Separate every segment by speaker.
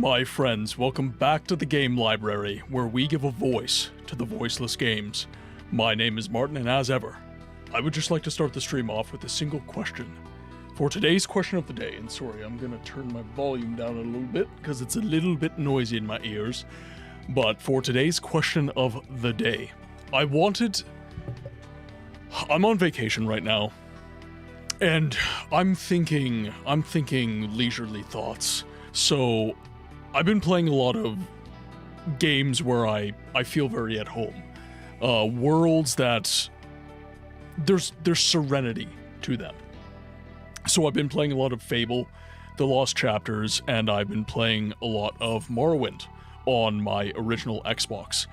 Speaker 1: My friends, welcome back to the Game Library, where we give a voice to the voiceless games. My name is Martin, and as ever, I would just like to start the stream off with a single question. For today's question of the day, and sorry, I'm gonna turn my volume down a little bit, because it's a little bit noisy in my ears, but for today's question of the day, I'm on vacation right now, and I'm thinking leisurely thoughts, so I've been playing a lot of games where I feel very at home. Worlds that there's serenity to them. So I've been playing a lot of Fable, The Lost Chapters, and I've been playing a lot of Morrowind on my original Xbox.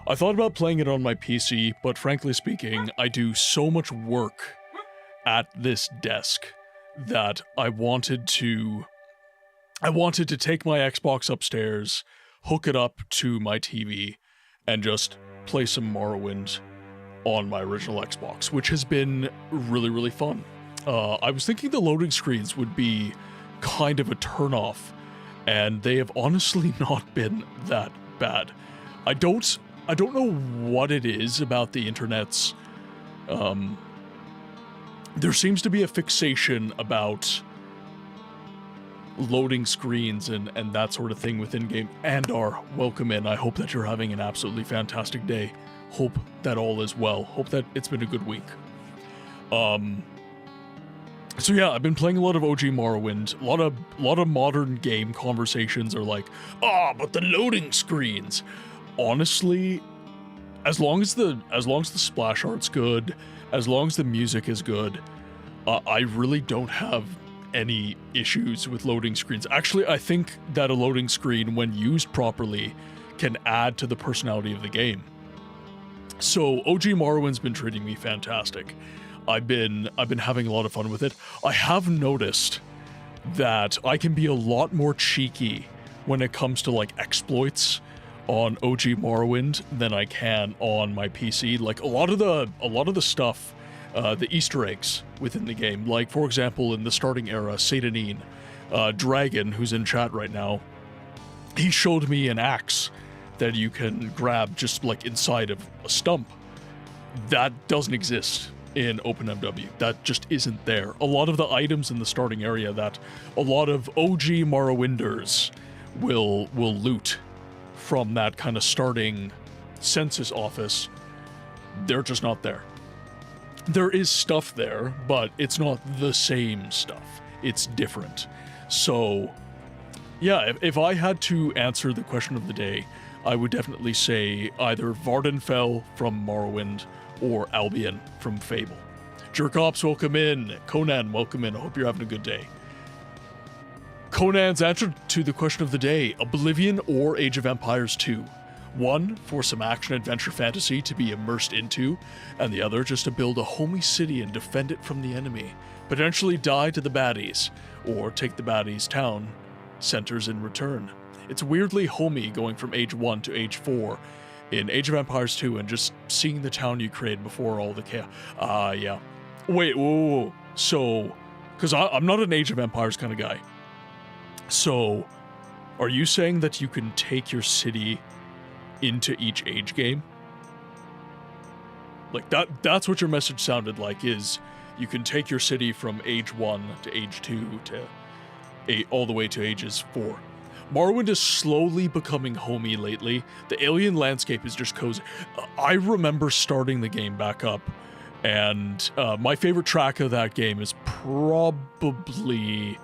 Speaker 1: I thought about playing it on my PC, but frankly speaking, I do so much work at this desk that I wanted to take my Xbox upstairs, hook it up to my TV, and just play some Morrowind on my original Xbox, which has been really, really fun. I was thinking the loading screens would be kind of a turnoff, and they have honestly not been that bad. I don't know what it is about the internet's, there seems to be a fixation about loading screens and that sort of thing within game. Andar, welcome in. I hope that you're having an absolutely fantastic day. Hope that all is well. Hope that it's been a good week. So yeah, I've been playing a lot of OG Morrowind. A lot of modern game conversations are like, but the loading screens. Honestly, as long as the splash art's good, as long as the music is good, I really don't have any issues with loading screens. Actually, I think that a loading screen, when used properly, can add to the personality of the game. So OG Morrowind's been treating me fantastic. I've been having a lot of fun with it. I have noticed that I can be a lot more cheeky when it comes to like exploits on OG Morrowind than I can on my PC. Like a lot of the stuff, the Easter eggs within the game. Like for example, in the starting era, Satanine, Dragon, who's in chat right now, he showed me an axe that you can grab just like inside of a stump. That doesn't exist in OpenMW. That just isn't there. A lot of the items in the starting area that a lot of OG Morrowinders will loot from that kind of starting census office, they're just not there. There is stuff there, but it's not the same stuff. It's different. So, yeah, if I had to answer the question of the day, I would definitely say either Vardenfell from Morrowind or Albion from Fable. Jerkops, welcome in. Conan, welcome in. I hope you're having a good day. Conan's answer to the question of the day, Oblivion or Age of Empires 2. One, for some action-adventure fantasy to be immersed into, and the other just to build a homey city and defend it from the enemy, potentially die to the baddies, or take the baddies' town centers in return. It's weirdly homey going from Age 1 to Age 4 in Age of Empires 2 and just seeing the town you created before all the chaos. Yeah. Wait, whoa. So, because I'm not an Age of Empires kind of guy. So, are you saying that you can take your city into each age game? Like that's what your message sounded like, is you can take your city from Age 1 to Age 2 to all the way to Ages 4. Morrowind is slowly becoming homey lately. The alien landscape is just cozy. I remember starting the game back up, and my favorite track of that game is probably...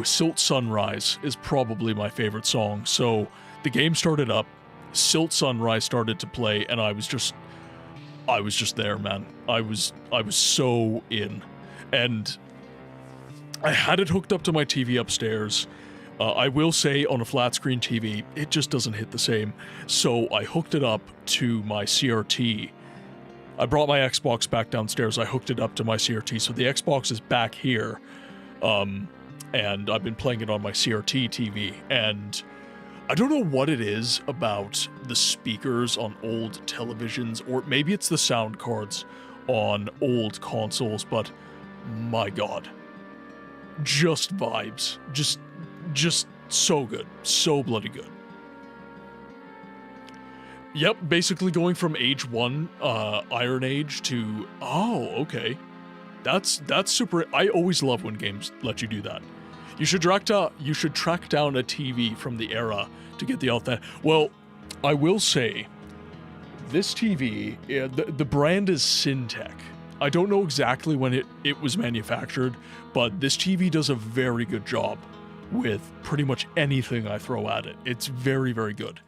Speaker 1: Silt Sunrise is probably my favorite song. So the game started up, Silt Sunrise started to play, and I was just there, man. I was so in. And I had it hooked up to my TV upstairs. I will say on a flat screen TV, it just doesn't hit the same. So I hooked it up to my CRT. I brought my Xbox back downstairs. I hooked it up to my CRT. So the Xbox is back here. And I've been playing it on my CRT TV, and I don't know what it is about the speakers on old televisions, or maybe it's the sound cards on old consoles, but my god. Just vibes. Just So good. So bloody good. Yep, basically going from Age 1, Iron Age to... Oh, okay. That's super... I always love when games let you do that. You should track down a TV from the era to get the authentic... Well, I will say, this TV, the brand is Syntec. I don't know exactly when it was manufactured, but this TV does a very good job with pretty much anything I throw at it. It's very, very good.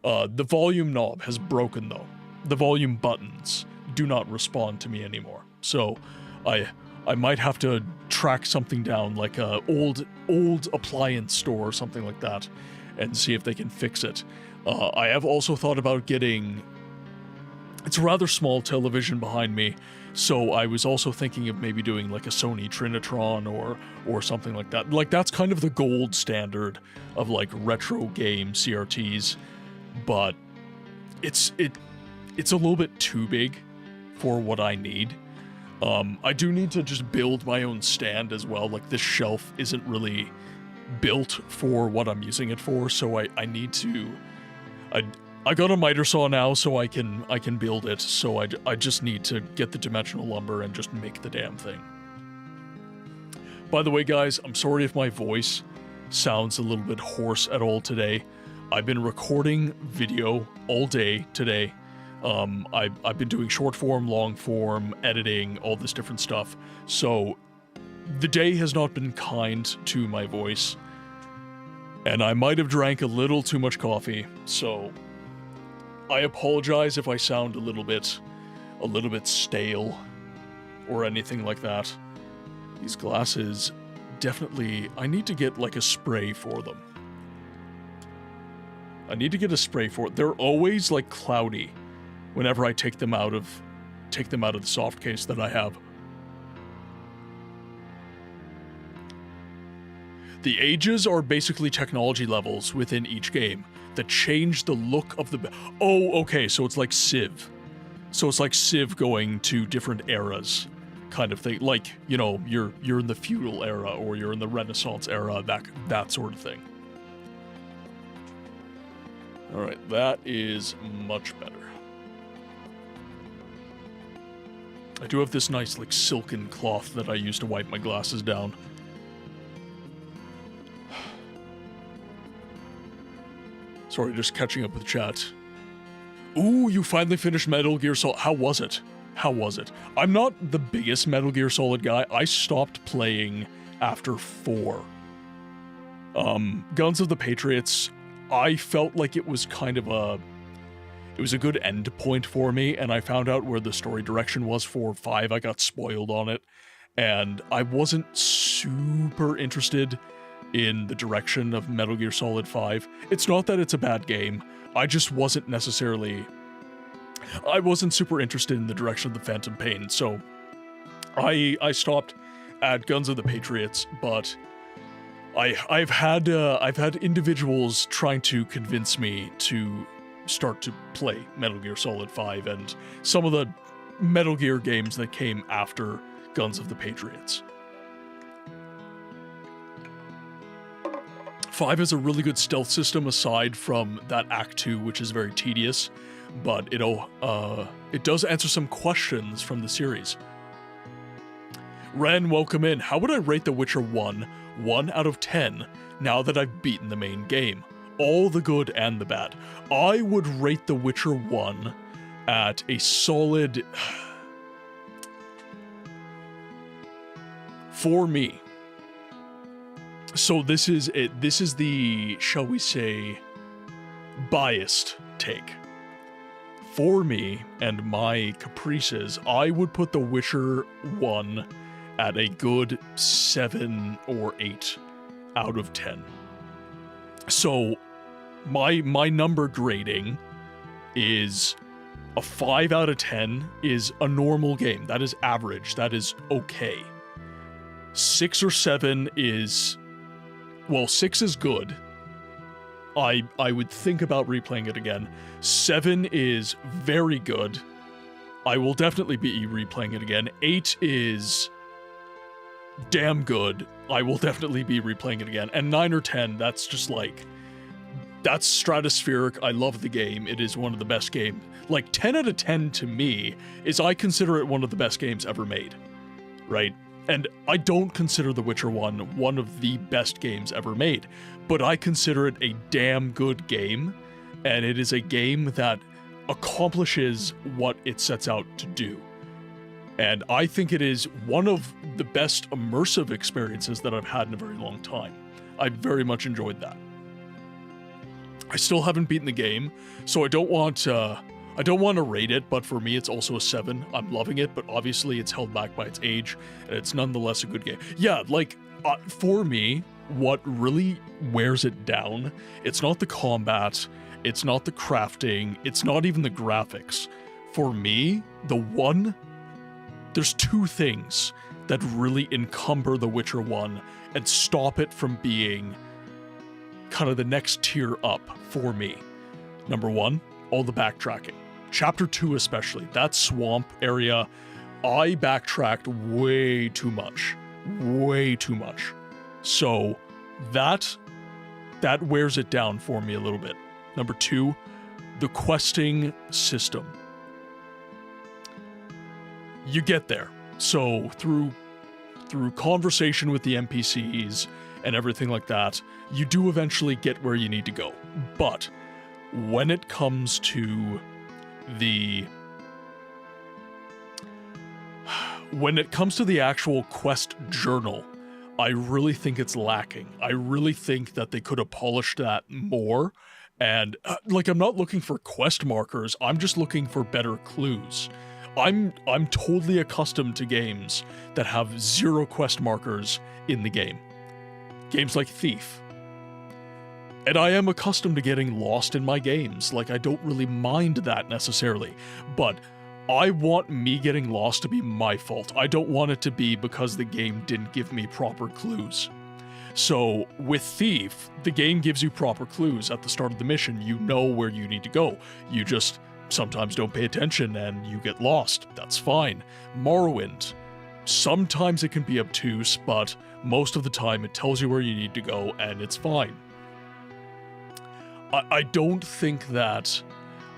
Speaker 1: The volume knob has broken though. The volume buttons do not respond to me anymore. So I might have to track something down, like a old appliance store or something like that, and see if they can fix it. I have also thought about getting... It's a rather small television behind me, so I was also thinking of maybe doing like a Sony Trinitron or something like that. Like, that's kind of the gold standard of like retro game CRTs. But it's a little bit too big for what I need. I do need to just build my own stand as well. Like, this shelf isn't really built for what I'm using it for, so I need to... I got a miter saw now, so I can build it, so I just need to get the dimensional lumber and just make the damn thing. By the way, guys, I'm sorry if my voice sounds a little bit hoarse at all today. I've been recording video all day today. I've been doing short form, long form, editing, all this different stuff. So the day has not been kind to my voice. And I might have drank a little too much coffee, so I apologize if I sound a little bit stale or anything like that. These glasses, definitely, I need to get like a spray for them. I need to get a spray for it. They're always like cloudy whenever I take them out of the soft case that I have. The ages are basically technology levels within each game that change the look of the... Oh, okay, so it's like Civ. So it's like Civ going to different eras kind of thing. Like, you know, you're in the feudal era or you're in the Renaissance era, that sort of thing. Alright, that is much better. I do have this nice, like, silken cloth that I use to wipe my glasses down. Sorry, just catching up with chat. Ooh, you finally finished Metal Gear Solid. How was it? How was it? I'm not the biggest Metal Gear Solid guy. I stopped playing after 4. Guns of the Patriots... I felt like it was kind of it was a good end point for me, and I found out where the story direction was for 5. I got spoiled on it, and I wasn't super interested in the direction of Metal Gear Solid 5. It's not that it's a bad game, I just wasn't super interested in the direction of the Phantom Pain, so I stopped at Guns of the Patriots, but I've had individuals trying to convince me to start to play Metal Gear Solid 5 and some of the Metal Gear games that came after Guns of the Patriots. 5 is a really good stealth system aside from that Act 2, which is very tedious, but it does answer some questions from the series. Ren, welcome in. How would I rate The Witcher 1 out of 10 now that I've beaten the main game? All the good and the bad. I would rate The Witcher 1 at a solid... for me. So this is the, shall we say, biased take. For me and my caprices, I would put The Witcher 1 at a good 7 or 8 out of 10. So my number grading is a 5 out of 10 is a normal game. That is average. That is okay. 6 or 7 is... Well, 6 is good. I would think about replaying it again. 7 is very good. I will definitely be replaying it again. 8 is... damn good. I will definitely be replaying it again. And 9 or 10, that's just like, that's stratospheric. I love the game. It is one of the best games. Like 10 out of 10 to me is I consider it one of the best games ever made, right? And I don't consider The Witcher 1 one of the best games ever made, but I consider it a damn good game, and it is a game that accomplishes what it sets out to do. And I think it is one of the best immersive experiences that I've had in a very long time. I very much enjoyed that. I still haven't beaten the game, so I don't want to rate it, but for me it's also a 7. I'm loving it, but obviously it's held back by its age, and it's nonetheless a good game. Yeah, like, for me, what really wears it down, it's not the combat, it's not the crafting, it's not even the graphics. For me, there's 2 things that really encumber The Witcher 1 and stop it from being kind of the next tier up for me. Number 1, all the backtracking. Chapter 2 especially, that swamp area, I backtracked way too much. Way too much. So that wears it down for me a little bit. Number 2, the questing system. You get there. So through conversation with the NPCs and everything like that, you do eventually get where you need to go. But when it comes to the actual quest journal, I really think it's lacking. I really think that they could have polished that more. And like, I'm not looking for quest markers, I'm just looking for better clues. I'm totally accustomed to games that have 0 quest markers in the game. Games like Thief. And I am accustomed to getting lost in my games. Like, I don't really mind that necessarily. But I want me getting lost to be my fault. I don't want it to be because the game didn't give me proper clues. So with Thief, the game gives you proper clues at the start of the mission. You know where you need to go. You just sometimes don't pay attention and you get lost. That's fine. Morrowind. Sometimes it can be obtuse, but most of the time it tells you where you need to go and it's fine. I don't think that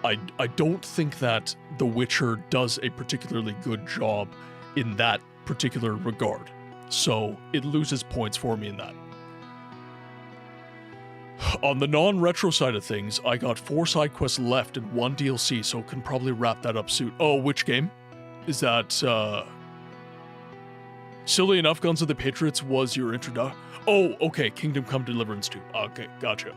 Speaker 1: The Witcher does a particularly good job in that particular regard. So it loses points for me in that. On the non-retro side of things, I got 4 side quests left and 1 DLC, so can probably wrap that up soon. Oh, which game? Is that, Silly enough, Guns of the Patriots was your introduction. Oh, okay, Kingdom Come Deliverance 2. Okay, gotcha.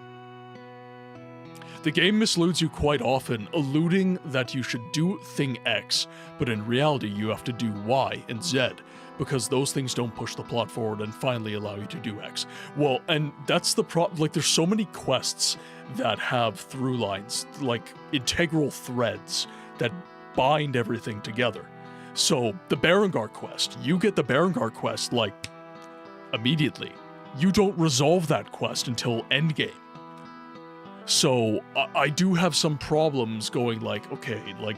Speaker 1: The game misleads you quite often, alluding that you should do thing X, but in reality you have to do Y and Z, because those things don't push the plot forward and finally allow you to do X. Well, and that's the problem. Like, there's so many quests that have through lines, like integral threads that bind everything together. So the Berengar quest, you get the Berengar quest like immediately. You don't resolve that quest until endgame. So I do have some problems going like, okay, like,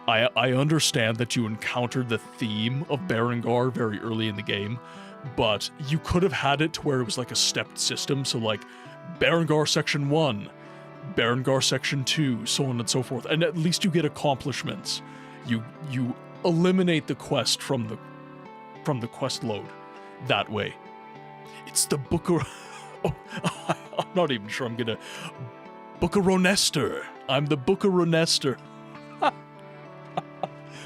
Speaker 1: I understand that you encountered the theme of Berengar very early in the game, but you could have had it to where it was like a stepped system, so like Berengar Section 1, Berengar Section 2, so on and so forth, and at least you get accomplishments. You eliminate the quest from the quest load that way. It's the Book of... Oh, I'm not even sure I'm gonna... Book of Ronester. I'm the Book of Ronester.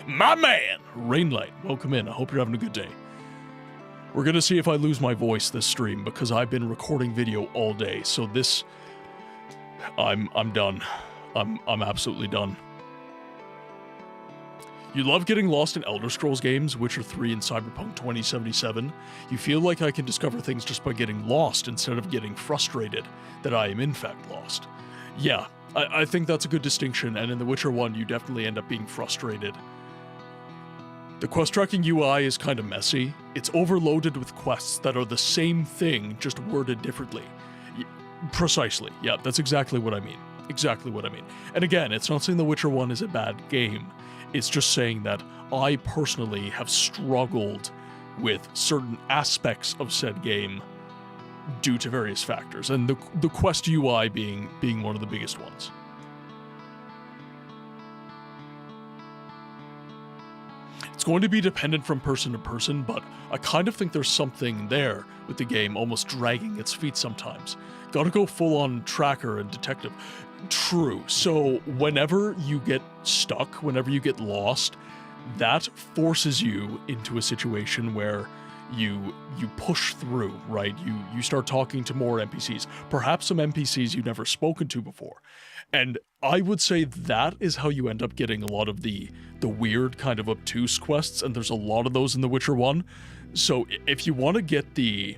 Speaker 1: My man! Rainlight, welcome in. I hope you're having a good day. We're gonna see if I lose my voice this stream, because I've been recording video all day, so this... I'm done. I'm absolutely done. You love getting lost in Elder Scrolls games, Witcher 3 and Cyberpunk 2077. You feel like I can discover things just by getting lost instead of getting frustrated that I am in fact lost. Yeah, I think that's a good distinction, and in The Witcher 1 you definitely end up being frustrated. The quest tracking UI is kind of messy. It's overloaded with quests that are the same thing, just worded differently. Precisely, yeah, that's exactly what I mean. Exactly what I mean. And again, it's not saying The Witcher 1 is a bad game. It's just saying that I personally have struggled with certain aspects of said game due to various factors, and the quest UI being one of the biggest ones. It's going to be dependent from person to person, but I kind of think there's something there with the game almost dragging its feet sometimes. Gotta go full on tracker and detective. True, so whenever you get stuck, whenever you get lost, that forces you into a situation where you push through, right? You start talking to more NPCs, perhaps some NPCs you've never spoken to before. And I would say that is how you end up getting a lot of the weird kind of obtuse quests, and there's a lot of those in The Witcher 1. So if you want to get the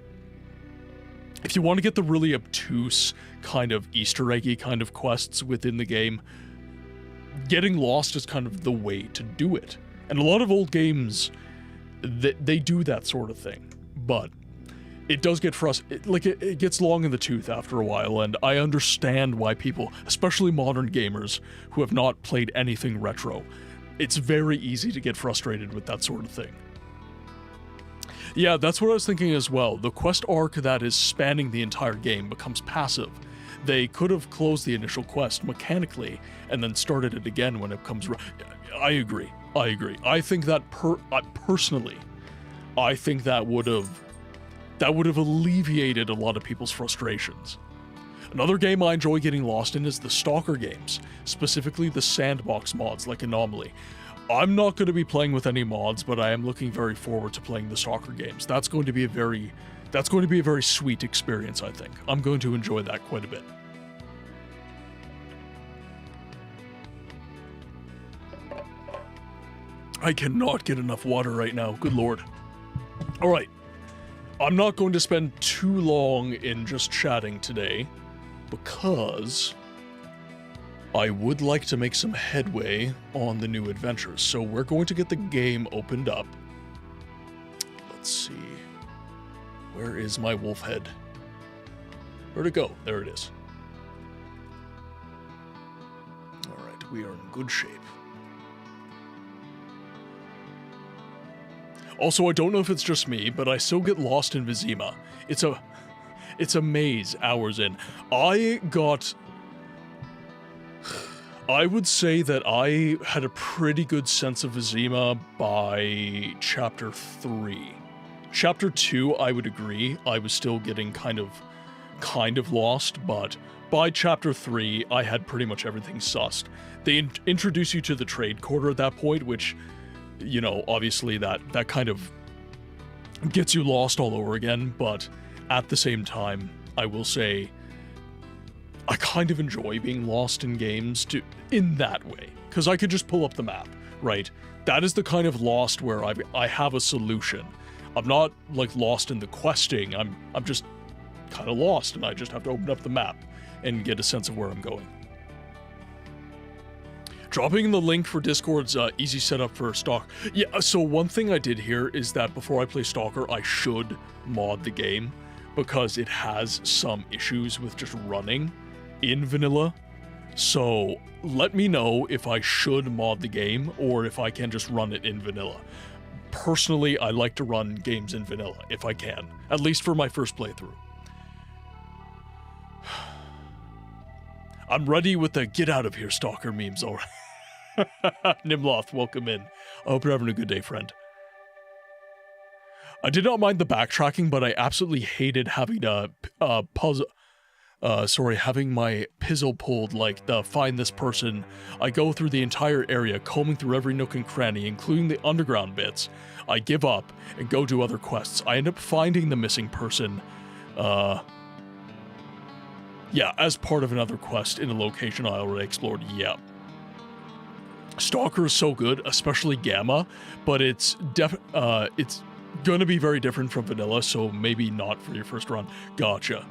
Speaker 1: really obtuse kind of Easter eggy kind of quests within the game, getting lost is kind of the way to do it. And a lot of old games, they do that sort of thing, but it does get it gets long in the tooth after a while, and I understand why people, especially modern gamers who have not played anything retro, it's very easy to get frustrated with that sort of thing. Yeah, that's what I was thinking as well. The quest arc that is spanning the entire game becomes passive. They could have closed the initial quest mechanically and then started it again when it comes. I agree. I think that personally, I think that would have alleviated a lot of people's frustrations. Another game I enjoy getting lost in is the Stalker games, specifically the sandbox mods like Anomaly. I'm not going to be playing with any mods, but I am looking very forward to playing the Stalker games. That's going to be a very sweet experience, I think. I'm going to enjoy that quite a bit. I cannot get enough water right now, good lord. Alright, I'm not going to spend too long in just chatting today, because I would like to make some headway on the new adventures. So we're going to get the game opened up. Let's see. Where is my wolf head? Where'd it go? There it is. Alright, we are in good shape. Also, I don't know if it's just me, but I still get lost in Vizima. It's a maze hours in. I would say that I had a pretty good sense of Vizima by Chapter 3. Chapter 2, I would agree, I was still getting kind of lost, but by Chapter 3, I had pretty much everything sussed. They introduce you to the trade quarter at that point, which, you know, obviously that kind of gets you lost all over again, but at the same time, I will say I kind of enjoy being lost in games in that way, because I could just pull up the map, right? That is the kind of lost where I have a solution. I'm not like lost in the questing, I'm just kind of lost, and I just have to open up the map and get a sense of where I'm going. Dropping the link for Discord's easy setup for Stalker. Yeah, so one thing I did here is that before I play Stalker, I should mod the game, because it has some issues with just running in vanilla. So let me know if I should mod the game or if I can just run it in vanilla. Personally, I like to run games in vanilla if I can, at least for my first playthrough. I'm ready with the get out of here Stalker memes already. Nimloth, welcome in. I hope you're having a good day, friend. I did not mind the backtracking, but I absolutely hated having to having my pizzle pulled, like the find this person. I go through the entire area, combing through every nook and cranny, including the underground bits. I give up and go do other quests. I end up finding the missing person, yeah, as part of another quest in a location I already explored, yeah. Stalker is so good, especially Gamma, but it's gonna be very different from vanilla, so maybe not for your first run. Gotcha.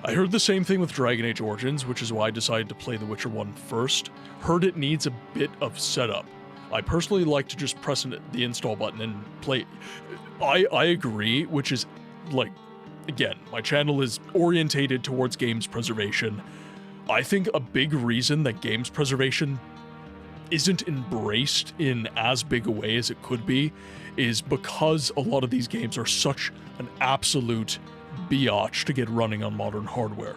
Speaker 1: I heard the same thing with Dragon Age Origins, which is why I decided to play The Witcher 1 first. Heard it needs a bit of setup. I personally like to just press the install button and play. I agree, which is, like, again, my channel is orientated towards games preservation. I think a big reason that games preservation isn't embraced in as big a way as it could be is because a lot of these games are such an absolute biatch to get running on modern hardware.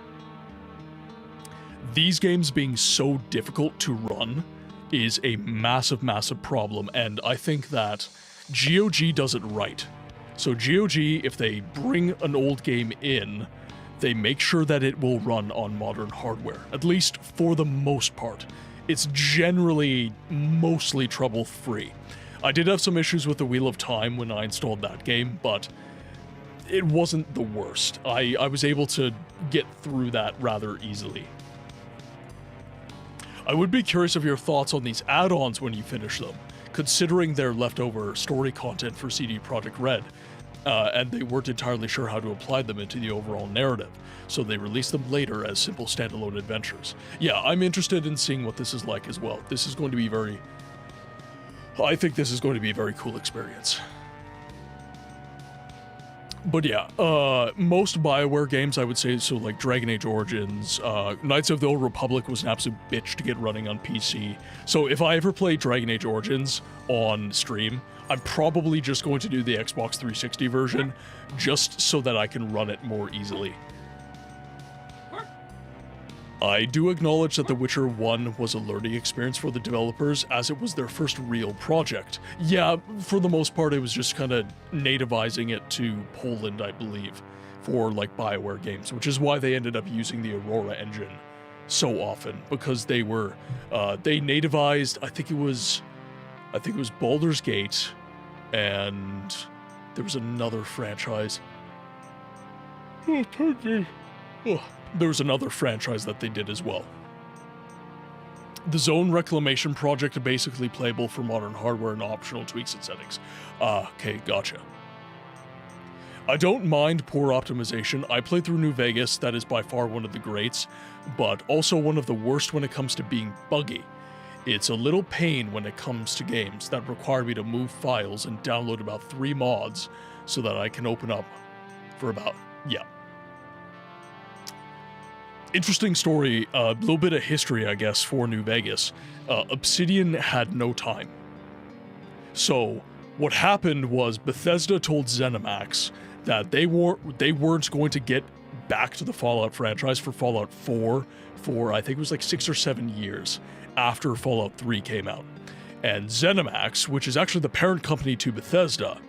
Speaker 1: These games being so difficult to run is a massive, massive problem, and I think that GOG does it right. So GOG, if they bring an old game in, they make sure that it will run on modern hardware, at least for the most part. It's generally mostly trouble-free. I did have some issues with the Wheel of Time when I installed that game, but it wasn't the worst. I was able to get through that rather easily. I would be curious of your thoughts on these add-ons when you finish them, considering their leftover story content for CD Projekt Red, and they weren't entirely sure how to apply them into the overall narrative, so they released them later as simple standalone adventures. Yeah, I'm interested in seeing what this is like as well. This is going to be I think this is going to be a very cool experience. But yeah, most BioWare games, I would say, so like Dragon Age Origins, Knights of the Old Republic was an absolute bitch to get running on PC. So if I ever play Dragon Age Origins on stream, I'm probably just going to do the Xbox 360 version, just so that I can run it more easily. I do acknowledge that The Witcher 1 was a learning experience for the developers, as it was their first real project. Yeah, for the most part, it was just kind of nativizing it to Poland, I believe, for like BioWare games, which is why they ended up using the Aurora engine so often, because they were, they nativized, I think it was Baldur's Gate, and there was another franchise. There was another franchise that they did as well. The Zone Reclamation project is basically playable for modern hardware and optional tweaks and settings. Okay, gotcha. I don't mind poor optimization. I played through New Vegas, that is by far one of the greats, but also one of the worst when it comes to being buggy. It's a little pain when it comes to games that require me to move files and download about 3 mods so that I can open up for about, yeah. Interesting story, a little bit of history, I guess, for New Vegas. Obsidian had no time. So what happened was Bethesda told ZeniMax that they weren't going to get back to the Fallout franchise for Fallout 4 for, I think it was like 6 or 7 years after Fallout 3 came out. And ZeniMax, which is actually the parent company to Bethesda,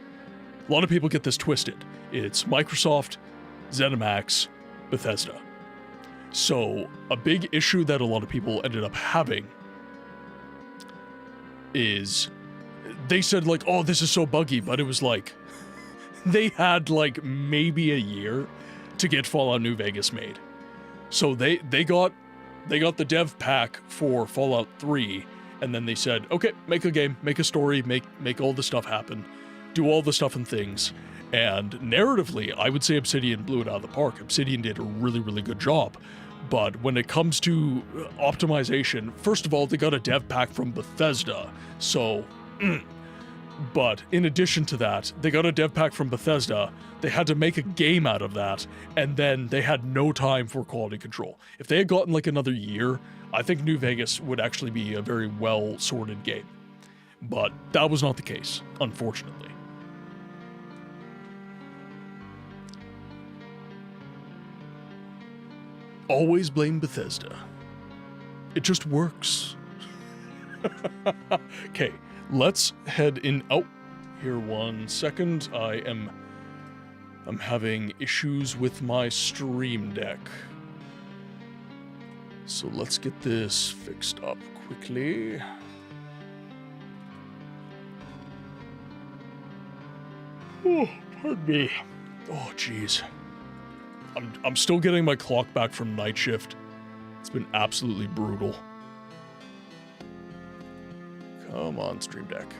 Speaker 1: a lot of people get this twisted. It's Microsoft, ZeniMax, Bethesda. So, a big issue that a lot of people ended up having is they said like, oh, this is so buggy, but it was like, they had like maybe a year to get Fallout New Vegas made. So they got the dev pack for Fallout 3, and then they said, okay, make a game, make a story, make all the stuff happen, do all the stuff and things. And narratively, I would say Obsidian blew it out of the park. Obsidian did a really, really good job. But when it comes to optimization, first of all, they got a dev pack from Bethesda. So, but in addition to that, they got a dev pack from Bethesda. They had to make a game out of that, and then they had no time for quality control. If they had gotten like another year, I think New Vegas would actually be a very well-sorted game. But that was not the case, unfortunately. Always blame Bethesda. It just works. Okay, let's head in. Oh, here 1 second. I'm having issues with my Stream Deck. So let's get this fixed up quickly. Oh, pardon me. Oh, jeez. I'm still getting my clock back from night shift. It's been absolutely brutal. Come on, Stream Deck.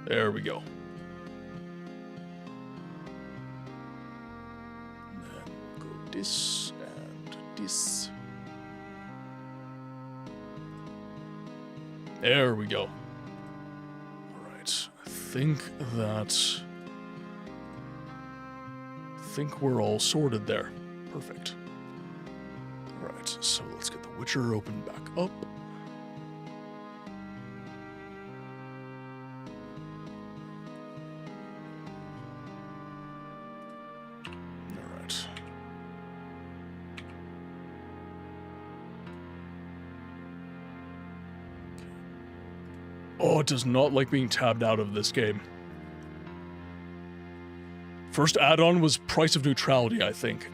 Speaker 1: There we go. And then go this and this. There we go. Alright, I think we're all sorted there. Perfect. Alright, so let's get The Witcher opened back up. Oh, it does not like being tabbed out of this game. First add-on was Price of Neutrality, I think.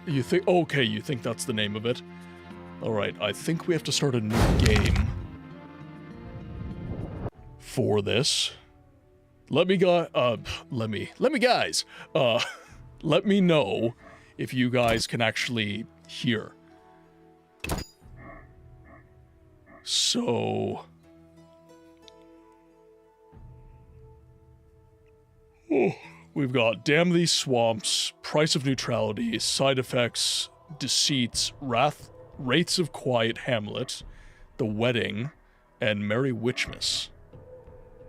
Speaker 1: You think... Okay, you think that's the name of it. Alright, I think we have to start a new game for this. Let me guys, let me know if you guys can actually hear. So... Oh, we've got Damn These Swamps, Price of Neutrality, Side Effects, Deceits, Wraiths of Quiet Hamlet, The Wedding, and Merry Witchmas.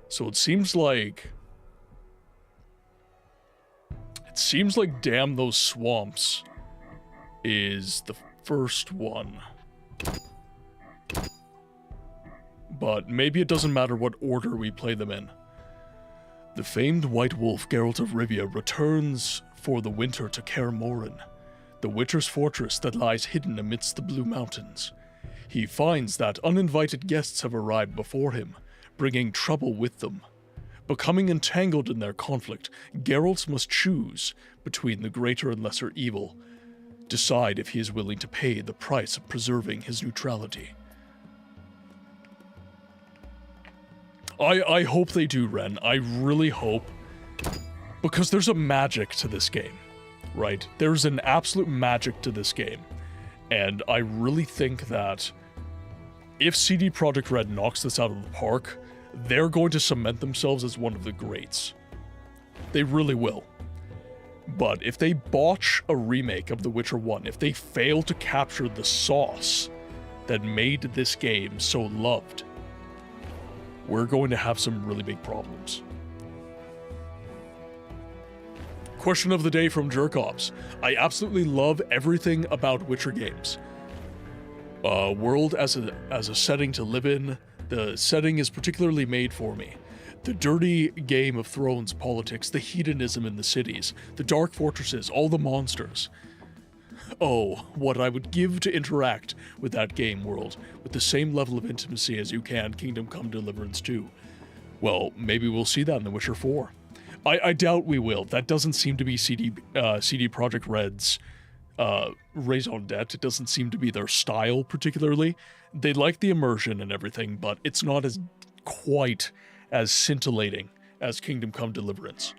Speaker 1: So it seems like Damn Those Swamps is the first one. But maybe it doesn't matter what order we play them in. The famed White Wolf Geralt of Rivia returns for the winter to Kaer Morhen, the Witcher's fortress that lies hidden amidst the Blue Mountains. He finds that uninvited guests have arrived before him, bringing trouble with them. Becoming entangled in their conflict, Geralt must choose between the greater and lesser evil, decide if he is willing to pay the price of preserving his neutrality. I hope they do, Ren. I really hope. Because there's a magic to this game, right? There's an absolute magic to this game. And I really think that if CD Projekt Red knocks this out of the park, they're going to cement themselves as one of the greats. They really will. But if they botch a remake of The Witcher 1, if they fail to capture the sauce that made this game so loved, we're going to have some really big problems. Question of the day from Jerkops. I absolutely love everything about Witcher games. World as a setting to live in. The setting is particularly made for me. The dirty Game of Thrones politics, the hedonism in the cities, the dark fortresses, all the monsters. Oh, what I would give to interact with that game world with the same level of intimacy as you can Kingdom Come Deliverance 2. Well, maybe we'll see that in The Witcher 4. I doubt we will. That doesn't seem to be CD Projekt Red's raison d'etre. It doesn't seem to be their style particularly. They like the immersion and everything, but it's not as quite as scintillating as Kingdom Come Deliverance.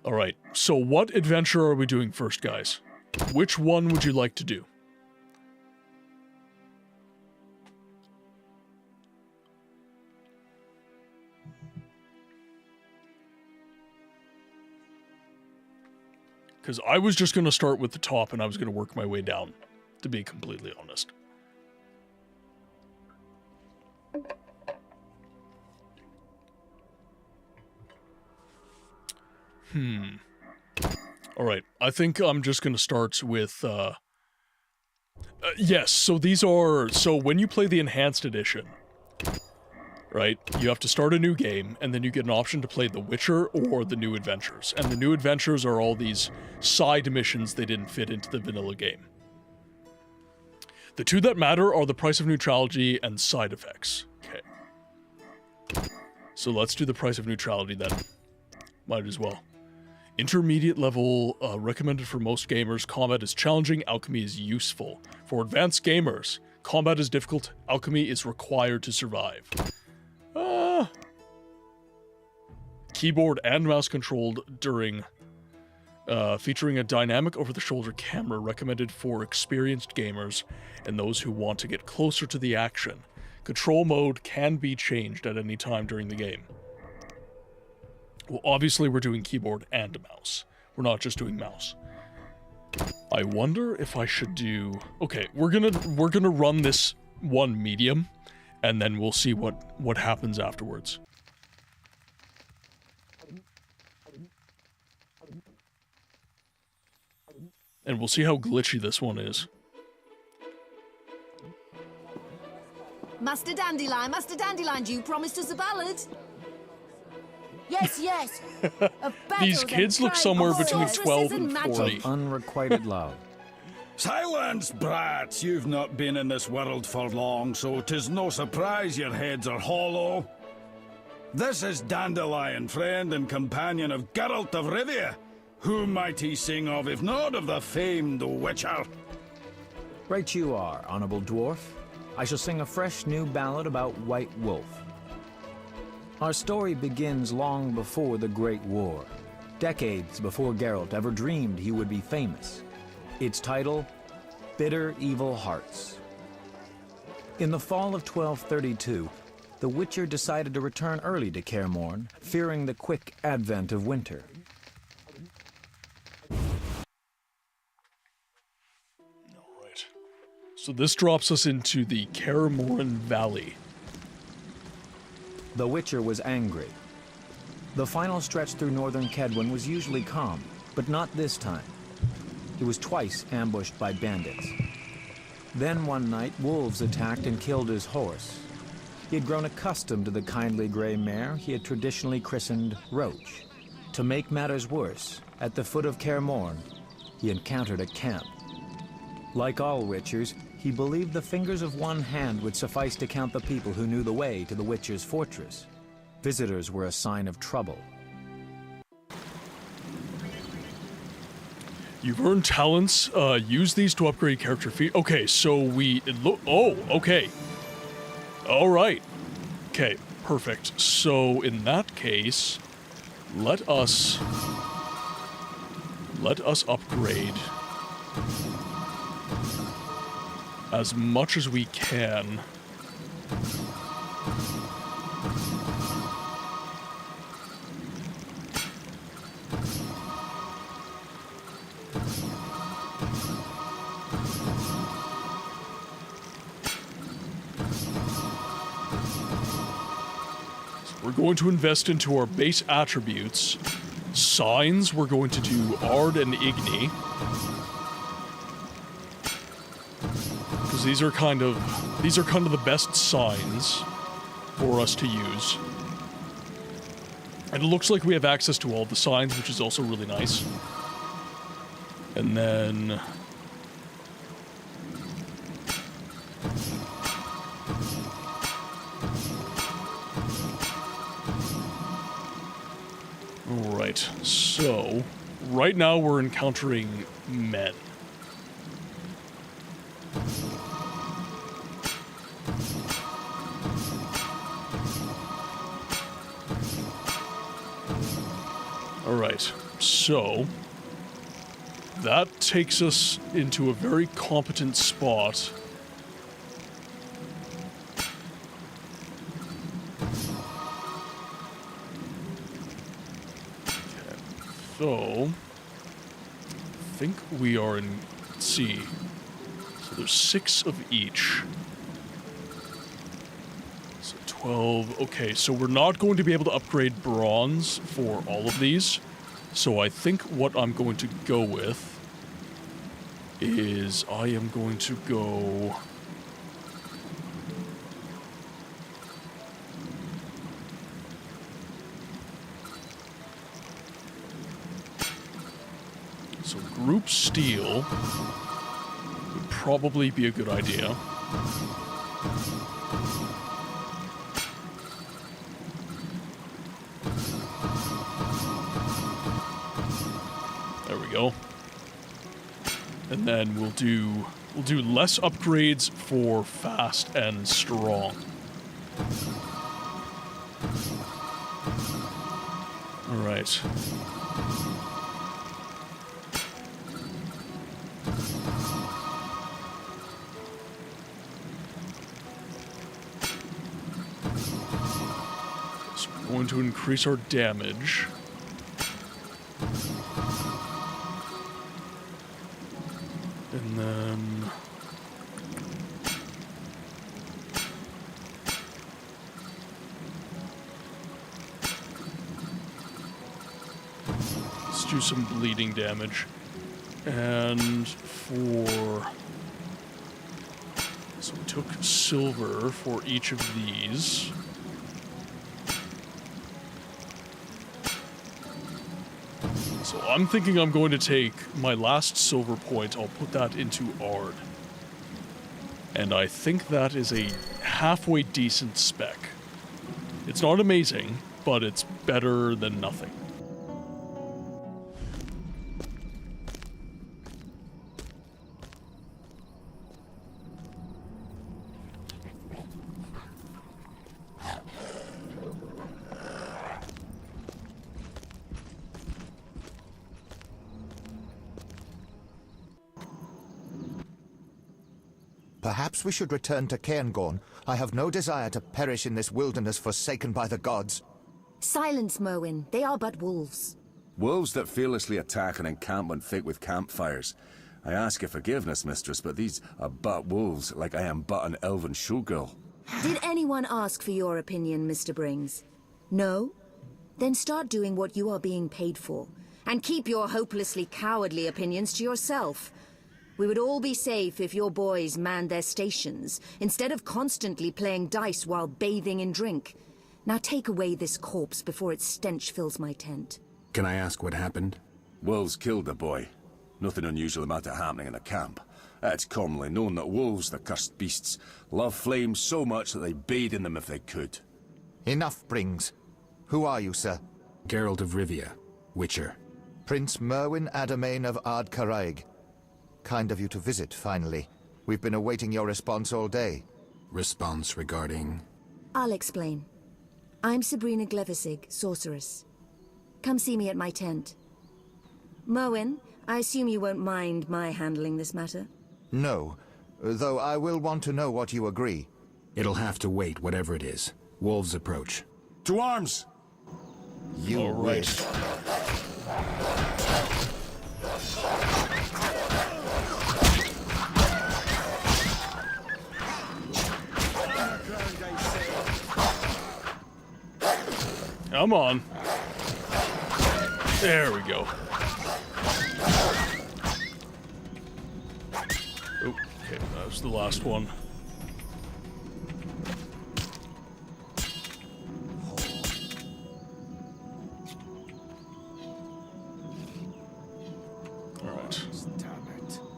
Speaker 1: Alright, so what adventure are we doing first, guys? Which one would you like to do? Because I was just going to start with the top and I was going to work my way down, to be completely honest. Alright, I think I'm just going to start with, yes, so these are, so when you play the Enhanced Edition, right, you have to start a new game, and then you get an option to play The Witcher or the New Adventures. And the New Adventures are all these side missions they didn't fit into the vanilla game. The two that matter are the Price of Neutrality and Side Effects. Okay. So let's do the Price of Neutrality then. Might as well. Intermediate level, recommended for most gamers. Combat is challenging, alchemy is useful. For advanced gamers, combat is difficult, alchemy is required to survive. Keyboard and mouse controlled during, featuring a dynamic over-the-shoulder camera recommended for experienced gamers and those who want to get closer to the action. Control mode can be changed at any time during the game. Well, obviously we're doing keyboard and mouse. We're not just doing mouse. I wonder if I should do... Okay, we're gonna run this one medium, and then we'll see what happens afterwards. And we'll see how glitchy this one is.
Speaker 2: Master Dandelion, you promised us a ballad. Yes, yes.
Speaker 1: These kids look somewhere between 12 and 40.
Speaker 3: Unrequited love. Silence, brats! You've not been in this world for long, so 'tis no surprise your heads are hollow. This is Dandelion, friend and companion of Geralt of Rivia. Who might he sing of, if not of the famed Witcher?
Speaker 4: Right you are, honorable dwarf. I shall sing a fresh new ballad about White Wolf. Our story begins long before the Great War, decades before Geralt ever dreamed he would be famous. Its title, Bitter Evil Hearts. In the fall of 1232, the Witcher decided to return early to Kaer Morhen, fearing the quick advent of winter.
Speaker 1: Alright. So this drops us into the Kaer Morhen Valley.
Speaker 4: The Witcher was angry. The final stretch through northern Kedwen was usually calm, but not this time. He was twice ambushed by bandits. Then one night, wolves attacked and killed his horse. He had grown accustomed to the kindly gray mare he had traditionally christened Roach. To make matters worse, at the foot of Kaer Morhen, he encountered a camp. Like all Witchers, he believed the fingers of one hand would suffice to count the people who knew the way to the Witcher's fortress. Visitors were a sign of trouble.
Speaker 1: You've earned talents. Use these to upgrade character feat. Okay, so oh, okay. All right. Okay, perfect. So in that case, let us upgrade as much as we can. We're going to invest into our base attributes. Signs, we're going to do Ard and Igni. Because these are kind of the best signs for us to use. And it looks like we have access to all the signs, which is also really nice. And then Alright, so right now we're encountering men. Alright, so that takes us into a very competent spot. So, I think we are in, let's see, so there's 6 of each. So 12, okay, so we're not going to be able to upgrade bronze for all of these. So I think what I'm going to go with is I am going to go... So group steel would probably be a good idea. There we go. And then we'll do less upgrades for fast and strong. All right. Going to increase our damage. And then... let's do some bleeding damage. And for... so we took silver for each of these. So I'm thinking I'm going to take my last silver point. I'll put that into Ard. And I think that is a halfway decent spec. It's not amazing, but it's better than nothing.
Speaker 5: Perhaps we should return to Cairngorm. I have no desire to perish in this wilderness forsaken by the gods.
Speaker 2: Silence, Merwin. They are but wolves.
Speaker 6: Wolves that fearlessly attack an encampment thick with campfires. I ask your forgiveness, mistress, but these are but wolves, like I am but an elven showgirl.
Speaker 2: Did anyone ask for your opinion, Mr. Brings? No? Then start doing what you are being paid for. And keep your hopelessly cowardly opinions to yourself. We would all be safe if your boys manned their stations, instead of constantly playing dice while bathing in drink. Now take away this corpse before its stench fills my tent.
Speaker 6: Can I ask what happened? Wolves killed the boy. Nothing unusual about it happening in the camp. It's commonly known that wolves, the cursed beasts, love flames so much that they bathe in them if they could.
Speaker 5: Enough, Brings. Who are you, sir?
Speaker 7: Geralt of Rivia, Witcher.
Speaker 5: Prince Merwin Adamain of Ard Caraig. Kind of you to visit, finally. We've been awaiting your response all day.
Speaker 7: Response regarding...
Speaker 2: I'll explain. I'm Sabrina Glevisig, sorceress. Come see me at my tent. Merwin, I assume you won't mind my handling this matter?
Speaker 5: No, though I will want to know what you agree.
Speaker 7: It'll have to wait, whatever it is. Wolves approach.
Speaker 6: To arms!
Speaker 5: You
Speaker 1: All right.
Speaker 5: wish.
Speaker 1: Come on. There we go. Oh, okay, that was the last one. Alright.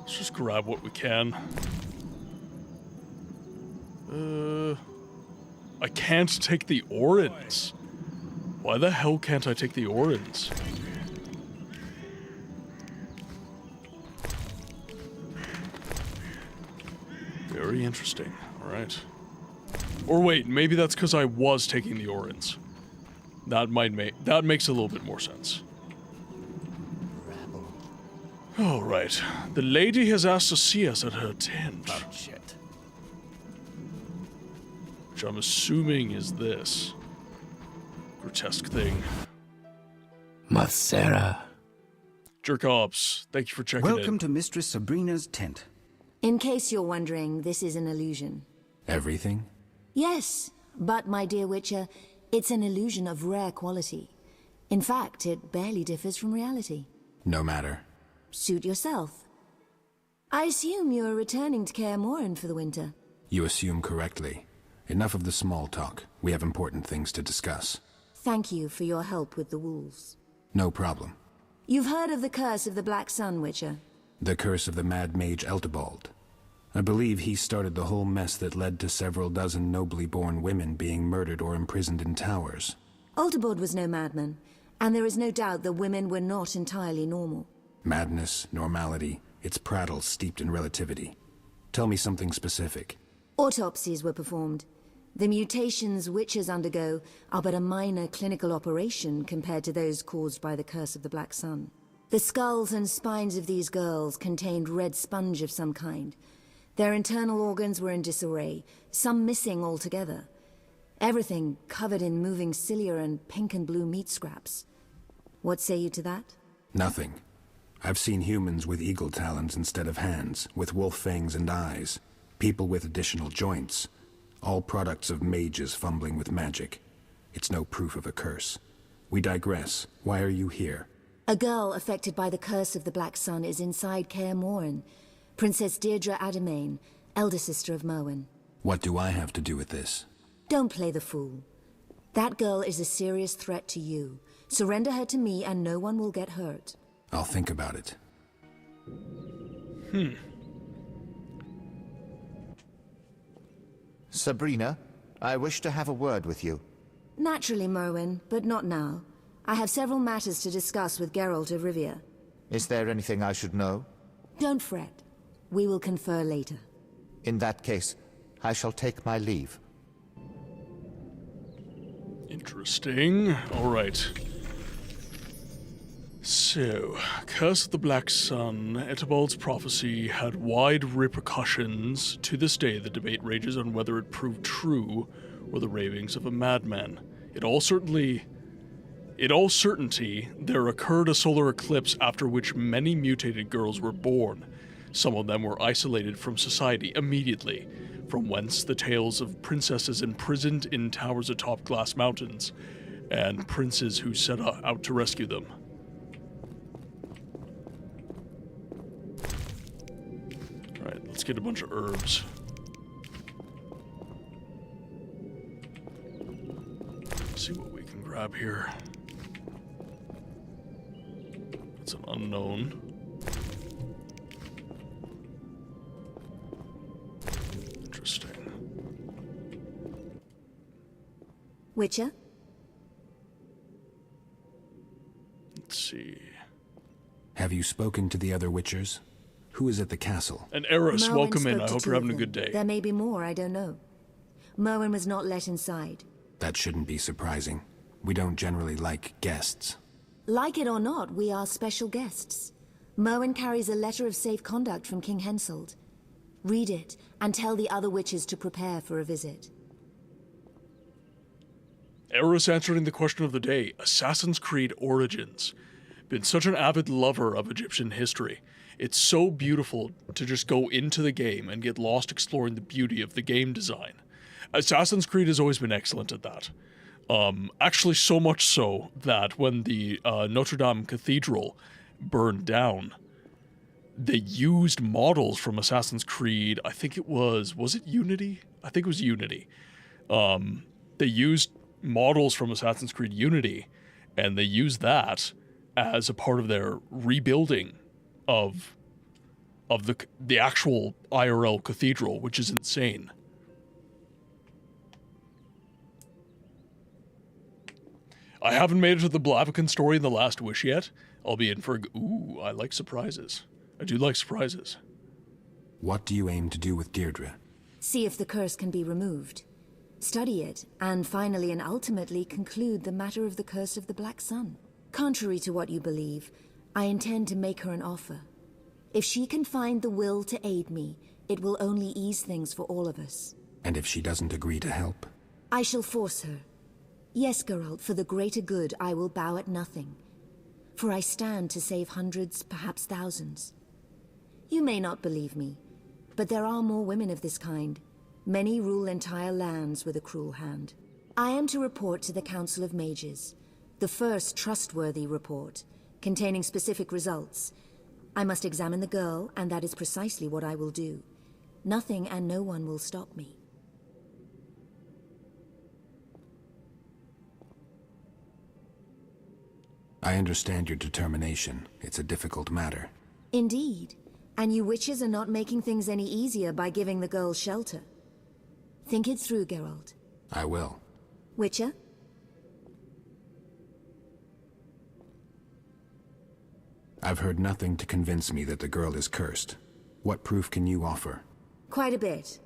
Speaker 1: Let's just grab what we can. I can't take the Orins. Why the hell can't I take the Orins? Very interesting. Alright. Or wait, maybe that's because I was taking the Orins. That makes a little bit more sense. Alright. The lady has asked to see us at her tent.
Speaker 3: Oh, shit.
Speaker 1: Which I'm assuming is this grotesque thing.
Speaker 8: Marcera.
Speaker 1: Jerkops, thank you for checking in.
Speaker 9: Welcome to Mistress Sabrina's tent.
Speaker 2: In case you're wondering, this is an illusion.
Speaker 7: Everything?
Speaker 2: Yes, but my dear Witcher, it's an illusion of rare quality. In fact, it barely differs from reality.
Speaker 7: No matter.
Speaker 2: Suit yourself. I assume you're returning to Kaer Morhen for the winter.
Speaker 7: You assume correctly. Enough of the small talk. We have important things to discuss.
Speaker 2: Thank you for your help with the wolves.
Speaker 7: No problem.
Speaker 2: You've heard of the curse of the Black Sun, Witcher?
Speaker 7: The curse of the mad mage Eltebald. I believe he started the whole mess that led to several dozen nobly born women being murdered or imprisoned in towers.
Speaker 2: Eltebald was no madman, and there is no doubt that women were not entirely normal.
Speaker 7: Madness, normality, it's prattle steeped in relativity. Tell me something specific.
Speaker 2: Autopsies were performed. The mutations witches undergo are but a minor clinical operation compared to those caused by the curse of the Black Sun. The skulls and spines of these girls contained red sponge of some kind. Their internal organs were in disarray, some missing altogether. Everything covered in moving cilia and pink and blue meat scraps. What say you to that?
Speaker 7: Nothing. I've seen humans with eagle talons instead of hands, with wolf fangs and eyes, people with additional joints, all products of mages fumbling with magic. It's no proof of a curse. We digress. Why are you here?
Speaker 2: A girl affected by the curse of the Black Sun is inside Kaer Morhen. Princess Deirdre Adamain, elder sister of Merwin.
Speaker 7: What do I have to do with this?
Speaker 2: Don't play the fool. That girl is a serious threat to you. Surrender her to me and no one will get hurt.
Speaker 7: I'll think about it.
Speaker 5: Sabrina, I wish to have a word with you.
Speaker 2: Naturally, Merwin, but not now. I have several matters to discuss with Geralt of Rivia.
Speaker 5: Is there anything I should know?
Speaker 2: Don't fret. We will confer later.
Speaker 5: In that case, I shall take my leave.
Speaker 1: Interesting. Alright. So, Curse of the Black Sun, Etibald's prophecy had wide repercussions. To this day, the debate rages on whether it proved true or the ravings of a madman. In all certainty, there occurred a solar eclipse after which many mutated girls were born. Some of them were isolated from society immediately, from whence the tales of princesses imprisoned in towers atop glass mountains, and princes who set out to rescue them. Alright, let's get a bunch of herbs. See what we can grab here. It's an unknown. Interesting.
Speaker 2: Witcher?
Speaker 1: Let's see.
Speaker 7: Have you spoken to the other Witchers? Who is at the castle?
Speaker 1: And Eris,
Speaker 2: Merwin
Speaker 1: welcome in.
Speaker 2: spoke
Speaker 1: I
Speaker 2: to
Speaker 1: hope
Speaker 2: two
Speaker 1: you're
Speaker 2: of
Speaker 1: having a
Speaker 2: them.
Speaker 1: good day.
Speaker 2: There may be more, I don't know. Merwin was not let inside.
Speaker 7: That shouldn't be surprising. We don't generally like guests.
Speaker 2: Like it or not, we are special guests. Merwin carries a letter of safe conduct from King Henselt. Read it, and tell the other witches to prepare for a visit.
Speaker 1: Eris answering the question of the day, Assassin's Creed Origins. Been such an avid lover of Egyptian history. It's so beautiful to just go into the game and get lost exploring the beauty of the game design. Assassin's Creed has always been excellent at that. Actually so much so that when the Notre Dame Cathedral burned down, they used models from Assassin's Creed, I think it was it Unity? I think it was Unity. They used models from Assassin's Creed Unity, and they used that as a part of their rebuilding of the actual IRL cathedral, which is insane. I haven't made it to the Blaviken story in The Last Wish yet. I'll be in for ooh, I like surprises. I do like surprises.
Speaker 7: What do you aim to do with Deirdre?
Speaker 2: See if the curse can be removed. Study it, and finally and ultimately conclude the matter of the curse of the Black Sun. Contrary to what you believe, I intend to make her an offer. If she can find the will to aid me, it will only ease things for all of us.
Speaker 7: And if she doesn't agree to help?
Speaker 2: I shall force her. Yes, Geralt, for the greater good, I will bow at nothing. For I stand to save hundreds, perhaps thousands. You may not believe me, but there are more women of this kind. Many rule entire lands with a cruel hand. I am to report to the Council of Mages, the first trustworthy report, containing specific results. I must examine the girl, and that is precisely what I will do. Nothing and no one will stop me.
Speaker 7: I understand your determination. It's a difficult matter.
Speaker 2: Indeed. And you witches are not making things any easier by giving the girl shelter. Think it through, Geralt.
Speaker 7: I will.
Speaker 2: Witcher?
Speaker 7: I've heard nothing to convince me that the girl is cursed. What proof can you offer?
Speaker 2: Quite a bit.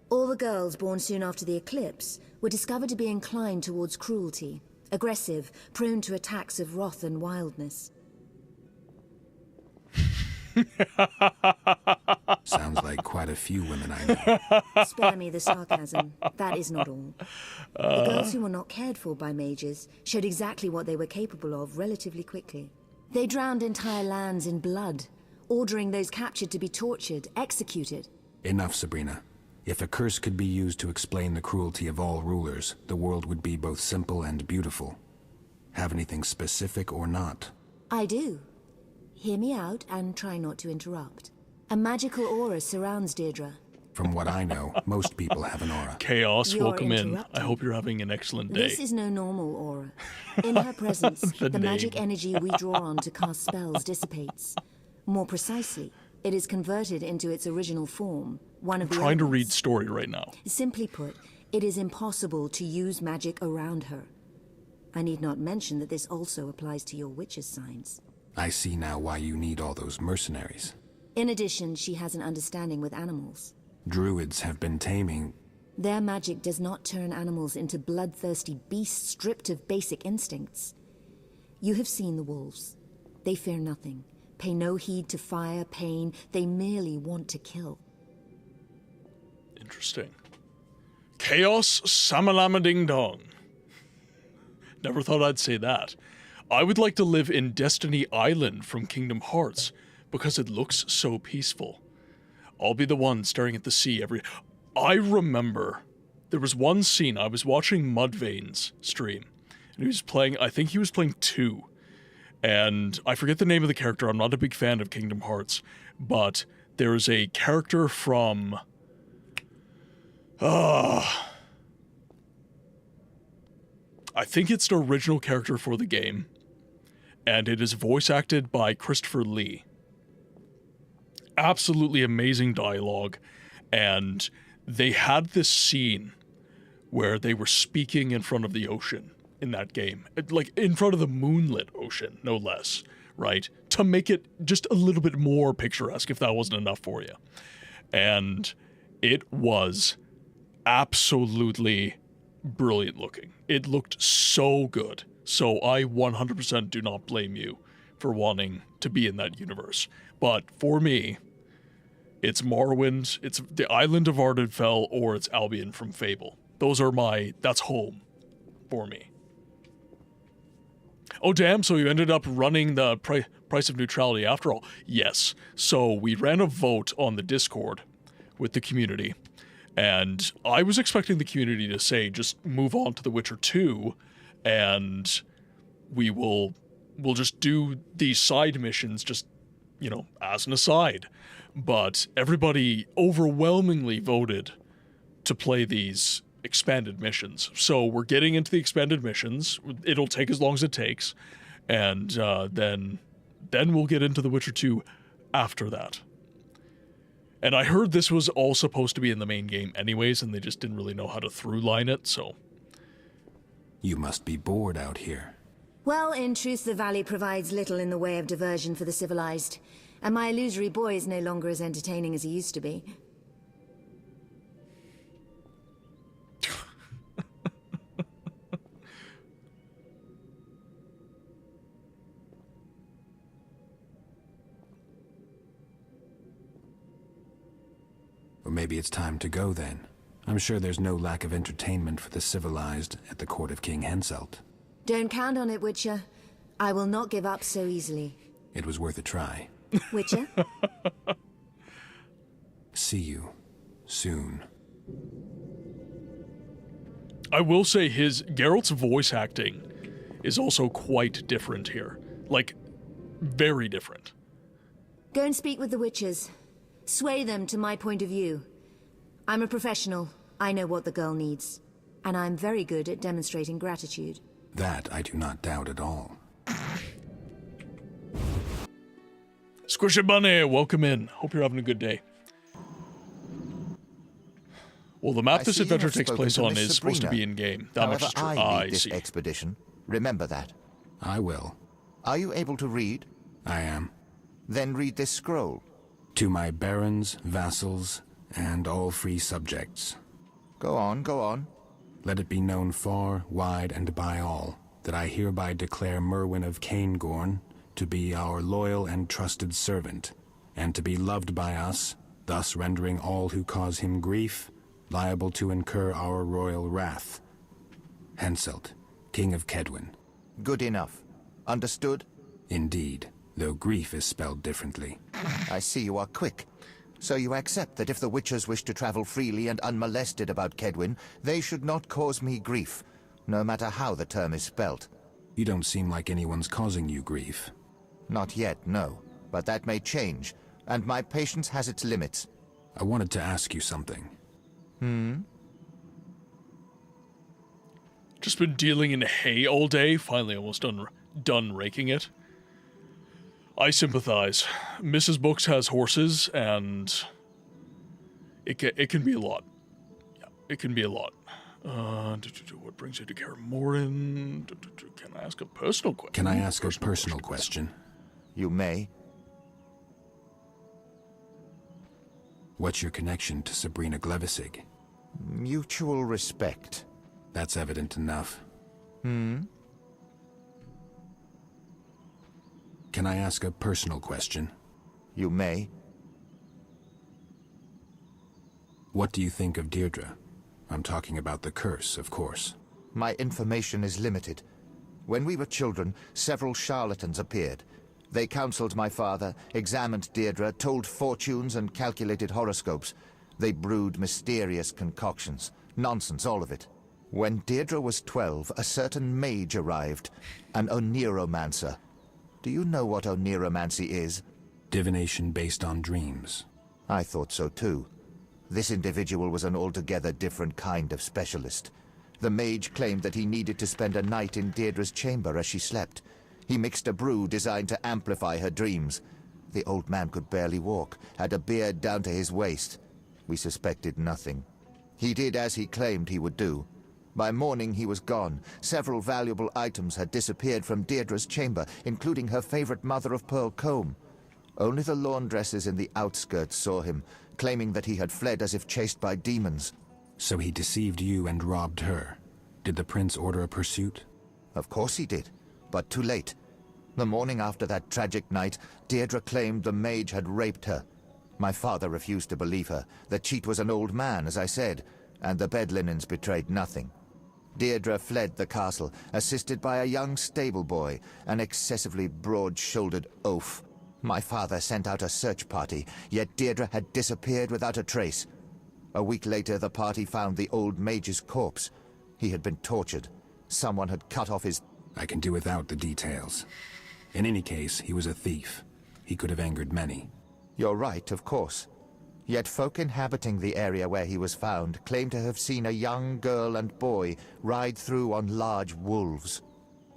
Speaker 2: All the girls born soon after the eclipse were discovered to be inclined towards cruelty, aggressive, prone to attacks of wrath and wildness.
Speaker 7: Sounds like quite a few women I know.
Speaker 2: Spare me the sarcasm. That is not all. The girls who were not cared for by mages showed exactly what they were capable of relatively quickly. They drowned entire lands in blood, ordering those captured to be tortured, executed.
Speaker 7: Enough, Sabrina. If a curse could be used to explain the cruelty of all rulers, the world would be both simple and beautiful. Have anything specific or not?
Speaker 2: I do. Hear me out and try not to interrupt. A magical aura surrounds Deirdre.
Speaker 7: From what I know, most people have an aura.
Speaker 1: Chaos,
Speaker 2: You're
Speaker 1: welcome in. I
Speaker 2: interrupting.
Speaker 1: hope you're having an excellent day.
Speaker 2: This is no normal aura. In her presence, the magic energy we draw on to cast spells dissipates. More precisely, it is converted into its original form, one of the
Speaker 1: Trying to read
Speaker 2: elements.
Speaker 1: story right now.
Speaker 2: Simply put, it is impossible to use magic around her. I need not mention that this also applies to your witch's signs.
Speaker 7: I see now why you need all those mercenaries.
Speaker 2: In addition, she has an understanding with animals.
Speaker 7: Druids have been taming...
Speaker 2: Their magic does not turn animals into bloodthirsty beasts stripped of basic instincts. You have seen the wolves. They fear nothing, pay no heed to fire, pain. They merely want to kill.
Speaker 1: Interesting. Chaos Samalama Ding Dong. Never thought I'd say that. I would like to live in Destiny Island from Kingdom Hearts because it looks so peaceful. I'll be the one staring at the sea every... I remember there was one scene, I was watching Mudvayne's stream, and he was playing, I think he was playing 2, and I forget the name of the character, I'm not a big fan of Kingdom Hearts, but there's a character from... I think it's the original character for the game, and it is voice acted by Christopher Lee. Absolutely amazing dialogue, and they had this scene where they were speaking in front of the ocean in that game, like in front of the moonlit ocean, no less, right? To make it just a little bit more picturesque, if that wasn't enough for you. And it was absolutely brilliant looking. It looked so good. So I 100% do not blame you for wanting to be in that universe. But for me, it's Morrowind, it's the Island of Ardenfell, or it's Albion from Fable. Those are that's home for me. Oh damn, so you ended up running the price of neutrality after all. Yes, so we ran a vote on the Discord with the community, and I was expecting the community to say, just move on to The Witcher 2, and we'll just do these side missions just, you know, as an aside. But everybody overwhelmingly voted to play these expanded missions. So we're getting into the expanded missions. It'll take as long as it takes. And then we'll get into The Witcher 2 after that. And I heard this was all supposed to be in the main game anyways, and they just didn't really know how to through-line it, so...
Speaker 7: You must be bored out here.
Speaker 2: Well, in truth, the valley provides little in the way of diversion for the civilized. And my illusory boy is no longer as entertaining as he used to be.
Speaker 7: Or maybe it's time to go then. I'm sure there's no lack of entertainment for the civilized at the court of King Henselt.
Speaker 2: Don't count on it, Witcher. I will not give up so easily.
Speaker 7: It was worth a try.
Speaker 2: Witcher?
Speaker 7: See you soon.
Speaker 1: I will say Geralt's voice acting is also quite different here. Like, very different.
Speaker 2: Go and speak with the Witchers. Sway them to my point of view. I'm a professional. I know what the girl needs. And I'm very good at demonstrating gratitude.
Speaker 7: That I do not doubt at all.
Speaker 1: Squishy Bunny, welcome in. Hope you're having a good day. Well, the map this adventure takes place on is supposed to be in-game. That much is true.
Speaker 5: I lead this expedition. Remember that.
Speaker 7: I will.
Speaker 5: Are you able to read?
Speaker 7: I am.
Speaker 5: Then read this scroll.
Speaker 7: To my barons, vassals, and all free subjects.
Speaker 5: Go on, go on.
Speaker 7: Let it be known far, wide, and by all, that I hereby declare Merwin of Caingorn to be our loyal and trusted servant, and to be loved by us, thus rendering all who cause him grief liable to incur our royal wrath. Henselt, King of Kedwin.
Speaker 5: Good enough. Understood?
Speaker 7: Indeed, though grief is spelled differently.
Speaker 5: I see you are quick. So you accept that if the Witchers wish to travel freely and unmolested about Kedwin, they should not cause me grief, no matter how the term is spelt.
Speaker 7: You don't seem like anyone's causing you grief.
Speaker 5: Not yet, no. But that may change, and my patience has its limits.
Speaker 7: I wanted to ask you something.
Speaker 1: Just been dealing in hay all day, finally almost done raking it. I sympathize. Mrs. Books has horses, and it can be a lot. Yeah, it can be a lot. What brings you to Kaer Morhen? Can I ask a personal question?
Speaker 7: Can I ask a personal question?
Speaker 5: You may.
Speaker 7: What's your connection to Sabrina Glevisig?
Speaker 5: Mutual respect.
Speaker 7: That's evident enough.
Speaker 5: Hmm?
Speaker 7: Can I ask a personal question?
Speaker 5: You may.
Speaker 7: What do you think of Deirdre? I'm talking about the curse, of course.
Speaker 5: My information is limited. When we were children, several charlatans appeared. They counseled my father, examined Deirdre, told fortunes and calculated horoscopes. They brewed mysterious concoctions. Nonsense, all of it. When Deirdre was 12, a certain mage arrived, an oniromancer. Do you know what oniromancy is?
Speaker 7: Divination based on dreams.
Speaker 5: I thought so too. This individual was an altogether different kind of specialist. The mage claimed that he needed to spend a night in Deirdre's chamber as she slept. He mixed a brew designed to amplify her dreams. The old man could barely walk, had a beard down to his waist. We suspected nothing. He did as he claimed he would do. By morning he was gone. Several valuable items had disappeared from Deirdre's chamber, including her favorite mother-of-pearl comb. Only the laundresses in the outskirts saw him, claiming that he had fled as if chased by demons.
Speaker 7: So he deceived you and robbed her. Did the prince order a pursuit?
Speaker 5: Of course he did, but too late. The morning after that tragic night, Deirdre claimed the mage had raped her. My father refused to believe her. The cheat was an old man, as I said, and the bed linens betrayed nothing. Deirdre fled the castle, assisted by a young stable boy, an excessively broad-shouldered oaf. My father sent out a search party, yet Deirdre had disappeared without a trace. A week later, the party found the old mage's corpse. He had been tortured. Someone had cut off his...
Speaker 7: I can do without the details. In any case, he was a thief. He could have angered many.
Speaker 5: You're right, of course. Yet folk inhabiting the area where he was found claim to have seen a young girl and boy ride through on large wolves.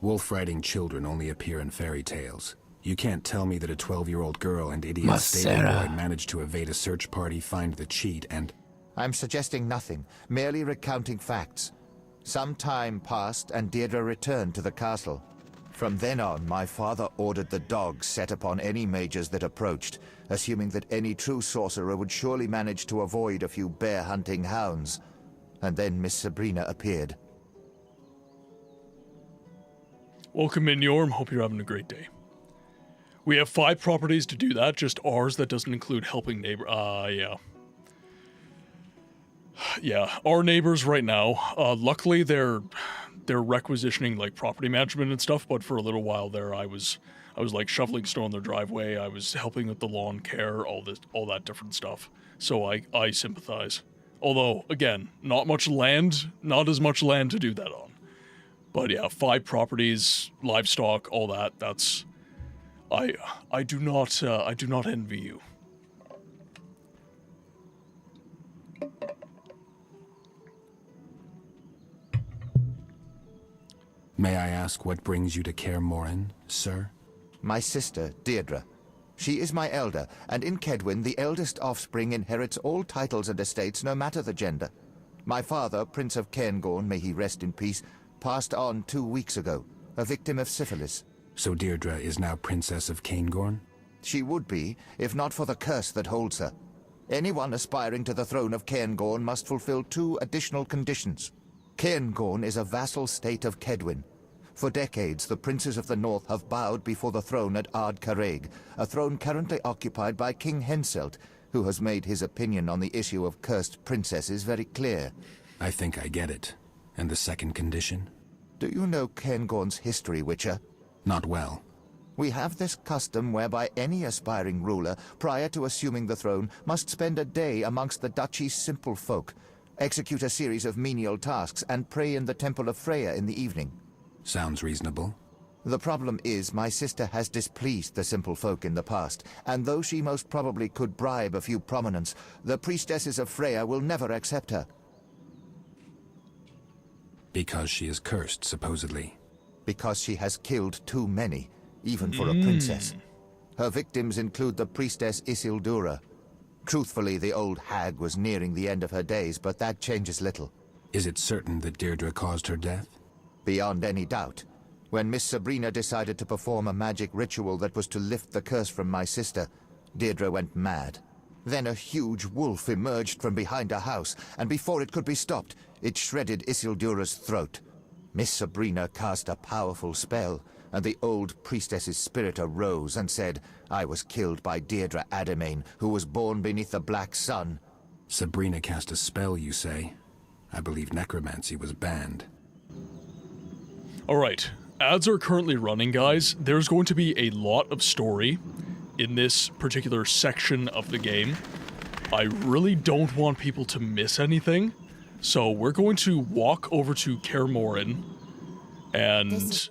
Speaker 7: Wolf-riding children only appear in fairy tales. You can't tell me that a 12-year-old girl and idiot stable boy managed to evade a search party, find the cheat, and...
Speaker 5: I'm suggesting nothing, merely recounting facts. Some time passed, and Deirdre returned to the castle. From then on, my father ordered the dogs set upon any mages that approached, assuming that any true sorcerer would surely manage to avoid a few bear-hunting hounds. And then Miss Sabrina appeared.
Speaker 1: Welcome in, Yorm. Hope you're having a great day. We have 5 properties to do that, just ours that doesn't include helping neighbor. Yeah. Yeah, our neighbors right now, luckily they're requisitioning like property management and stuff, but for a little while there I was like shoveling snow in their driveway, I was helping with the lawn care, all that different stuff. So I sympathize. Although, again, not as much land to do that on. But yeah, 5 properties, livestock, all that, that's I do not envy you.
Speaker 7: May I ask what brings you to Kaer Morhen, sir?
Speaker 5: My sister, Deirdre. She is my elder, and in Kedwin, the eldest offspring inherits all titles and estates, no matter the gender. My father, Prince of Cairngorm, may he rest in peace, passed on 2 weeks ago, a victim of syphilis.
Speaker 7: So Deirdre is now Princess of Cairngorm?
Speaker 5: She would be, if not for the curse that holds her. Anyone aspiring to the throne of Cairngorm must fulfill 2 additional conditions. Cairngorm is a vassal state of Kedwin. For decades, the princes of the north have bowed before the throne at Ard Carreg, a throne currently occupied by King Henselt, who has made his opinion on the issue of cursed princesses very clear.
Speaker 7: I think I get it. And the second condition?
Speaker 5: Do you know Cairngorm's history, Witcher?
Speaker 7: Not well.
Speaker 5: We have this custom whereby any aspiring ruler, prior to assuming the throne, must spend a day amongst the duchy's simple folk, execute a series of menial tasks, and pray in the Temple of Freya in the evening.
Speaker 7: Sounds reasonable.
Speaker 5: The problem is my sister has displeased the simple folk in the past, and though she most probably could bribe a few prominents, the priestesses of Freya will never accept her.
Speaker 7: Because she is cursed, supposedly.
Speaker 5: Because she has killed too many, even for a princess. Her victims include the priestess Isildura. Truthfully, the old hag was nearing the end of her days, but that changes little.
Speaker 7: Is it certain that Deirdre caused her death?
Speaker 5: Beyond any doubt. When Miss Sabrina decided to perform a magic ritual that was to lift the curse from my sister, Deirdre went mad. Then a huge wolf emerged from behind a house, and before it could be stopped, it shredded Isildura's throat. Miss Sabrina cast a powerful spell, and the old priestess's spirit arose and said, I was killed by Deirdre Ademain, who was born beneath the Black Sun.
Speaker 7: Sabrina cast a spell, you say? I believe necromancy was banned.
Speaker 1: Alright, ads are currently running, guys. There's going to be a lot of story in this particular section of the game. I really don't want people to miss anything, so we're going to walk over to Kaer Morhen, and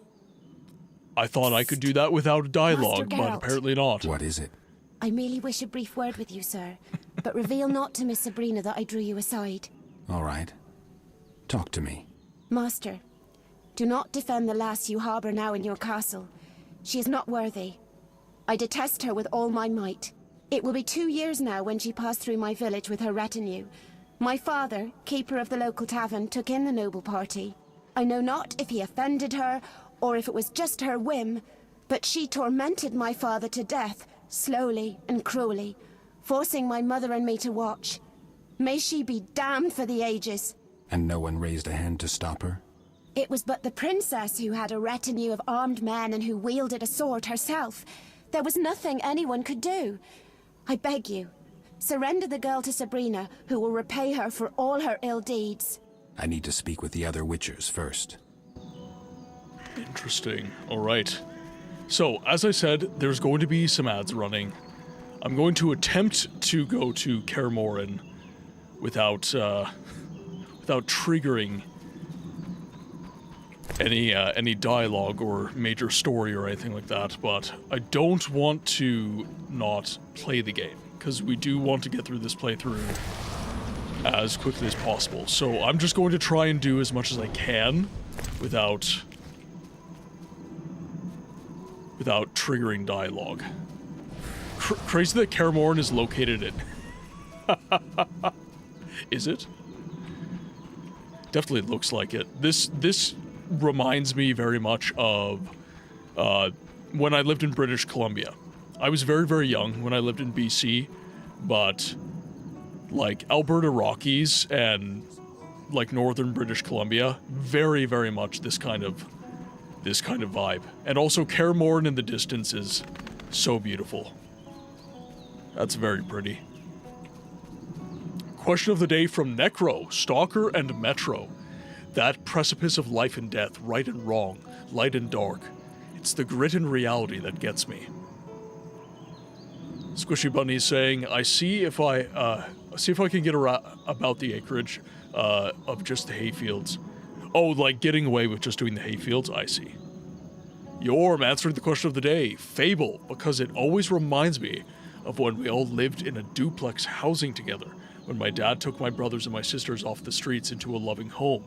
Speaker 1: I thought I could do that without dialogue, but apparently not.
Speaker 7: What is it?
Speaker 8: I merely wish a brief word with you, sir, but reveal not to Miss Sabrina that I drew you aside.
Speaker 7: All right. Talk to me.
Speaker 8: Master, do not defend the lass you harbour now in your castle. She is not worthy. I detest her with all my might. It will be 2 years now when she passed through my village with her retinue. My father, keeper of the local tavern, took in the noble party. I know not if he offended her, or if it was just her whim, but she tormented my father to death, slowly and cruelly, forcing my mother and me to watch. May she be damned for the ages.
Speaker 7: And no one raised a hand to stop her?
Speaker 8: It was but the princess who had a retinue of armed men and who wielded a sword herself. There was nothing anyone could do. I beg you, surrender the girl to Sabrina, who will repay her for all her ill deeds.
Speaker 7: I need to speak with the other witchers first.
Speaker 1: Interesting. Alright. So, as I said, there's going to be some ads running. I'm going to attempt to go to Kaer Morhen without triggering any dialogue or major story or anything like that, but I don't want to not play the game, because we do want to get through this playthrough as quickly as possible. So I'm just going to try and do as much as I can without triggering dialogue. Crazy that Kaer Morhen is located in... Is it? Definitely looks like it. This reminds me very much of when I lived in British Columbia. I was very, very young when I lived in BC, but like Alberta Rockies and like northern British Columbia, very, very much this kind of vibe. And also Kaer Morhen in the distance is so beautiful. That's very pretty. Question of the day from Necro, Stalker, and Metro. That precipice of life and death, right and wrong, light and dark. It's the grit and reality that gets me. Squishy Bunny's saying, I see if I can get about the acreage of just the hayfields. Oh, like getting away with just doing the hayfields? I see. Yorm answering the question of the day, Fable, because it always reminds me of when we all lived in a duplex housing together, when my dad took my brothers and my sisters off the streets into a loving home,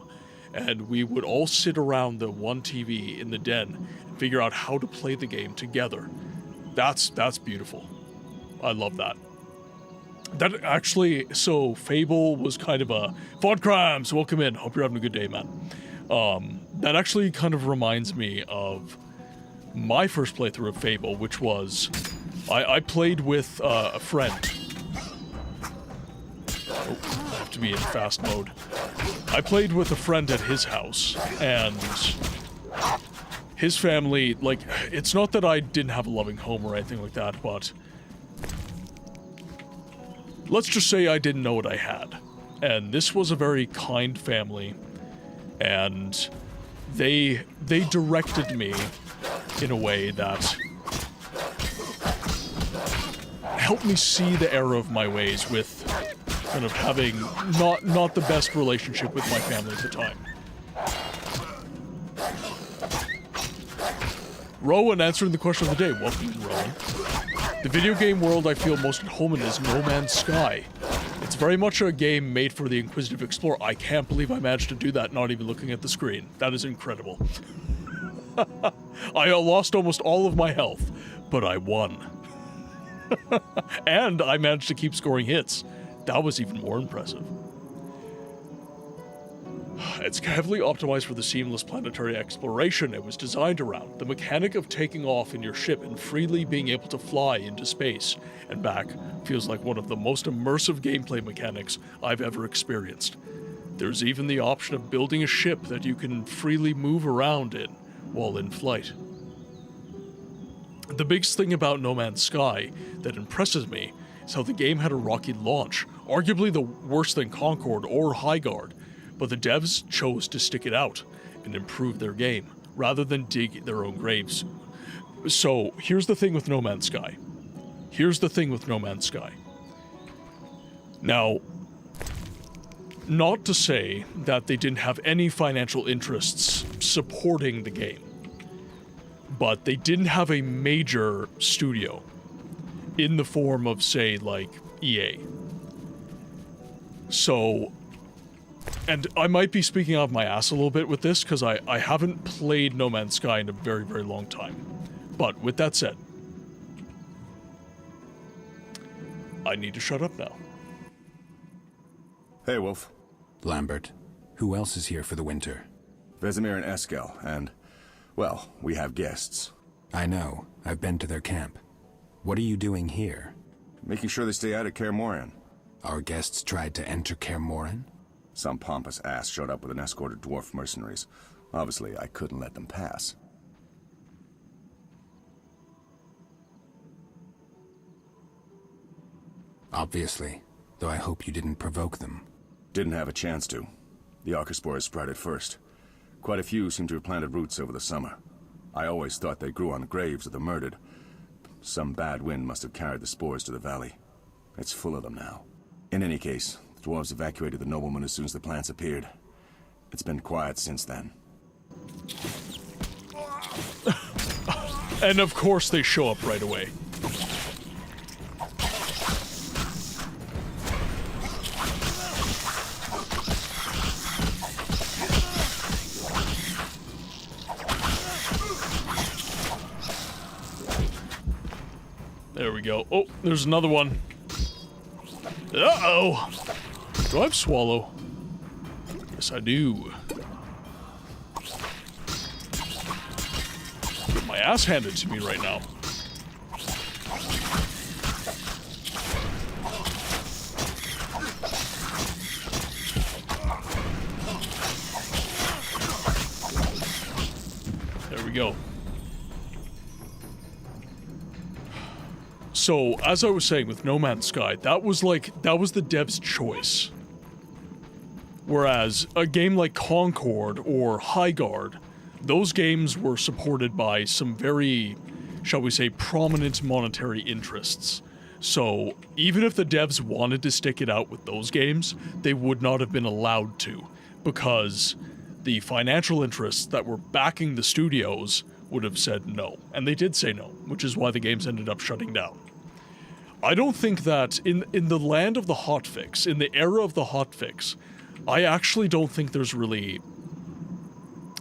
Speaker 1: and we would all sit around the one TV in the den and figure out how to play the game together. That's beautiful. I love that. That actually, so Fable was kind of a... Fod Crimes, welcome in. Hope you're having a good day, man. That actually kind of reminds me of my first playthrough of Fable, which was... I played with a friend. Oh, I have to be in fast mode. I played with a friend at his house, and his family, like, it's not that I didn't have a loving home or anything like that, but let's just say I didn't know what I had. And this was a very kind family, and they directed me in a way that helped me see the error of my ways with kind of having not the best relationship with my family at the time. Rowan answering the question of the day. Welcome, Rowan. The video game world I feel most at home in is No Man's Sky. It's very much a game made for the inquisitive explorer. I can't believe I managed to do that not even looking at the screen. That is incredible. I lost almost all of my health, but I won. And I managed to keep scoring hits. That was even more impressive. It's heavily optimized for the seamless planetary exploration it was designed around. The mechanic of taking off in your ship and freely being able to fly into space and back feels like one of the most immersive gameplay mechanics I've ever experienced. There's even the option of building a ship that you can freely move around in while in flight. The biggest thing about No Man's Sky that impresses me is how the game had a rocky launch, arguably the worse than Concord or Highguard, but the devs chose to stick it out and improve their game, rather than dig their own graves. So, here's the thing with No Man's Sky. Now, not to say that they didn't have any financial interests supporting the game, but they didn't have a major studio in the form of, say, like, EA. So, and I might be speaking out of my ass a little bit with this, because I haven't played No Man's Sky in a very, very long time. But, with that said, I need to shut up now.
Speaker 6: Hey, Wolf.
Speaker 7: Lambert, who else is here for the winter?
Speaker 6: Vesemir and Eskel, and, well, we have guests.
Speaker 7: I know. I've been to their camp. What are you doing here?
Speaker 6: Making sure they stay out of Kaer Morhen.
Speaker 7: Our guests tried to enter Kaer Morhen?
Speaker 6: Some pompous ass showed up with an escort of dwarf mercenaries. Obviously, I couldn't let them pass.
Speaker 7: Obviously, though I hope you didn't provoke them.
Speaker 6: Didn't have a chance to. The Archospores sprouted first. Quite a few seem to have planted roots over the summer. I always thought they grew on graves of the murdered. Some bad wind must have carried the spores to the valley. It's full of them now. In any case, the dwarves evacuated the noblemen as soon as the plants appeared. It's been quiet since then.
Speaker 1: And of course they show up right away. There we go. Oh, there's another one. Uh-oh! Do I have Swallow? Yes, I do. Get my ass handed to me right now. There we go. So, as I was saying with No Man's Sky, that was the dev's choice. Whereas a game like Concord or Highguard, those games were supported by some very, shall we say, prominent monetary interests. So, even if the devs wanted to stick it out with those games, they would not have been allowed to, because the financial interests that were backing the studios would have said no. And they did say no, which is why the games ended up shutting down. I don't think that, in the land of the hotfix, in the era of the hotfix, I actually don't think there's really...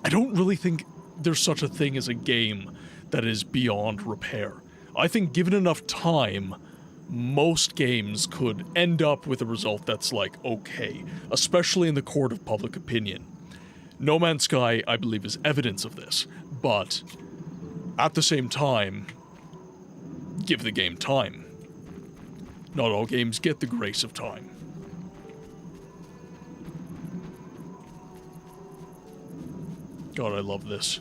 Speaker 1: I don't really think there's such a thing as a game that is beyond repair. I think given enough time, most games could end up with a result that's like, okay, especially in the court of public opinion. No Man's Sky, I believe, is evidence of this, but at the same time, give the game time. Not all games get the grace of time. God, I love this.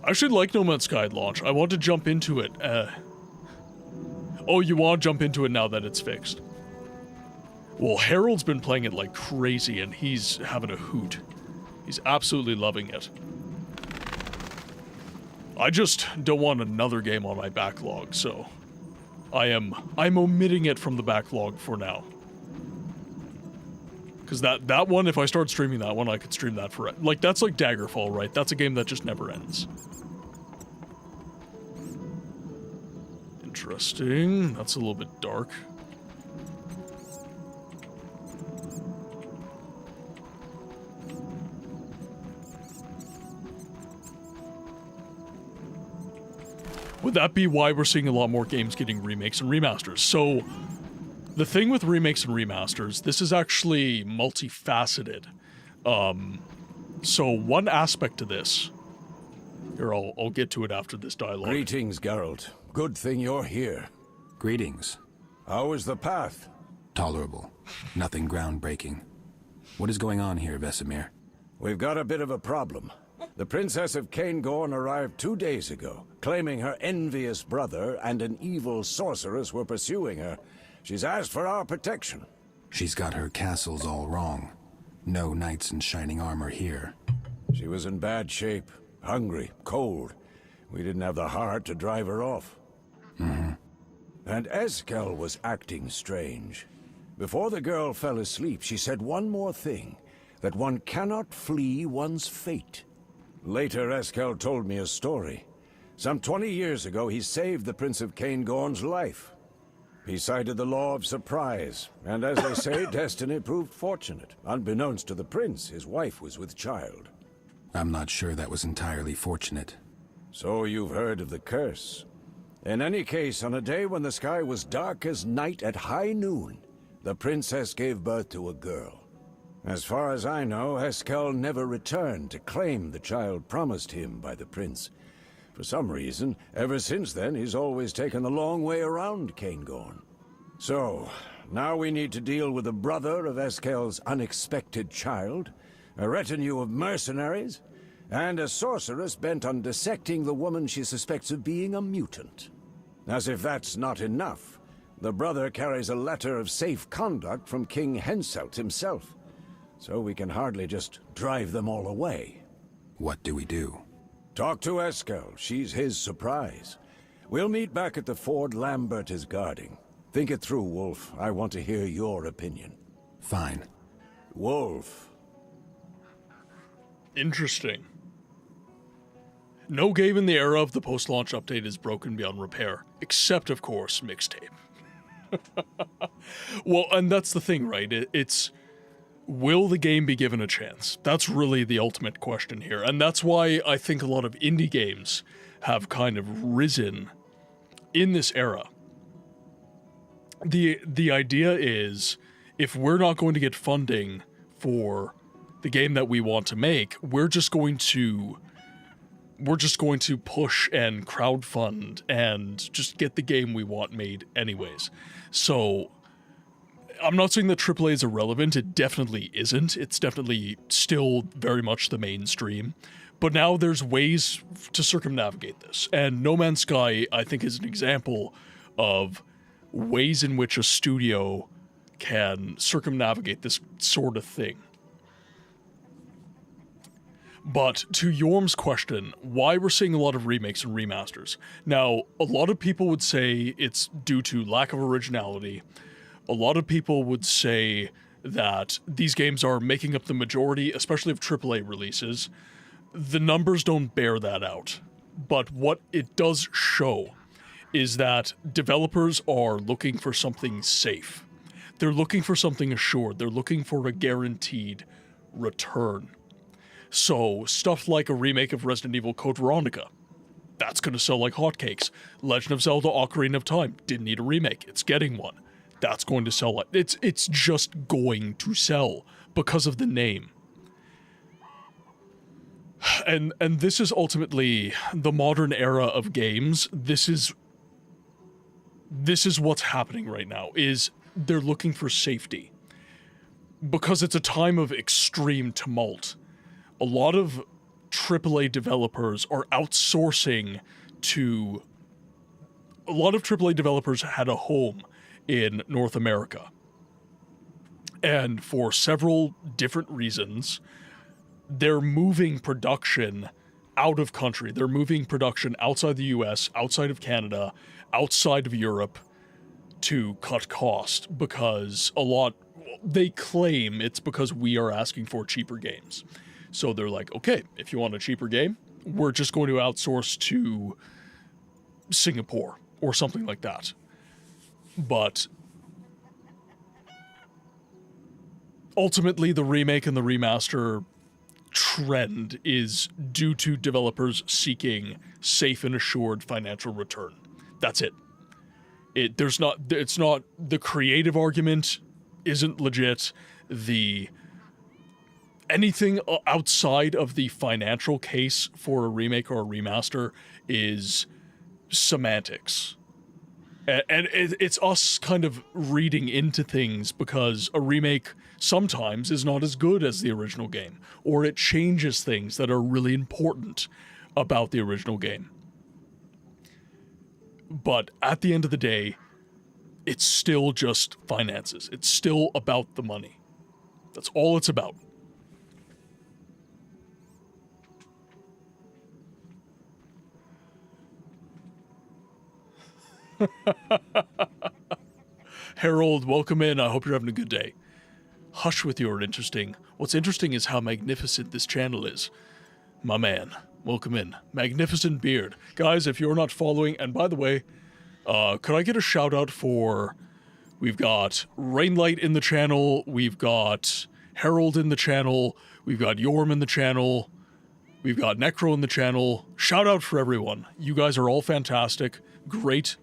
Speaker 1: I actually like No Man's Sky at launch. I want to jump into it. Oh, you want to jump into it now that it's fixed? Well, Harold's been playing it like crazy, and he's having a hoot. He's absolutely loving it. I just don't want another game on my backlog, so I'm omitting it from the backlog for now. Because that one, if I start streaming that one, I could stream that forever. Like, that's like Daggerfall, right? That's a game that just never ends. Interesting. That's a little bit dark. Would that be why we're seeing a lot more games getting remakes and remasters? So, the thing with remakes and remasters, this is actually multifaceted. So one aspect to this, here, I'll get to it after this dialogue.
Speaker 10: Greetings, Geralt. Good thing you're here.
Speaker 7: Greetings.
Speaker 10: How is the path?
Speaker 7: Tolerable. Nothing groundbreaking. What is going on here, Vesemir?
Speaker 10: We've got a bit of a problem. The Princess of Caingorn arrived 2 days ago, claiming her envious brother and an evil sorceress were pursuing her. She's asked for our protection.
Speaker 7: She's got her castles all wrong. No knights in shining armor here.
Speaker 10: She was in bad shape, hungry, cold. We didn't have the heart to drive her off.
Speaker 7: Mm-hmm.
Speaker 10: And Eskel was acting strange. Before the girl fell asleep, she said one more thing, that one cannot flee one's fate. Later, Eskel told me a story. Some 20 years ago, he saved the Prince of Caingorn's life. He cited the law of surprise, and as they say, destiny proved fortunate. Unbeknownst to the prince, his wife was with child.
Speaker 7: I'm not sure that was entirely fortunate.
Speaker 10: So you've heard of the curse. In any case, on a day when the sky was dark as night at high noon, the princess gave birth to a girl. As far as I know, Eskel never returned to claim the child promised him by the prince. For some reason, ever since then, he's always taken the long way around Caingorn. So, now we need to deal with the brother of Eskel's unexpected child, a retinue of mercenaries, and a sorceress bent on dissecting the woman she suspects of being a mutant. As if that's not enough, the brother carries a letter of safe conduct from King Henselt himself. So we can hardly just drive them all away.
Speaker 7: What do we do?
Speaker 10: Talk to Eskel. She's his surprise. We'll meet back at the ford Lambert is guarding. Think it through, Wolf. I want to hear your opinion.
Speaker 7: Fine.
Speaker 10: Wolf.
Speaker 1: Interesting. No game in the era of the post-launch update is broken beyond repair. Except, of course, mixtape. Well, and that's the thing, right? It's... Will the game be given a chance? That's really the ultimate question here. And that's why I think a lot of indie games have kind of risen in this era. The idea is, if we're not going to get funding for the game that we want to make, we're just going to push and crowdfund and just get the game we want made anyways. So I'm not saying that AAA is irrelevant, it definitely isn't. It's definitely still very much the mainstream. But now there's ways to circumnavigate this. And No Man's Sky, I think, is an example of ways in which a studio can circumnavigate this sort of thing. But to Yorm's question, why we're seeing a lot of remakes and remasters. Now, a lot of people would say it's due to lack of originality. A lot of people would say that these games are making up the majority, especially of AAA releases. The numbers don't bear that out. But what it does show is that developers are looking for something safe. They're looking for something assured. They're looking for a guaranteed return. So, stuff like a remake of Resident Evil Code Veronica. That's going to sell like hotcakes. Legend of Zelda Ocarina of Time didn't need a remake. It's getting one. That's going to sell like... It's just going to sell because of the name. And this is ultimately the modern era of games. This is what's happening right now, is they're looking for safety. Because it's a time of extreme tumult. A lot of AAA developers are outsourcing to... A lot of AAA developers had a home in North America. And for several different reasons, they're moving production out of country. They're moving production outside the US, outside of Canada, outside of Europe to cut cost, because a lot they claim it's because we are asking for cheaper games. So they're like, okay, if you want a cheaper game, we're just going to outsource to Singapore or something like that. But ultimately, the remake and the remaster trend is due to developers seeking safe and assured financial return. That's it. It's not the creative argument isn't legit. Anything outside of the financial case for a remake or a remaster is semantics. And it's us kind of reading into things because a remake sometimes is not as good as the original game, or it changes things that are really important about the original game. But at the end of the day, it's still just finances. It's still about the money. That's all it's about. Harold, welcome in. I hope you're having a good day. Hush with your interesting. What's interesting is how magnificent this channel is. My man, welcome in. Magnificent beard. Guys, if you're not following, and by the way, could I get a shout out for, we've got Rainlight in the channel, we've got Harold in the channel, we've got Yorm in the channel, we've got Necro in the channel. Shout out for everyone. You guys are all fantastic. Great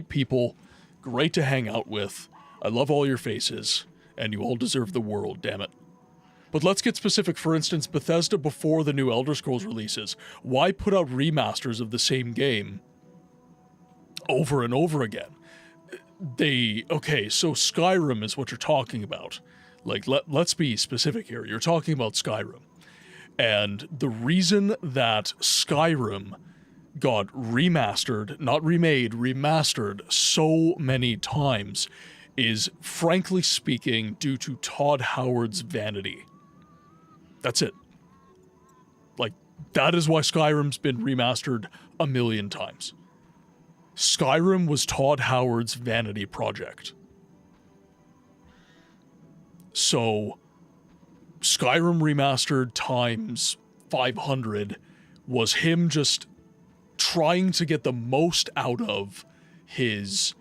Speaker 1: people. Great to hang out with. I love all your faces. And you all deserve the world, damn it. But let's get specific. For instance, Bethesda before the new Elder Scrolls releases. Why put out remasters of the same game over and over again? Okay, so Skyrim is what you're talking about. Like, let's be specific here. You're talking about Skyrim. And the reason that Skyrim got remastered, not remade, remastered so many times is, frankly speaking, due to Todd Howard's vanity. That's it. Like, that is why Skyrim's been remastered a million times. Skyrim was Todd Howard's vanity project. So, Skyrim remastered times 500 was him just trying to get the most out of his,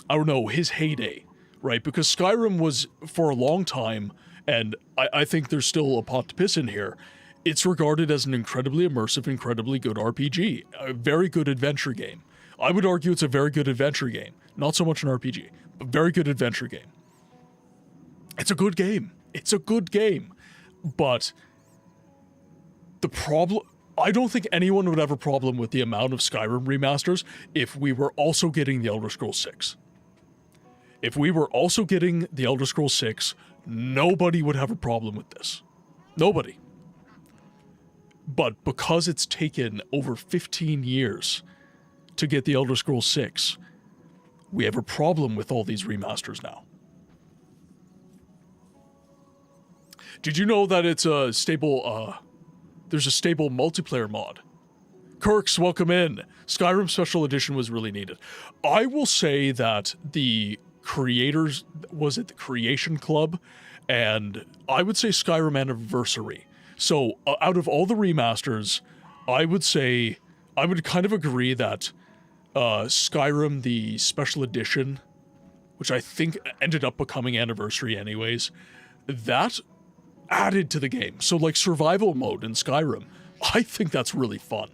Speaker 1: I don't know, his heyday, right? Because Skyrim was, for a long time, and I think there's still a pot to piss in here, it's regarded as an incredibly immersive, incredibly good RPG. A very good adventure game. I would argue it's a very good adventure game. Not so much an RPG, but very good adventure game. It's a good game. It's a good game. But the problem, I don't think anyone would have a problem with the amount of Skyrim remasters if we were also getting the Elder Scrolls 6. If we were also getting the Elder Scrolls 6, nobody would have a problem with this. Nobody. But because it's taken over 15 years to get the Elder Scrolls 6, we have a problem with all these remasters now. Did you know that it's a stable, there's a stable multiplayer mod? Kirks, welcome in. Skyrim Special Edition was really needed. I will say that the creators, was it the Creation Club? And I would say Skyrim Anniversary. So out of all the remasters, I would say, I would kind of agree that Skyrim, the Special Edition, which I think ended up becoming Anniversary anyways, that added to the game. So like survival mode in Skyrim, I think that's really fun.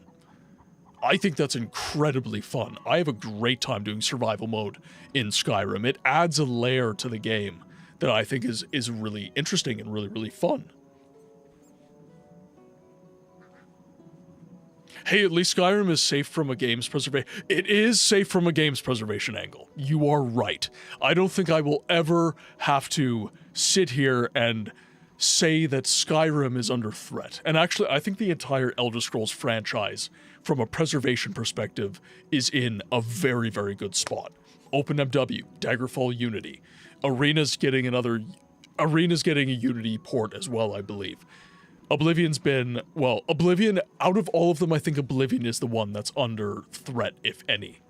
Speaker 1: I think that's incredibly fun. I have a great time doing survival mode in Skyrim. It adds a layer to the game that I think is really interesting and really, really fun. Hey, at least Skyrim is safe from a games preservation. It is safe from a games preservation angle. You are right. I don't think I will ever have to sit here and say that Skyrim is under threat. And actually, I think the entire Elder Scrolls franchise, from a preservation perspective, is in a very, very good spot. OpenMW, Daggerfall Unity. Arena's getting a Unity port as well, I believe. Oblivion's been, well, Oblivion, out of all of them, I think Oblivion is the one that's under threat, if any.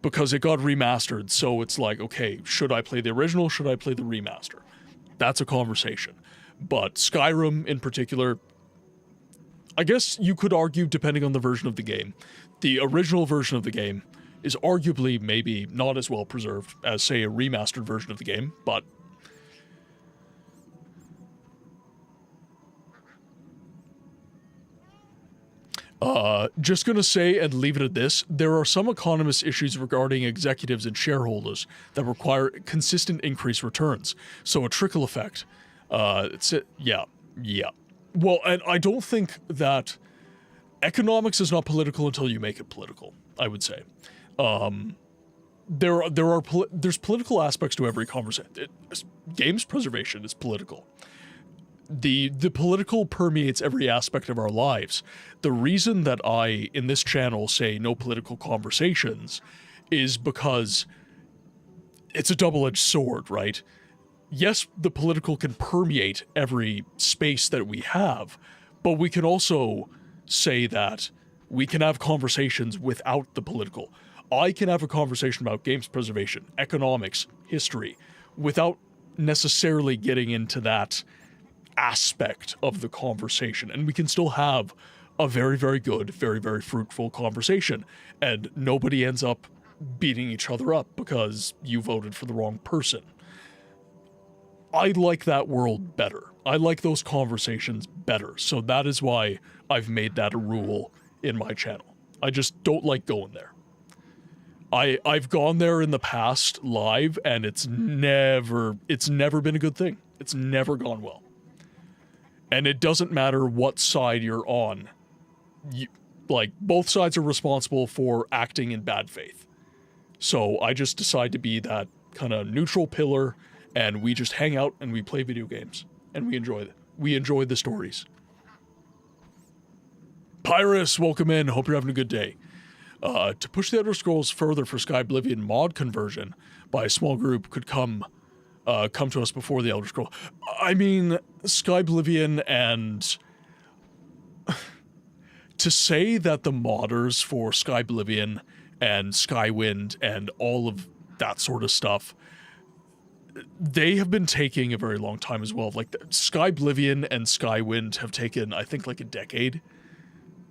Speaker 1: because it got remastered. So it's like, okay, should I play the original? Should I play the remaster? That's a conversation. But Skyrim in particular, I guess you could argue, depending on the version of the game, the original version of the game is arguably maybe not as well preserved as, say, a remastered version of the game, but just gonna say and leave it at this, there are some economist issues regarding executives and shareholders that require consistent increased returns. So a trickle effect. Yeah. Well, and I don't think that economics is not political until you make it political, I would say. There's political aspects to every conversation. Games preservation is political. The political permeates every aspect of our lives. The reason that I, in this channel, say no political conversations is because it's a double-edged sword, right? Yes, the political can permeate every space that we have, but we can also say that we can have conversations without the political. I can have a conversation about games preservation, economics, history, without necessarily getting into that aspect of the conversation, and we can still have a very, very good, very, very fruitful conversation, and nobody ends up beating each other up because you voted for the wrong person. I like that world better. I like those conversations better, so that is why I've made that a rule in my channel. I just don't like going there. I've gone there in the past live, and it's never been a good thing. It's never gone well. And it doesn't matter what side you're on. Both sides are responsible for acting in bad faith. So I just decide to be that kind of neutral pillar, and we just hang out and we play video games. And we enjoy it. We enjoy the stories. Pyrus, welcome in. Hope you're having a good day. To push the Elder Scrolls further for Sky Oblivion mod conversion by a small group could come to us before the Elder Scroll. I mean, Sky Oblivion and... to say that the modders for Sky Oblivion and Skywind and all of that sort of stuff, they have been taking a very long time as well. Like, Sky Oblivion and Skywind have taken, I think, like a decade.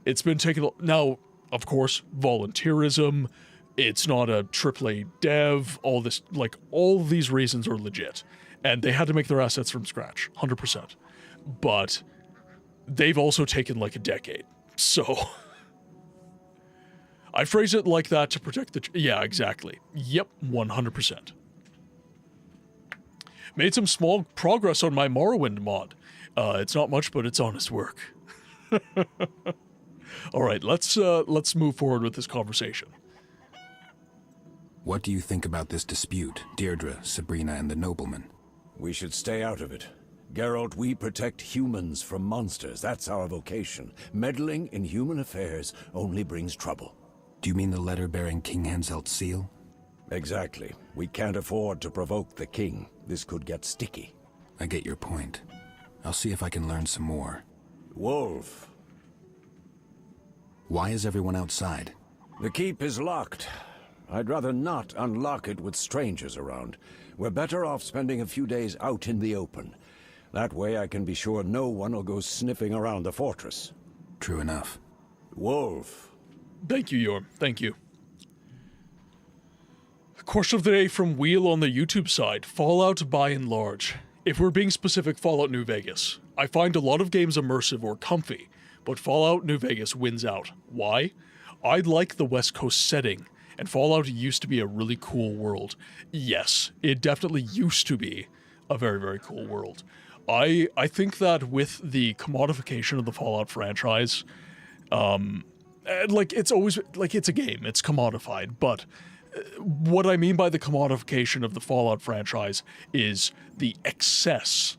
Speaker 1: It's been taken... Now, of course, volunteerism... It's not a AAA dev, all this, like, all of these reasons are legit. And they had to make their assets from scratch, 100%. But they've also taken, like, a decade. So, I phrase it like that to protect the... Yeah, exactly. Yep, 100%. Made some small progress on my Morrowind mod. It's not much, but it's honest work. Alright, let's move forward with this conversation.
Speaker 7: What do you think about this dispute, Deirdre, Sabrina, and the nobleman?
Speaker 10: We should stay out of it. Geralt, we protect humans from monsters. That's our vocation. Meddling in human affairs only brings trouble.
Speaker 7: Do you mean the letter bearing King Henselt's seal?
Speaker 10: Exactly. We can't afford to provoke the king. This could get sticky.
Speaker 7: I get your point. I'll see if I can learn some more.
Speaker 10: Wolf.
Speaker 7: Why is everyone outside?
Speaker 10: The keep is locked. I'd rather not unlock it with strangers around. We're better off spending a few days out in the open. That way I can be sure no one will go sniffing around the fortress.
Speaker 7: True enough.
Speaker 10: Wolf.
Speaker 1: Thank you, Yorm. Thank you. Question of the day from Wheel on the YouTube side. Fallout by and large. If we're being specific, Fallout New Vegas. I find a lot of games immersive or comfy, but Fallout New Vegas wins out. Why? I like the West Coast setting. And Fallout used to be a really cool world. Yes, it definitely used to be a very, very cool world. I think that with the commodification of the Fallout franchise, like, it's always, like, it's a game, it's commodified, but what I mean by the commodification of the Fallout franchise is the excess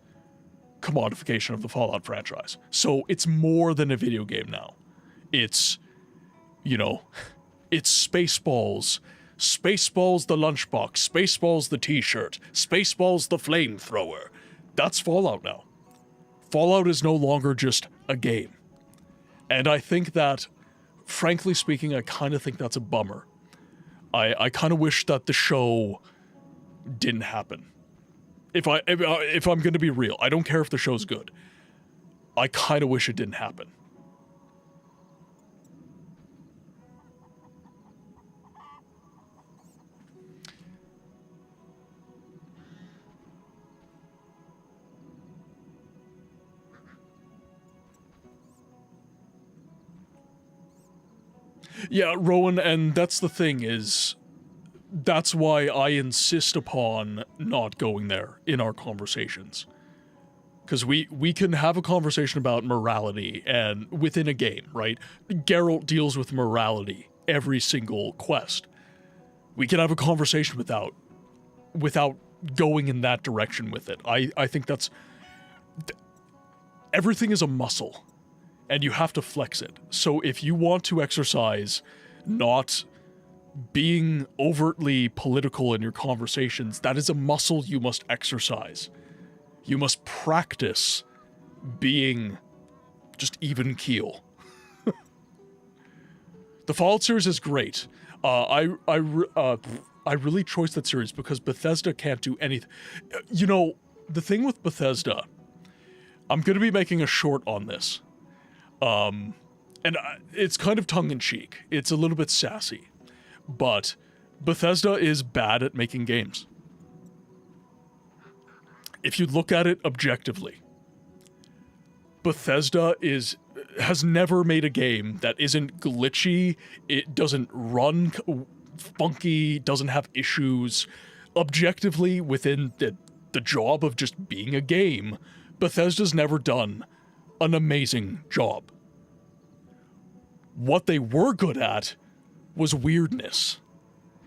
Speaker 1: commodification of the Fallout franchise. So it's more than a video game now. It's, you know... It's Spaceballs. Spaceballs the lunchbox. Spaceballs the t-shirt. Spaceballs the flamethrower. That's Fallout now. Fallout is no longer just a game. And I think that, frankly speaking, I kind of think that's a bummer. I kind of wish that the show didn't happen. If I'm going to be real, I don't care if the show's good. I kind of wish it didn't happen. Yeah, Rowan, and that's the thing is, that's why I insist upon not going there in our conversations. Because we can have a conversation about morality and within a game, right? Geralt deals with morality every single quest. We can have a conversation without going in that direction with it. I think that's... Everything is a muscle, and you have to flex it. So if you want to exercise not being overtly political in your conversations, that is a muscle you must exercise. You must practice being just even keel. The Fallout series is great. I really chose that series because Bethesda can't do anything. You know, the thing with Bethesda, I'm going to be making a short on this. And it's kind of tongue-in-cheek. It's a little bit sassy. But Bethesda is bad at making games. If you look at it objectively, Bethesda has never made a game that isn't glitchy, it doesn't run funky, doesn't have issues. Objectively, within the job of just being a game, Bethesda's never done an amazing job. What they were good at was weirdness.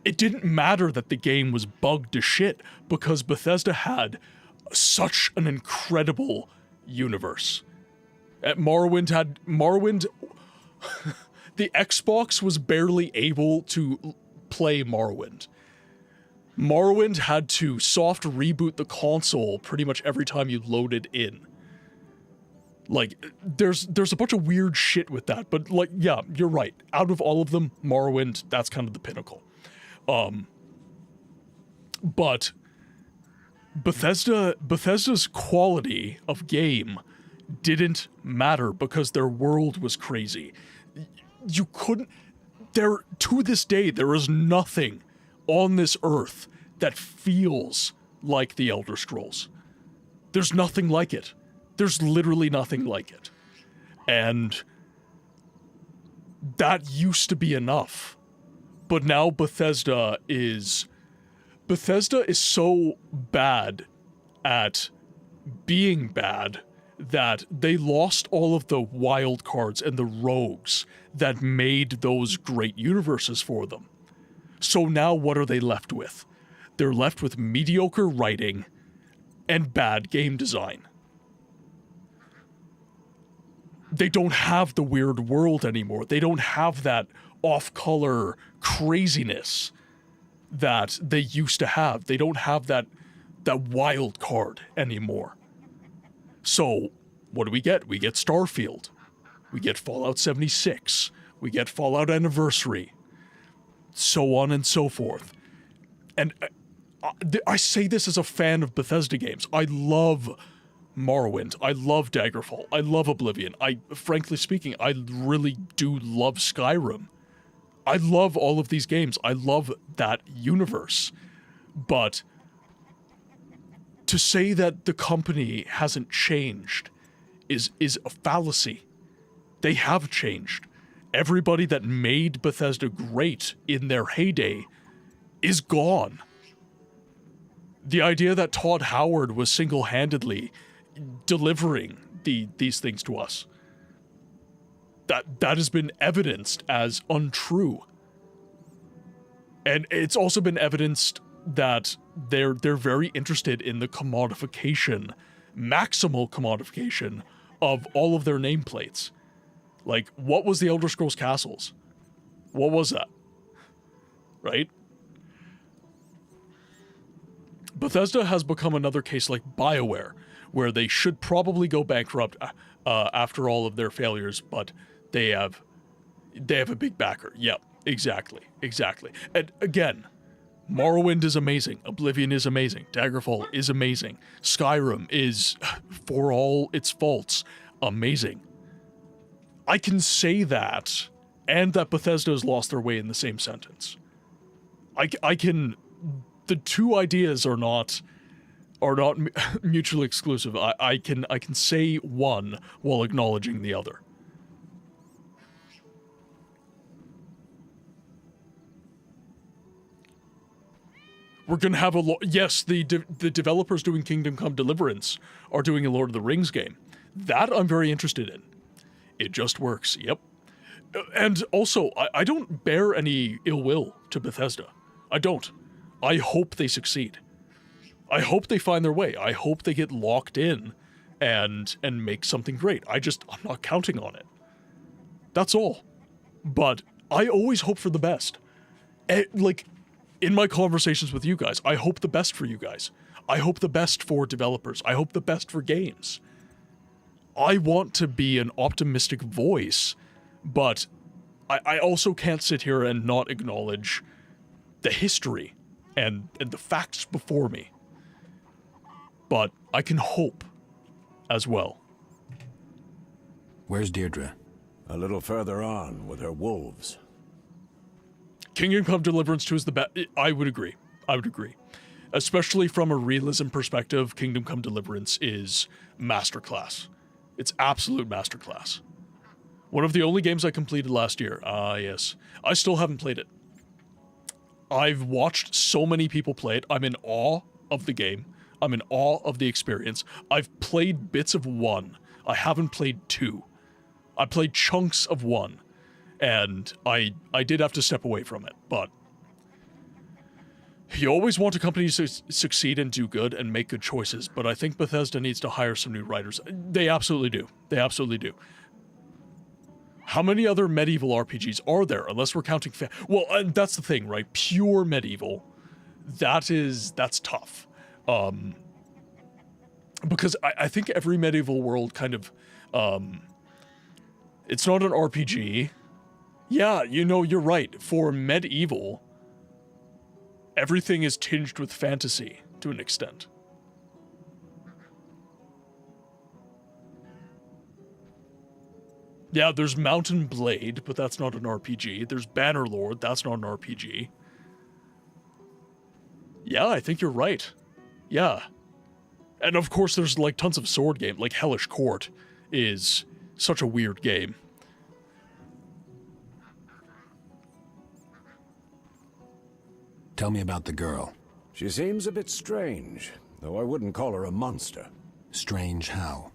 Speaker 1: It didn't matter that the game was bugged to shit because Bethesda had such an incredible universe. Morrowind, the Xbox was barely able to play Morrowind. Morrowind had to soft reboot the console pretty much every time you loaded in. Like, there's a bunch of weird shit with that, but like, yeah, you're right. Out of all of them, Morrowind, that's kind of the pinnacle. But Bethesda's quality of game didn't matter because their world was crazy. You couldn't... to this day, there is nothing on this earth that feels like the Elder Scrolls. There's nothing like it. There's literally nothing like it. And that used to be enough. But now Bethesda is so bad at being bad that they lost all of the wild cards and the rogues that made those great universes for them. So now what are they left with? They're left with mediocre writing and bad game design. They don't have the weird world anymore. They don't have that off-color craziness that they used to have. They don't have that wild card anymore. So, what do we get? We get Starfield. We get Fallout 76. We get Fallout Anniversary. So on and so forth. And I say this as a fan of Bethesda games. I love Morrowind. I love Daggerfall. I love Oblivion. Frankly speaking, I really do love Skyrim. I love all of these games. I love that universe. But to say that the company hasn't changed is a fallacy. They have changed. Everybody that made Bethesda great in their heyday is gone. The idea that Todd Howard was single-handedly delivering these things to us, that has been evidenced as untrue. And it's also been evidenced that they're very interested in the commodification, maximal commodification of all of their nameplates. Like, what was the Elder Scrolls Castles? What was that? Right? Bethesda has become another case like BioWare, where they should probably go bankrupt after all of their failures, but they have a big backer. Yep, Exactly. And again, Morrowind is amazing. Oblivion is amazing. Daggerfall is amazing. Skyrim is, for all its faults, amazing. I can say that, and that Bethesda has lost their way in the same sentence. I can... The two ideas are not mutually exclusive. I can say one while acknowledging the other. We're gonna have yes, the developers doing Kingdom Come Deliverance are doing a Lord of the Rings game. That I'm very interested in. It just works, yep. And also, I don't bear any ill will to Bethesda. I don't. I hope they succeed. I hope they find their way. I hope they get locked in and make something great. I'm not counting on it. That's all. But I always hope for the best. Like, in my conversations with you guys, I hope the best for you guys. I hope the best for developers. I hope the best for games. I want to be an optimistic voice, but I also can't sit here and not acknowledge the history and the facts before me. But I can hope as well.
Speaker 7: Where's Deirdre?
Speaker 10: A little further on with her wolves.
Speaker 1: Kingdom Come Deliverance 2 is the best. I would agree. Especially from a realism perspective, Kingdom Come Deliverance is masterclass. It's absolute masterclass. One of the only games I completed last year. Yes. I still haven't played it. I've watched so many people play it. I'm in awe of the game. I'm in awe of the experience. I've played bits of 1. I haven't played 2. I played chunks of 1. And I did have to step away from it, but you always want a company to succeed and do good and make good choices, but I think Bethesda needs to hire some new writers. They absolutely do. How many other medieval RPGs are there, unless we're counting well, and that's the thing, right? Pure medieval. That's tough. Because I think every medieval world kind of, it's not an RPG. Yeah, you're right. For medieval, everything is tinged with fantasy to an extent. Yeah, there's Mountain Blade, but that's not an RPG. There's Bannerlord, that's not an RPG. Yeah, I think you're right. Yeah. And of course there's like tons of sword game, like Hellish Court is such a weird game.
Speaker 7: Tell me about the girl.
Speaker 10: She seems a bit strange, though I wouldn't call her a monster.
Speaker 7: Strange how?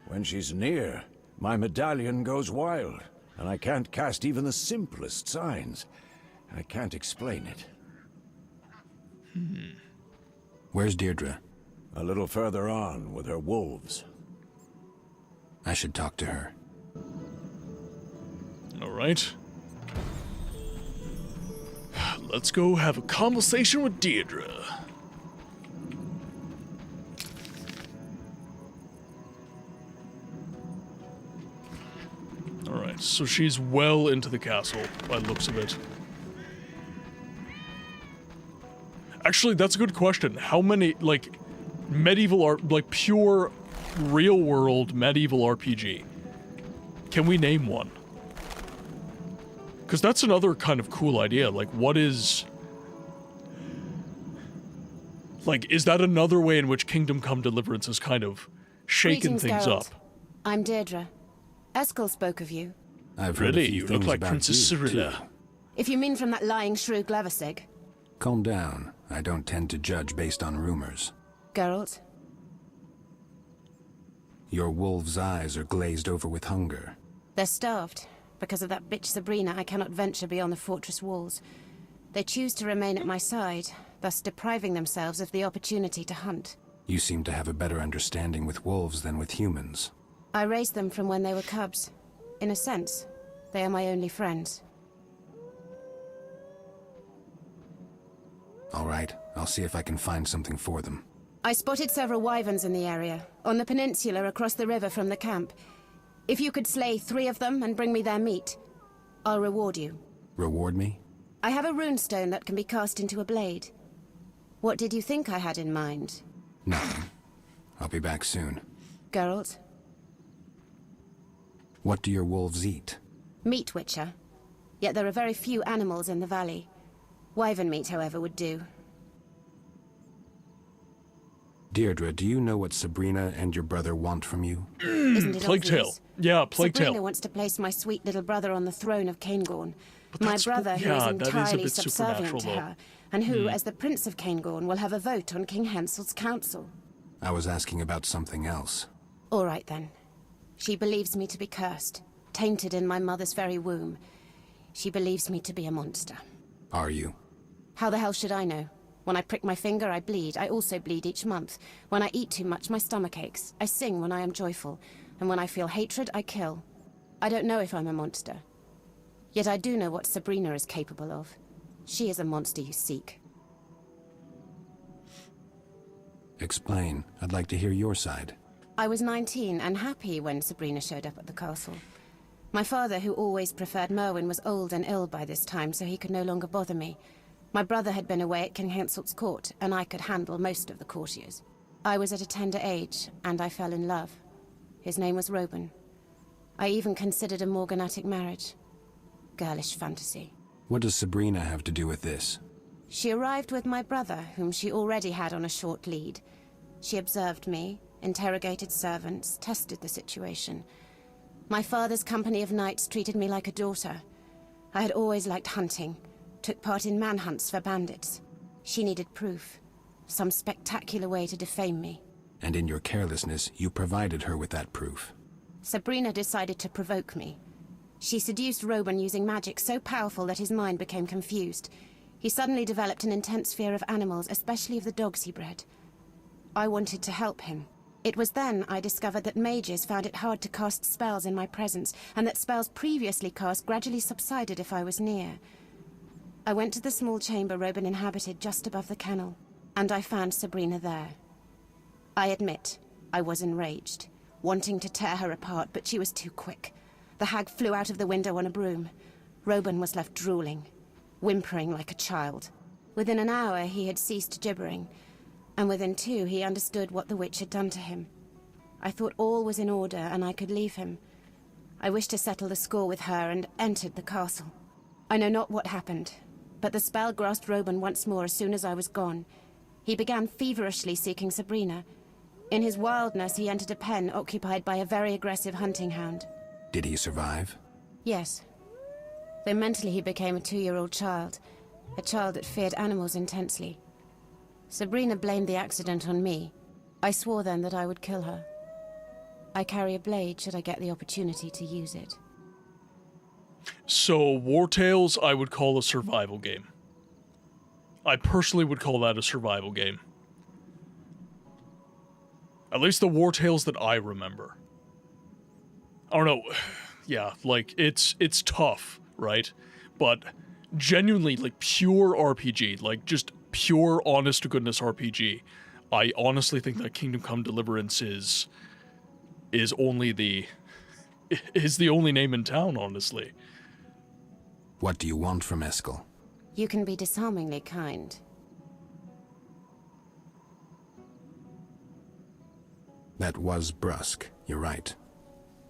Speaker 10: When she's near, my medallion goes wild, and I can't cast even the simplest signs. I can't explain it.
Speaker 7: Where's Deirdre?
Speaker 10: A little further on with her wolves.
Speaker 7: I should talk to her.
Speaker 1: All right. Let's go have a conversation with Deirdre. Alright, so she's well into the castle, by the looks of it. Actually, that's a good question. How many, like, medieval pure, real-world medieval RPG? Can we name one? Because that's another kind of cool idea. Like, what is... Like, is that another way in which Kingdom Come Deliverance has kind of shaken things
Speaker 8: Geralt.
Speaker 1: up?
Speaker 8: I'm Deirdre. Eskel spoke of you.
Speaker 7: I've heard a
Speaker 1: Really?
Speaker 7: few
Speaker 1: You
Speaker 7: things
Speaker 1: look like
Speaker 7: about
Speaker 1: Princess
Speaker 7: you,
Speaker 1: Cyrilla.
Speaker 7: too.
Speaker 8: If you mean from that lying shrew Glevisig.
Speaker 7: Calm down. I don't tend to judge based on rumors.
Speaker 8: Geralt,
Speaker 7: Your wolf's eyes are glazed over with hunger.
Speaker 8: they're starved. Because of that bitch Sabrina, I cannot venture beyond the fortress walls. They choose to remain at my side, thus depriving themselves of the opportunity to hunt.
Speaker 7: You seem to have a better understanding with wolves than with humans.
Speaker 8: I raised them from when they were cubs. In a sense, they are my only friends.
Speaker 7: All right, I'll see if I can find something for them.
Speaker 8: I spotted several wyverns in the area, on the peninsula across the river from the camp. If you could slay 3 of them and bring me their meat, I'll reward you.
Speaker 7: Reward me?
Speaker 8: I have a runestone that can be cast into a blade. What did you think I had in mind?
Speaker 7: Nothing. I'll be back soon.
Speaker 8: Geralt?
Speaker 7: What do your wolves eat?
Speaker 8: Meat, Witcher. Yet there are very few animals in the valley. Wyvern meat, however, would do.
Speaker 7: Deirdre, do you know what Sabrina and your brother want from you?
Speaker 8: Isn't it
Speaker 1: Plague Tale.
Speaker 8: obvious?
Speaker 1: Yeah, Plague
Speaker 8: Sabrina
Speaker 1: Tale.
Speaker 8: wants to place my sweet little brother on the throne of Cairngorm. My
Speaker 1: that's-
Speaker 8: brother, who
Speaker 1: yeah,
Speaker 8: is
Speaker 1: that is a
Speaker 8: entirely
Speaker 1: bit
Speaker 8: subservient
Speaker 1: supernatural,
Speaker 8: to
Speaker 1: though.
Speaker 8: her, and who, as the Prince of Cairngorm, will have a vote on King Hensel's council.
Speaker 7: I was asking about something else.
Speaker 8: All right, then. She believes me to be cursed, tainted in my mother's very womb. She believes me to be a monster.
Speaker 7: Are you?
Speaker 8: How the hell should I know? When I prick my finger, I bleed. I also bleed each month. When I eat too much, my stomach aches. I sing when I am joyful. And when I feel hatred, I kill. I don't know if I'm a monster. Yet I do know what Sabrina is capable of. She is a monster you seek.
Speaker 7: Explain. I'd like to hear your side.
Speaker 8: I was 19 and happy when Sabrina showed up at the castle. My father, who always preferred Merwin, was old and ill by this time, so he could no longer bother me. My brother had been away at King Henselt's court, and I could handle most of the courtiers. I was at a tender age, and I fell in love. His name was Roban. I even considered a morganatic marriage. Girlish fantasy.
Speaker 7: What does Sabrina have to do with this?
Speaker 8: She arrived with my brother, whom she already had on a short lead. She observed me, interrogated servants, tested the situation. My father's company of knights treated me like a daughter. I had always liked hunting, took part in manhunts for bandits. She needed proof, some spectacular way to defame me.
Speaker 7: And in your carelessness, you provided her with that proof.
Speaker 8: Sabrina decided to provoke me. She seduced Roban using magic so powerful that his mind became confused. He suddenly developed an intense fear of animals, especially of the dogs he bred. I wanted to help him. It was then I discovered that mages found it hard to cast spells in my presence, and that spells previously cast gradually subsided if I was near. I went to the small chamber Roban inhabited just above the kennel, and I found Sabrina there. I admit, I was enraged, wanting to tear her apart, but she was too quick. The hag flew out of the window on a broom. Roban was left drooling, whimpering like a child. Within an hour he had ceased gibbering, and within 2 he understood what the witch had done to him. I thought all was in order and I could leave him. I wished to settle the score with her and entered the castle. I know not what happened, but the spell grasped Roban once more as soon as I was gone. He began feverishly seeking Sabrina. In his wildness he entered a pen occupied by a very aggressive hunting hound.
Speaker 7: Did he survive?
Speaker 8: Yes. Though mentally he became a 2-year-old child, a child that feared animals intensely. Sabrina blamed the accident on me. I swore then that I would kill her. I carry a blade should I get the opportunity to use it.
Speaker 1: So, War Tales, I would call a survival game. I personally would call that a survival game. At least the War Tales that I remember. I don't know. Yeah, like, it's tough, right? But genuinely, like, pure RPG, like, just pure, honest-to-goodness RPG. I honestly think that Kingdom Come Deliverance is only the only name in town, honestly.
Speaker 7: What do you want from Eskel?
Speaker 8: You can be disarmingly kind.
Speaker 7: That was brusque, you're right.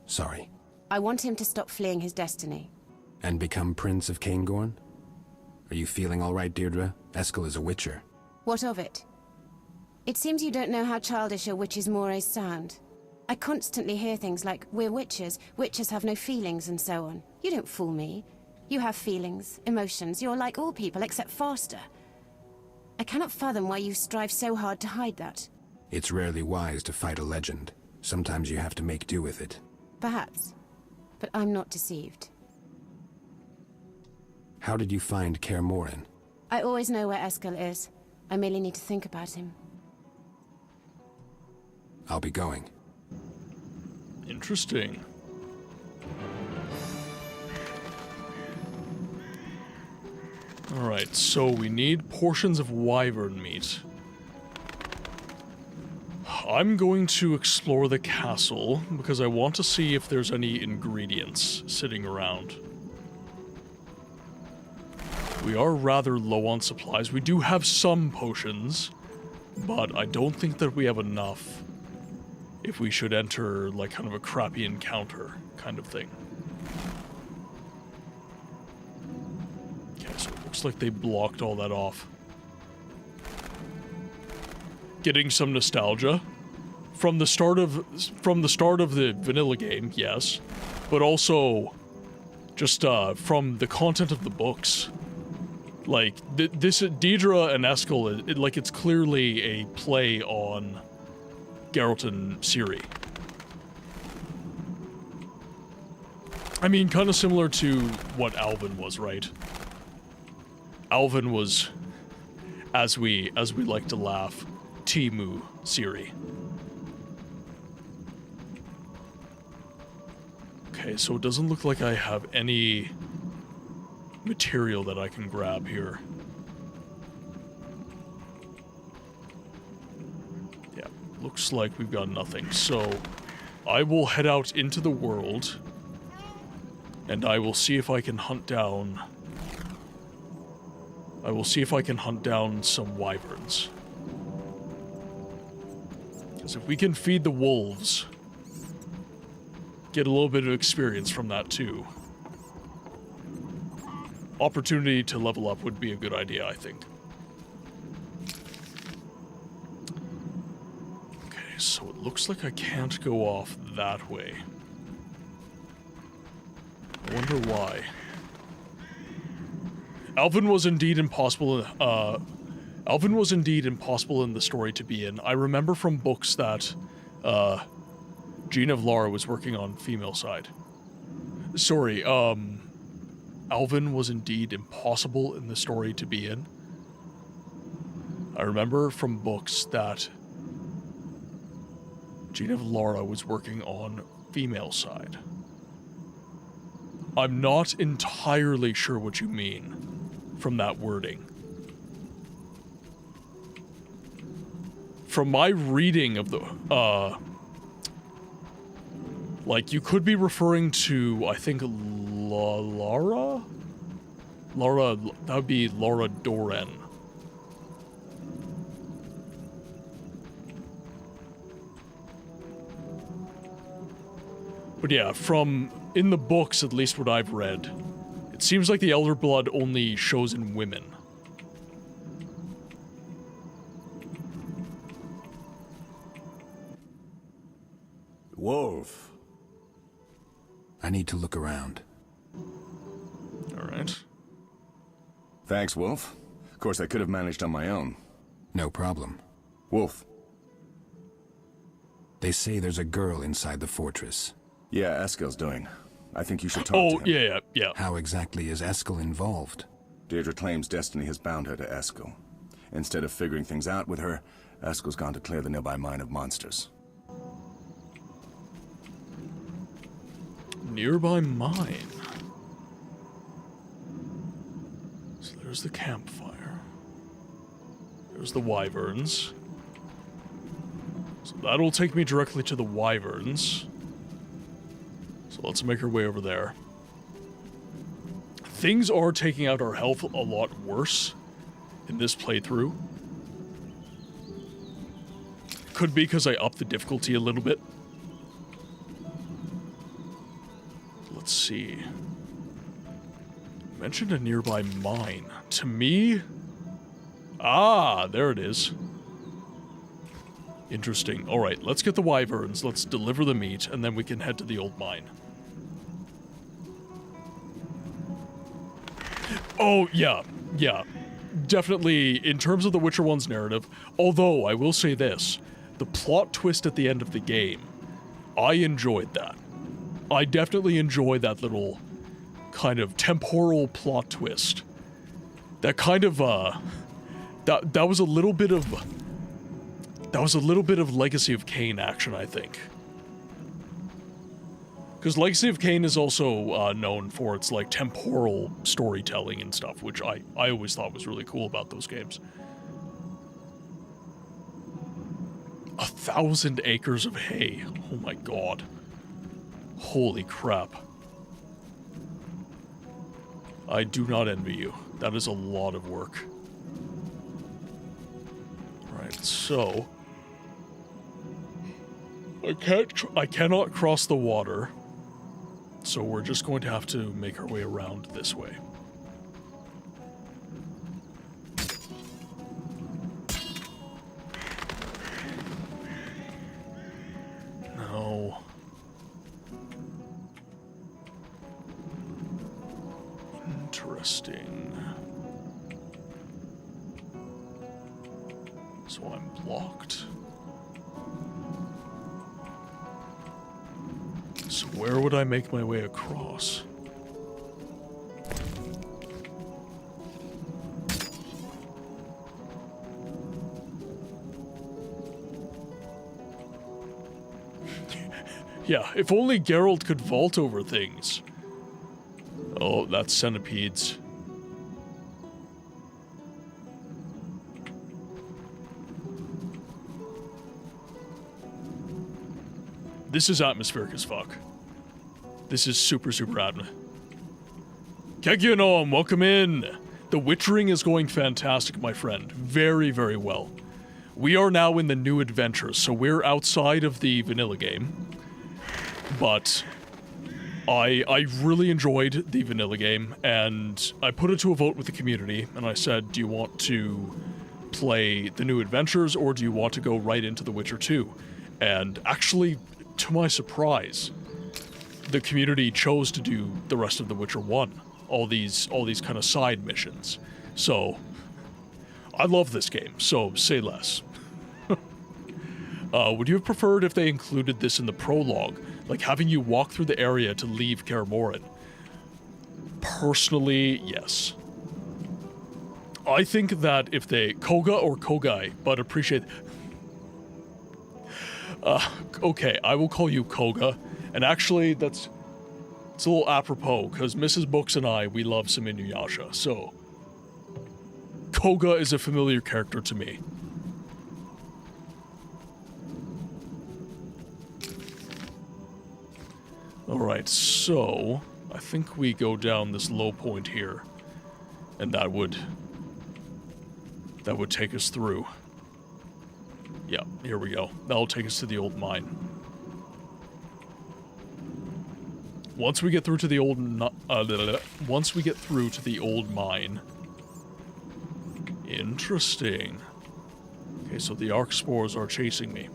Speaker 7: Sorry.
Speaker 8: I want him to stop fleeing his destiny.
Speaker 7: And become Prince of Cairngorm? Are you feeling all right, Deirdre? Eskel is a witcher.
Speaker 8: What of it? It seems you don't know how childish a witch's mores sound. I constantly hear things like, we're witches have no feelings, and so on. You don't fool me. You have feelings, emotions. You're like all people, except faster. I cannot fathom why you strive so hard to hide that.
Speaker 7: It's rarely wise to fight a legend. Sometimes you have to make do with it.
Speaker 8: Perhaps. But I'm not deceived.
Speaker 7: How did you find Kaer Morhen?
Speaker 8: I always know where Eskel is. I merely need to think about him.
Speaker 7: I'll be going.
Speaker 1: Interesting. Alright, so we need portions of wyvern meat. I'm going to explore the castle because I want to see if there's any ingredients sitting around. We are rather low on supplies. We do have some potions, but I don't think that we have enough if we should enter, like, kind of a crappy encounter kind of thing. Okay, so it looks like they blocked all that off. Getting some nostalgia from the start of the vanilla game, yes, but also just from the content of the books. Like this, Deidre and Eskel, like it's clearly a play on Geralt and Ciri. I mean, kind of similar to what Alvin was, right? Alvin was, as we like to laugh, Timu Ciri. Okay, so it doesn't look like I have any material that I can grab here. Yeah, looks like we've got nothing. So I will head out into the world and I will see if I can hunt down... some wyverns. Because if we can feed the wolves, get a little bit of experience from that too. Opportunity to level up would be a good idea, I think. Okay, so it looks like I can't go off that way. I wonder why. Alvin was indeed impossible in the story to be in. I remember from books that Jean of Lara was working on female side. Sorry, Alvin was indeed impossible in the story to be in. I remember from books that Jean of Lara was working on female side. I'm not entirely sure what you mean from that wording. From my reading of the, like, you could be referring to, I think, Lara? Lara, that would be Lara Doren. But yeah, in the books, at least what I've read, it seems like the Elder Blood only shows in women.
Speaker 10: Wolf.
Speaker 7: I need to look around.
Speaker 1: Alright.
Speaker 6: Thanks, Wolf. Of course, I could have managed on my own.
Speaker 7: No problem.
Speaker 6: Wolf.
Speaker 7: They say there's a girl inside the fortress.
Speaker 6: Yeah, Eskel's doing. I think you should talk to him.
Speaker 1: Yeah.
Speaker 7: How exactly is Eskel involved?
Speaker 6: Deirdre claims destiny has bound her to Eskel. Instead of figuring things out with her, Eskel's gone to clear the nearby mine of monsters.
Speaker 1: Nearby mine. So there's the campfire. There's the wyverns. So that'll take me directly to the wyverns. So let's make our way over there. Things are taking out our health a lot worse in this playthrough. Could be because I upped the difficulty a little bit. Let's see. Mentioned a nearby mine. To me... Ah, there it is. Interesting. Alright, let's get the wyverns, let's deliver the meat, and then we can head to the old mine. Oh, yeah. Definitely, in terms of the Witcher 1's narrative, although I will say this, the plot twist at the end of the game, I enjoyed that. I definitely enjoyed that little kind of temporal plot twist. That kind of, that was a little bit of Legacy of Kain action, I think. Because Legacy of Kain is also known for its, like, temporal storytelling and stuff, which I always thought was really cool about those games. 1,000 acres of hay. Oh my god. Holy crap. I do not envy you. That is a lot of work. Right, so... I cannot cross the water, so we're just going to have to make our way around this way. No. Interesting. So I'm blocked. So where would I make my way across? Yeah, if only Geralt could vault over things. Oh, that's centipedes. This is atmospheric as fuck. This is super admin. Kegyonom, welcome in! The witchering is going fantastic, my friend. Very, very well. We are now in the new adventures, so we're outside of the vanilla game. But I really enjoyed the vanilla game, and I put it to a vote with the community, and I said, do you want to play the new adventures, or do you want to go right into The Witcher 2? And actually, to my surprise, the community chose to do the rest of The Witcher 1. All these kind of side missions. So, I love this game, so say less. Would you have preferred if they included this in the prologue? Like having you walk through the area to leave Kaer Morhen? Personally, yes. I think that if they... Koga or Kogai, but appreciate... okay, I will call you Koga. And actually, it's a little apropos, because Mrs. Books and I, we love some Inuyasha, so... Koga is a familiar character to me. Alright, so... I think we go down this low point here. And that would take us through. Yeah, here we go. That'll take us to the old mine. Once we get through to the old mine. Interesting. Okay, so the arc spores are chasing me.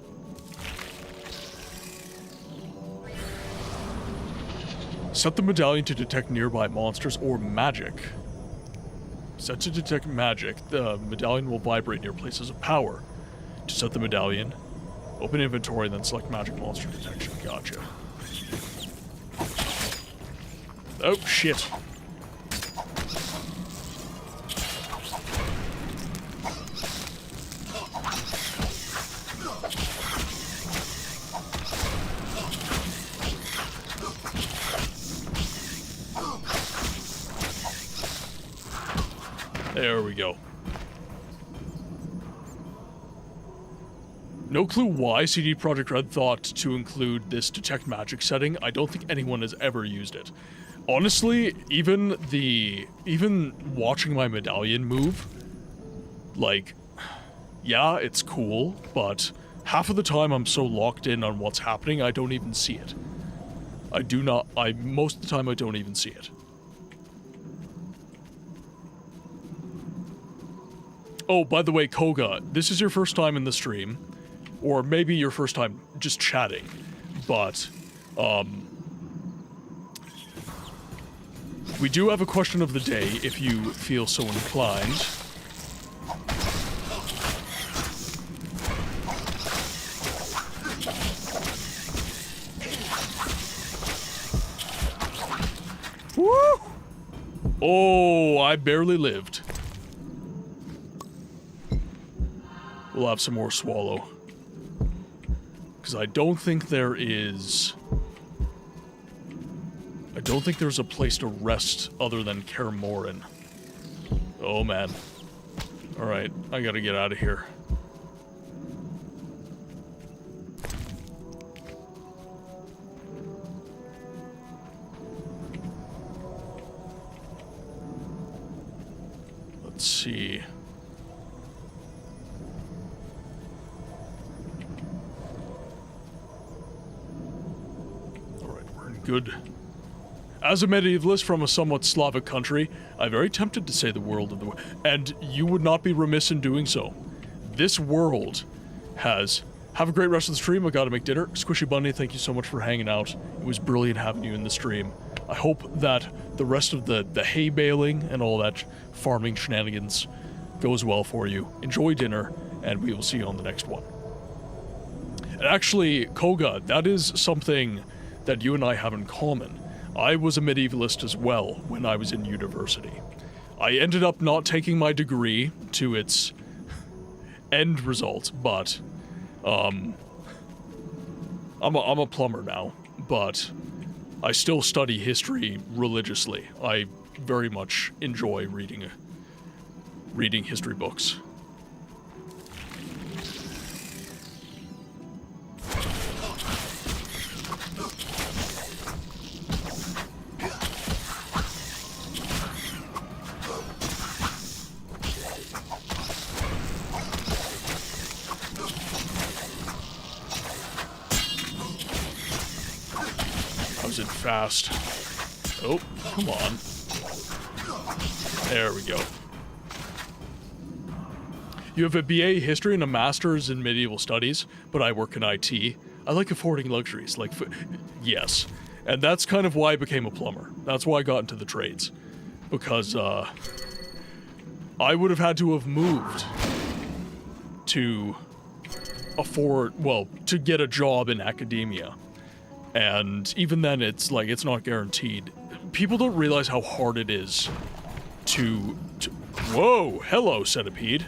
Speaker 1: Set the medallion to detect nearby monsters or magic. Set to detect magic. The medallion will vibrate near places of power. To set the medallion, open inventory, then select magic monster detection. Gotcha. Oh, shit. There we go. No clue why CD Projekt Red thought to include this detect magic setting. I don't think anyone has ever used it. Honestly, even watching my medallion move, like, yeah, it's cool, but half of the time I'm so locked in on what's happening, I don't even see it. Most of the time I don't even see it. Oh, by the way, Koga, this is your first time in the stream, or maybe your first time just chatting, but, we do have a question of the day, if you feel so inclined. Woo! Oh, I barely lived. We'll have some more swallow. Because I don't think there's a place to rest other than Kaer Morhen. Oh man. Alright, I gotta get out of here. Let's see. Alright, we're in good. As a medievalist from a somewhat Slavic country, I'm very tempted to say the world of the... And you would not be remiss in doing so. This world has... Have a great rest of the stream. I gotta make dinner. Squishy Bunny, thank you so much for hanging out. It was brilliant having you in the stream. I hope that the rest of the hay baling and all that farming shenanigans goes well for you. Enjoy dinner, and we will see you on the next one. And actually, Koga, that is something that you and I have in common. I was a medievalist as well when I was in university. I ended up not taking my degree to its end result, but I'm a plumber now, but I still study history religiously. I very much enjoy reading history books. It fast. Oh, come on. There we go. You have a BA history and a master's in medieval studies, but I work in IT. I like affording luxuries, like yes. And that's kind of why I became a plumber. That's why I got into the trades. Because, I would have had to have moved to afford, well, to get a job in academia. And even then, it's like, it's not guaranteed. People don't realize how hard it is to whoa, hello, centipede.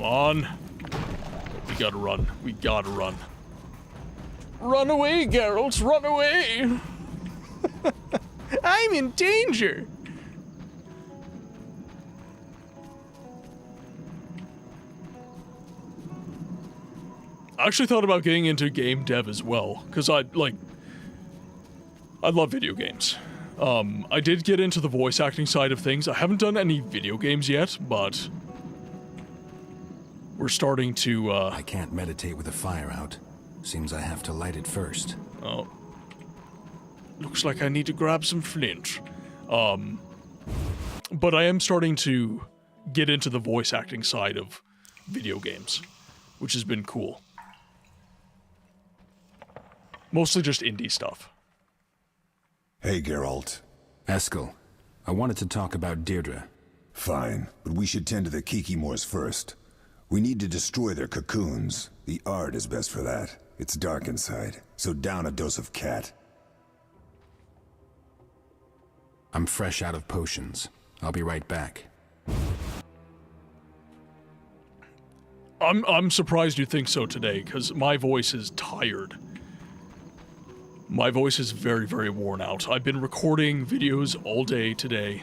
Speaker 1: On. We gotta run. We gotta run. Run away, Geralt! Run away! I'm in danger! I actually thought about getting into game dev as well, because I love video games. I did get into the voice acting side of things. I haven't done any video games yet, but we're starting to,
Speaker 7: I can't meditate with a fire out. Seems I have to light it first.
Speaker 1: Oh. Looks like I need to grab some flint. But I am starting to get into the voice acting side of video games, which has been cool. Mostly just indie stuff.
Speaker 11: Hey, Geralt.
Speaker 7: Eskel, I wanted to talk about Deirdre.
Speaker 11: Fine, but we should tend to the Kikimors first. We need to destroy their cocoons. The art is best for that. It's dark inside, so down a dose of cat.
Speaker 7: I'm fresh out of potions. I'll be right back.
Speaker 1: I'm surprised you think so today, because my voice is tired. My voice is very, very worn out. I've been recording videos all day today.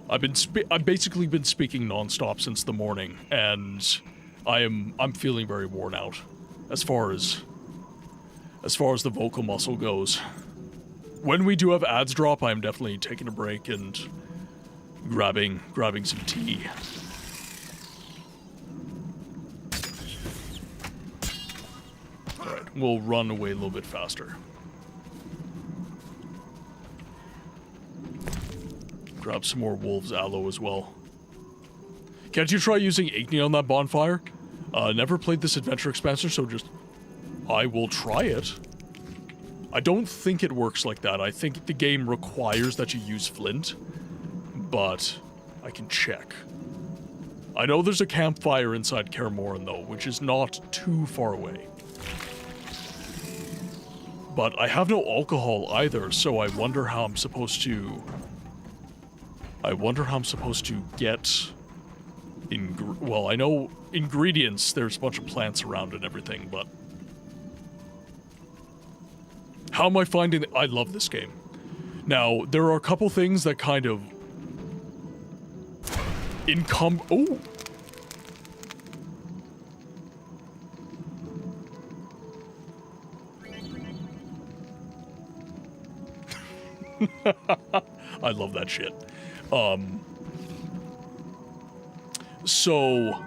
Speaker 1: I've basically been speaking nonstop since the morning, and I'm feeling very worn out as far as the vocal muscle goes. When we do have ads drop, I'm definitely taking a break and grabbing some tea. All right, we'll run away a little bit faster. Grab some more wolves aloe as well. Can't you try using Igni on that bonfire? Never played this adventure expansion, so I will try it. I don't think it works like that. I think the game requires that you use flint, but I can check. I know there's a campfire inside Kaer Morhen though, which is not too far away. But I have no alcohol either, so I wonder how I'm supposed to get well, I know ingredients, there's a bunch of plants around and everything, but How am I finding I love this game. Now, there are a couple things that kind of oh! I love that shit. So...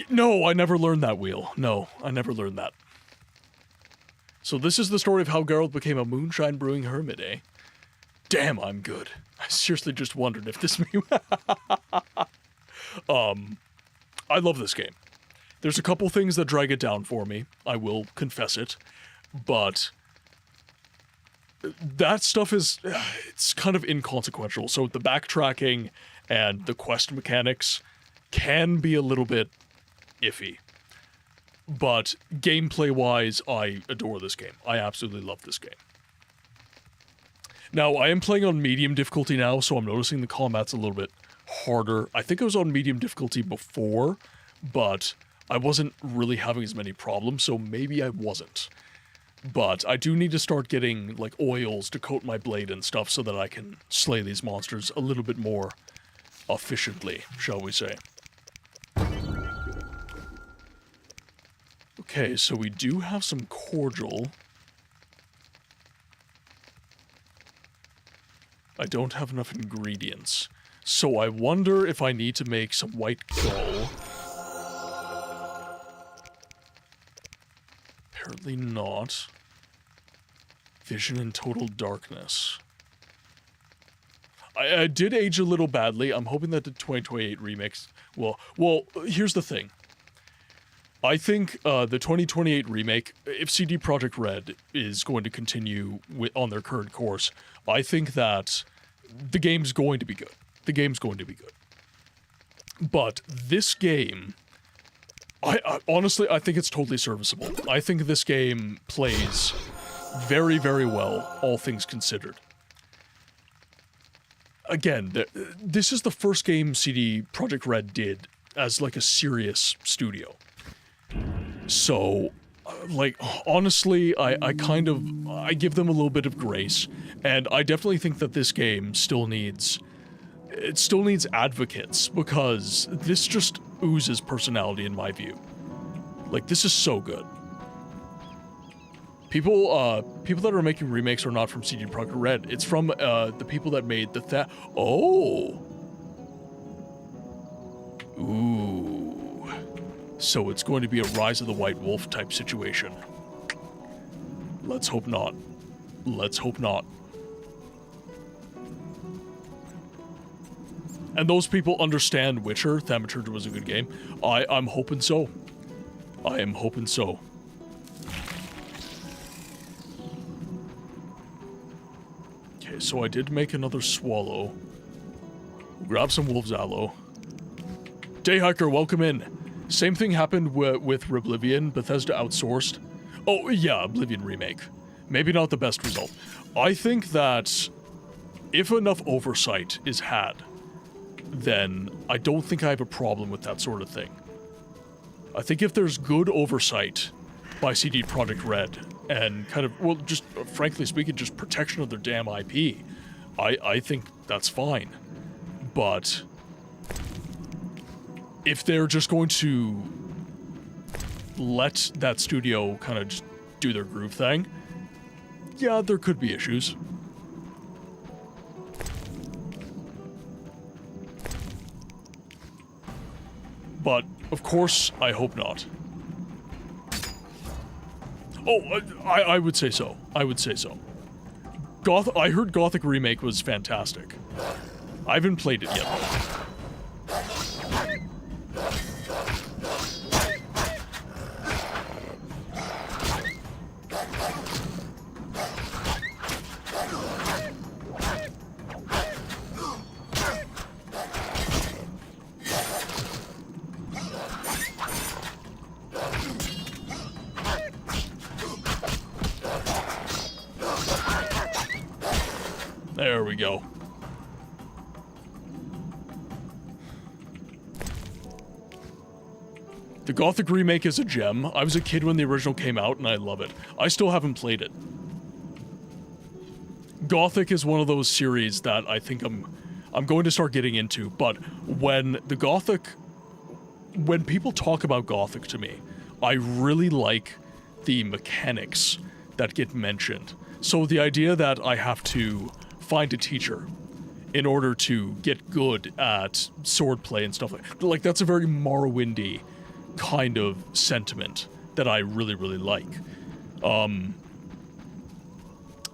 Speaker 1: No, I never learned that wheel. No, I never learned that. So this is the story of how Geralt became a moonshine brewing hermit, eh? Damn, I'm good. I seriously just wondered if this I love this game. There's a couple things that drag it down for me, I will confess it, but that stuff is, it's kind of inconsequential. So the backtracking and the quest mechanics can be a little bit iffy. But gameplay-wise, I adore this game. I absolutely love this game. Now, I am playing on medium difficulty now, so I'm noticing the combat's a little bit harder. I think I was on medium difficulty before, but I wasn't really having as many problems, so maybe I wasn't. But I do need to start getting, like, oils to coat my blade and stuff so that I can slay these monsters a little bit more efficiently, shall we say. Okay, so we do have some cordial. I don't have enough ingredients. So I wonder if I need to make some white gall. Apparently not. Vision in total darkness. I did age a little badly. I'm hoping that the 2028 remix will... Well, here's the thing. I think the 2028 remake, if CD Projekt Red is going to continue on their current course, I think that the game's going to be good. The game's going to be good. But this game, I honestly, I think it's totally serviceable. I think this game plays very, very well, all things considered. Again, this is the first game CD Projekt Red did as like a serious studio. So, like, honestly, I give them a little bit of grace, and I definitely think that this game still needs advocates, because this just oozes personality in my view. Like, this is so good. People that are making remakes are not from CD Projekt Red. It's from the people that made the Oh! Ooh. So it's going to be a Rise of the White Wolf type situation. Let's hope not. Let's hope not. And those people understand Witcher. Thaumaturge was a good game. I'm hoping so. I am hoping so. Okay, so I did make another swallow. Grab some wolf's aloe. Dayhiker, welcome in. Same thing happened with Oblivion. Bethesda outsourced. Oh, yeah, Oblivion remake. Maybe not the best result. I think that if enough oversight is had, then I don't think I have a problem with that sort of thing. I think if there's good oversight by CD Projekt Red, and kind of, well, just frankly speaking, just protection of their damn IP, I think that's fine. But if they're just going to let that studio kind of just do their groove thing, yeah, there could be issues. But, of course, I hope not. Oh, I would say so. I would say so. I heard Gothic Remake was fantastic. I haven't played it yet, though. There we go. The Gothic remake is a gem. I was a kid when the original came out, and I love it. I still haven't played it. Gothic is one of those series that I think I'm going to start getting into, but when people talk about Gothic to me, I really like the mechanics that get mentioned. So the idea that I have to find a teacher in order to get good at swordplay and stuff like that's a very Morrowindy kind of sentiment that I really, really like.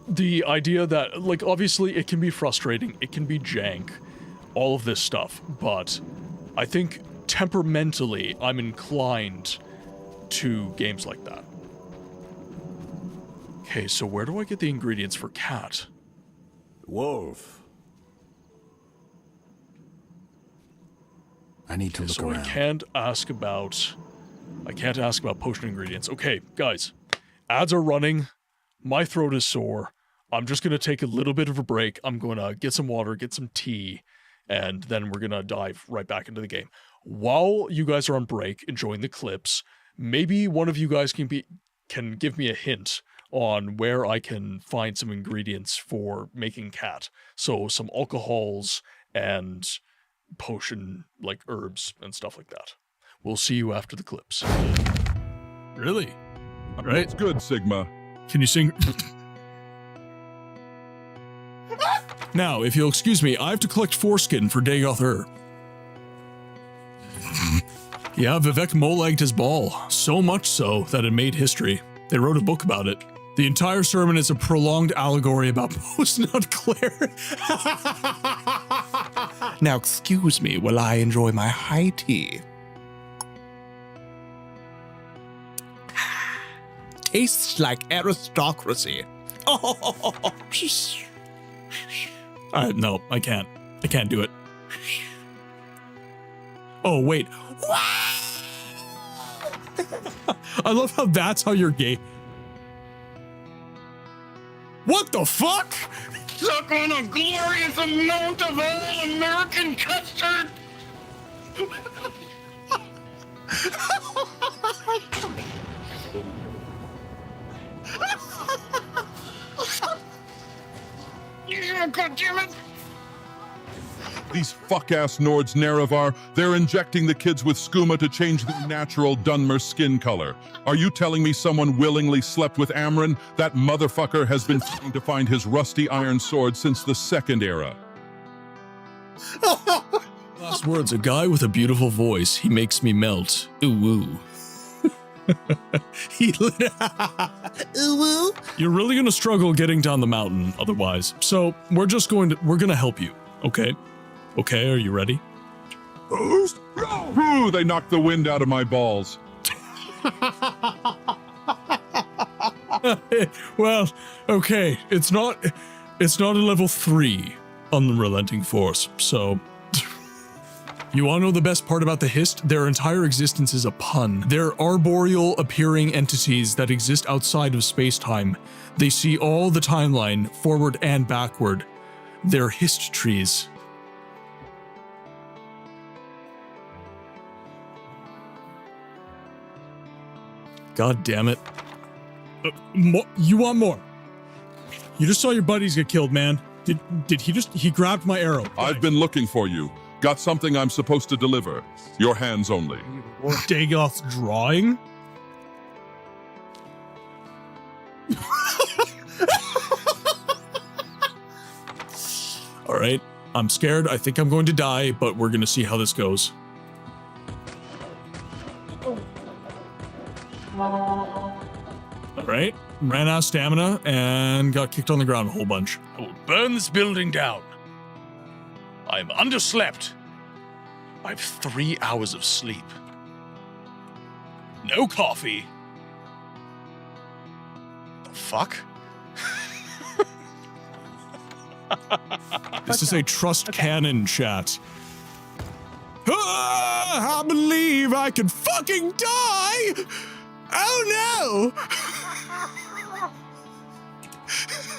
Speaker 1: The idea that, like, obviously it can be frustrating, it can be jank, all of this stuff, but I think temperamentally I'm inclined to games like that. Okay, so where do I get the ingredients for cat?
Speaker 10: Wolf.
Speaker 7: I need to look around.
Speaker 1: I can't ask about potion ingredients. Okay, guys, ads are running. My throat is sore. I'm just gonna take a little bit of a break. I'm gonna get some water, get some tea, and then we're gonna dive right back into the game. While you guys are on break, enjoying the clips, maybe one of you guys can give me a hint on where I can find some ingredients for making cat. So some alcohols and potion, like herbs and stuff like that. We'll see you after the clips. Really? All right.
Speaker 12: It's good, Sigma.
Speaker 1: Can you sing? Now, if you'll excuse me, I have to collect foreskin for Dagoth Ur. Yeah, Vivek mole-egged his ball. So much so that it made history. They wrote a book about it. The entire sermon is a prolonged allegory about post-nut Claire. Now, excuse me while I enjoy my high tea. Tastes like aristocracy. Oh, no, I can't. I can't do it. Oh, wait. I love how that's how you're gay. What the fuck?
Speaker 13: Suck on a glorious amount of all-American custard! Yeah, goddammit!
Speaker 12: These fuck-ass Nords Nerevar, they're injecting the kids with skooma to change their natural Dunmer skin color. Are you telling me someone willingly slept with Amryn? That motherfucker has been trying to find his rusty iron sword since the Second Era.
Speaker 1: Last words, a guy with a beautiful voice. He makes me melt. Ooh-woo. Ooh-woo. You're really gonna struggle getting down the mountain otherwise. So we're gonna help you, okay? Okay, are you ready?
Speaker 12: Ooh, they knocked the wind out of my balls.
Speaker 1: Well, okay, it's not a level 3 unrelenting force, so... You wanna know the best part about the Hist? Their entire existence is a pun. They're arboreal appearing entities that exist outside of space-time. They see all the timeline, forward and backward. They're Hist trees. God damn it. You want more? You just saw your buddies get killed, man. Did he grabbed my arrow.
Speaker 12: I've been looking for you. Got something I'm supposed to deliver. Your hands only.
Speaker 1: Dagoth's drawing? All right, I'm scared. I think I'm going to die, but we're gonna see how this goes. All right, ran out of stamina and got kicked on the ground a whole bunch. I will burn this building down. I'm underslept. I have 3 hours of sleep. No coffee. The fuck? This is a trust cannon chat. Ah, I believe I can fucking die! Oh no!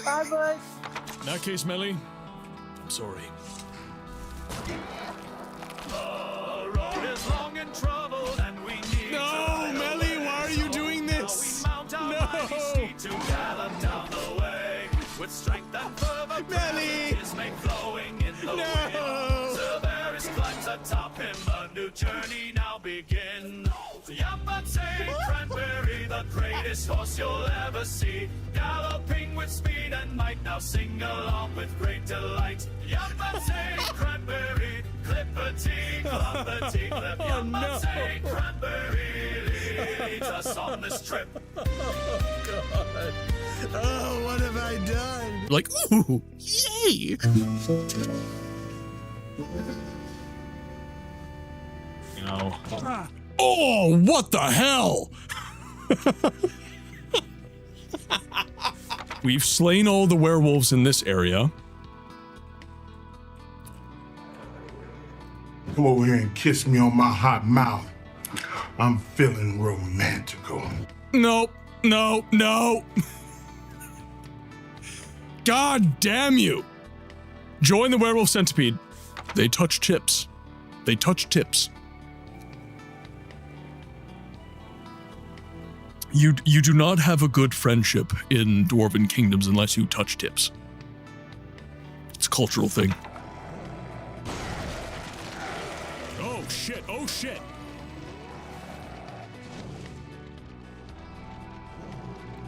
Speaker 13: Bye, bud.
Speaker 1: In that case, Melly, I'm sorry.
Speaker 13: The road is long and troubled, and we need
Speaker 14: fastest horse you'll ever see, galloping with speed and might. Now sing along with great delight. Yumpatee, cranberry, clippity, cloppity, clip. Yumpatee, cranberry leads us on this trip.
Speaker 15: Oh, God. Oh, what have I done?
Speaker 1: Like, ooh, yay! You know. Oh, what the hell? We've slain all the werewolves in this area.
Speaker 16: Come over here and kiss me on my hot mouth. I'm feeling romantical.
Speaker 1: No, no, no. God damn you. Join the werewolf centipede. They touch tips. They touch tips. You do not have a good friendship in Dwarven kingdoms unless you touch tips. It's a cultural thing. Oh shit, oh shit.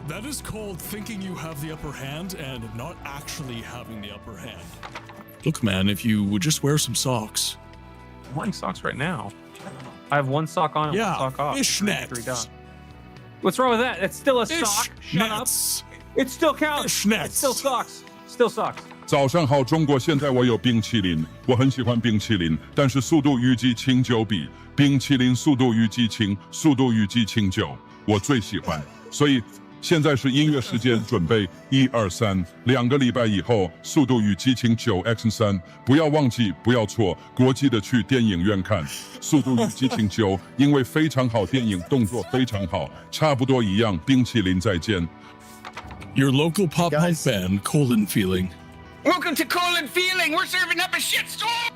Speaker 1: That is called thinking you have the upper hand and not actually having the upper hand. Look, man, if you would just wear some socks.
Speaker 17: I'm wearing socks right now. I have one sock on and one sock off.
Speaker 1: Fishnets.
Speaker 17: What's wrong with that? It's still a sock. Shut up. It still counts. It's still socks. Still socks.
Speaker 12: 早上好，中国！现在我有冰淇淋，我很喜欢冰淇淋，但是速度与激情9比，冰淇淋速度与激情9，我最喜欢。所以现在是音乐时间，准备1、2、3，2个礼拜以后，速度与激情9X3，不要忘记，不要错，国际的去电影院看速度与激情9，因为非常好，电影动作非常好，差不多一样。冰淇淋再见。
Speaker 1: Your local pop punk band, Colon Feeling.
Speaker 13: Welcome to Colon Feeling. We're serving up a shitstorm.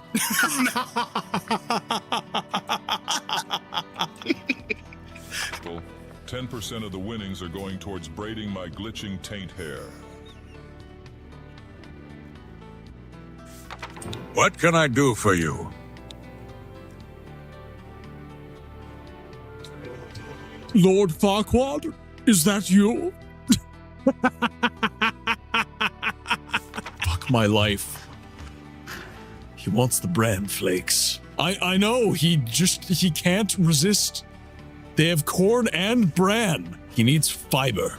Speaker 12: 10% of the winnings are going towards braiding my glitching taint hair.
Speaker 18: What can I do for you?
Speaker 1: Lord Farquaad, is that you? Fuck my life. He wants the bran flakes. I know, he can't resist. They have corn and bran. He needs fiber.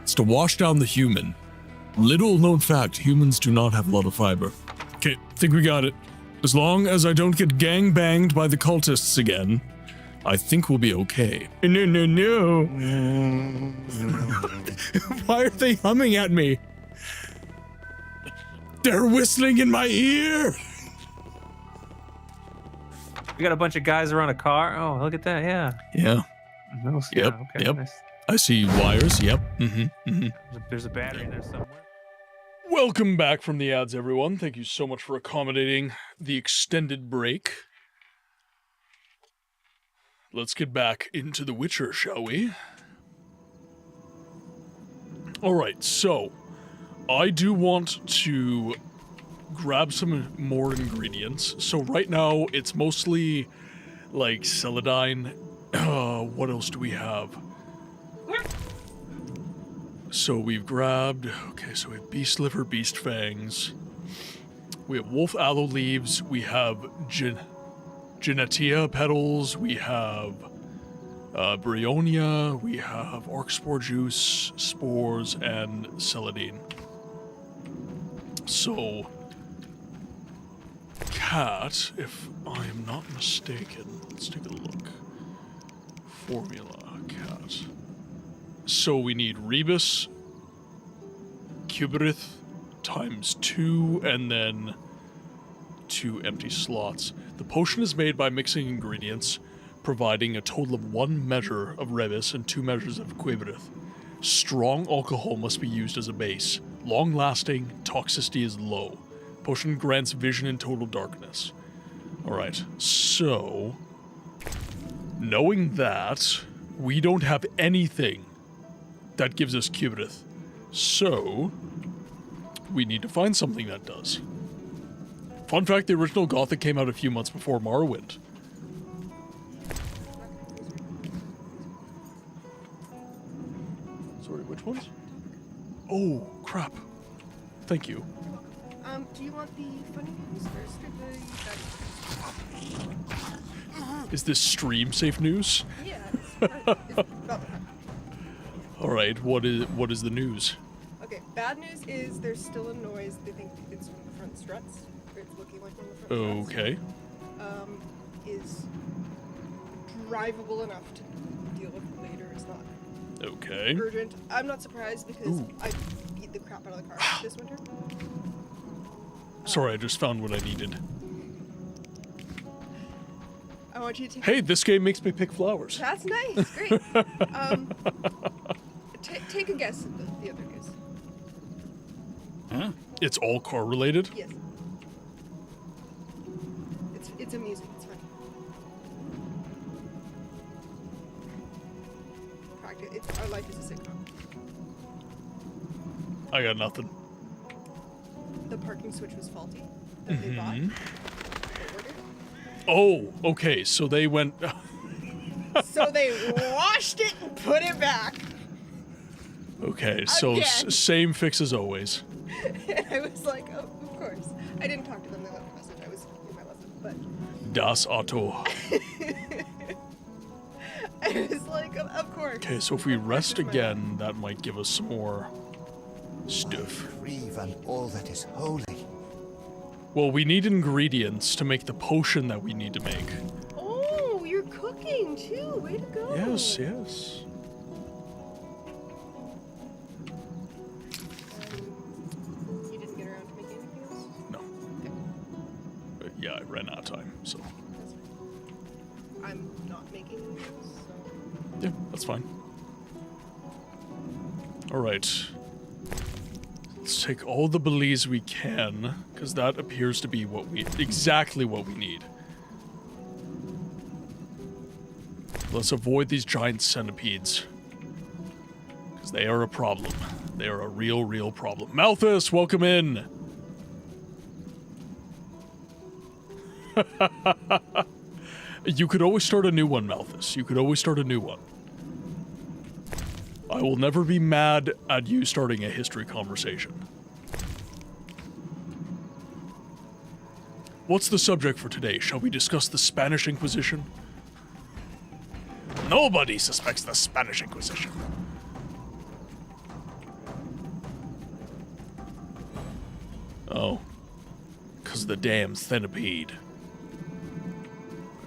Speaker 1: It's to wash down the human. Little known fact, humans do not have a lot of fiber. Okay, think we got it. As long as I don't get gang banged by the cultists again, I think we'll be okay. No. Why are they humming at me? They're whistling in my ear.
Speaker 17: We got a bunch of guys around a car. Oh, look at that. Yeah.
Speaker 1: Yeah.
Speaker 17: Those,
Speaker 1: yep.
Speaker 17: Yeah, okay,
Speaker 1: Yep.
Speaker 17: nice.
Speaker 1: I see wires. Yep.
Speaker 17: There's a battery in there somewhere.
Speaker 1: Welcome back from the ads, everyone. Thank you so much for accommodating the extended break. Let's get back into The Witcher, shall we? Alright, so I do want to grab some more ingredients. So right now, it's mostly like celadine. What else do we have? So we've grabbed, okay, so we have beast liver, beast fangs. We have wolf aloe leaves. We have Genetia petals. We have Bryonia. We have orcspore juice, spores, and celadine. So, cat, if I am not mistaken, let's take a look. Formula, cat. So we need Rebus, Cubrith, ×2, and then 2 empty slots. The potion is made by mixing ingredients, providing a total of 1 measure of Rebus and 2 measures of Cubrith. Strong alcohol must be used as a base. Long-lasting, toxicity is low. Potion grants vision in total darkness. Alright, so knowing that, we don't have anything that gives us Cubrith. So we need to find something that does. Fun fact, the original Gothic came out a few months before Morrowind. Sorry, which ones? Oh, crap. Thank you.
Speaker 19: Do you want the funny news first or the...
Speaker 1: Is this stream safe news?
Speaker 19: Yeah, it's about that.
Speaker 1: All right, what is the news?
Speaker 19: Okay, bad news is there's still a noise. They think it's from the front struts. Or it's looking like one of the front struts.
Speaker 1: Okay.
Speaker 19: Is drivable enough to deal with later. It's not
Speaker 1: okay.
Speaker 19: urgent. I'm not surprised because I beat the crap out of the car this winter.
Speaker 1: Sorry, I just found what I needed.
Speaker 19: I want you to take...
Speaker 1: Hey, this game makes me pick flowers.
Speaker 19: That's nice. Great. Take a guess at the other news.
Speaker 1: Huh? It's all car related?
Speaker 19: Yes. It's amusing. It's funny. Practice. Our life is a sitcom.
Speaker 1: I got nothing.
Speaker 19: The parking switch was faulty that they bought.
Speaker 1: Oh, okay. So they went.
Speaker 19: So they washed it and put it back.
Speaker 1: Okay, so same fix as always.
Speaker 19: And I was like, oh, of course. I didn't talk to them. They left a message. I was in my lesson, but.
Speaker 1: Das Auto.
Speaker 19: I was like, of course.
Speaker 1: Okay, so if we rest again, that might give us some more stuff.
Speaker 5: Grieve and all that is holy.
Speaker 1: Well, we need ingredients to make the potion that we need to make.
Speaker 19: Oh, you're cooking too. Way to go.
Speaker 1: Yes, yes.
Speaker 19: You didn't get around to making anything else?
Speaker 1: No.
Speaker 19: Okay.
Speaker 1: But yeah, I ran out of time, so.
Speaker 19: That's fine. I'm not making anything else, so.
Speaker 1: Yeah, that's fine. All right. Let's take all the belize we can, because that appears to be exactly what we need. Let's avoid these giant centipedes, because they are a problem. They are a real, real problem. Malthus, welcome in. You could always start a new one, Malthus. You could always start a new one. I will never be mad at you starting a history conversation. What's the subject for today? Shall we discuss the Spanish Inquisition? Nobody suspects the Spanish Inquisition. Oh. Because of the damn centipede.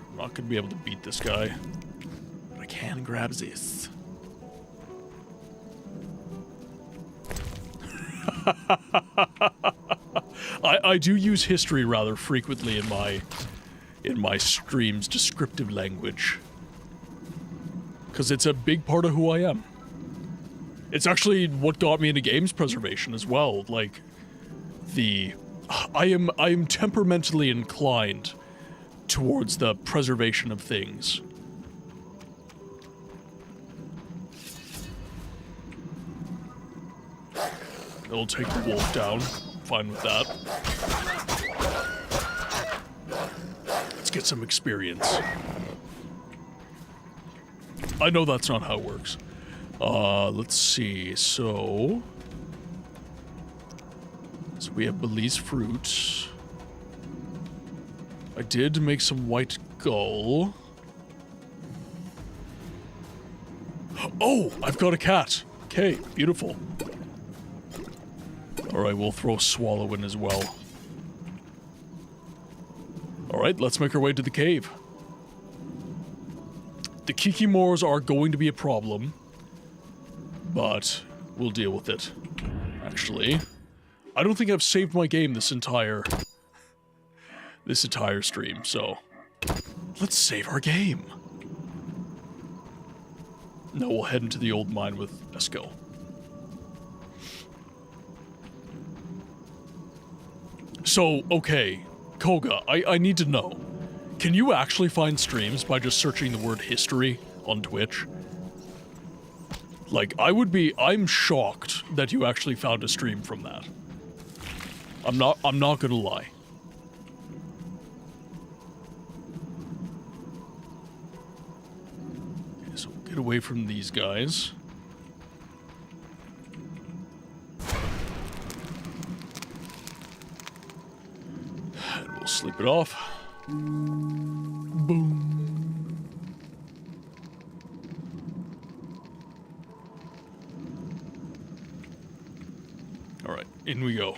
Speaker 1: I'm not going to be able to beat this guy. But I can grab this. I do use history rather frequently in my stream's descriptive language, because it's a big part of who I am. It's actually what got me into games preservation as well. Like, I am temperamentally inclined towards the preservation of things. It'll take the wolf down. Fine with that. Let's get some experience. I know that's not how it works. Let's see. So we have Belize fruit. I did make some white gull. Oh, I've got a cat. Okay, beautiful. Alright, we'll throw Swallow in as well. Alright, let's make our way to the cave. The Kikimores are going to be a problem, but we'll deal with it. Actually, I don't think I've saved my game this entire stream, so let's save our game. Now we'll head into the old mine with Eskel. So, okay, Koga, I need to know. Can you actually find streams by just searching the word history on Twitch? Like, I'm shocked that you actually found a stream from that. I'm not gonna lie. Okay, so we'll get away from these guys. it off. Boom. Alright, in we go.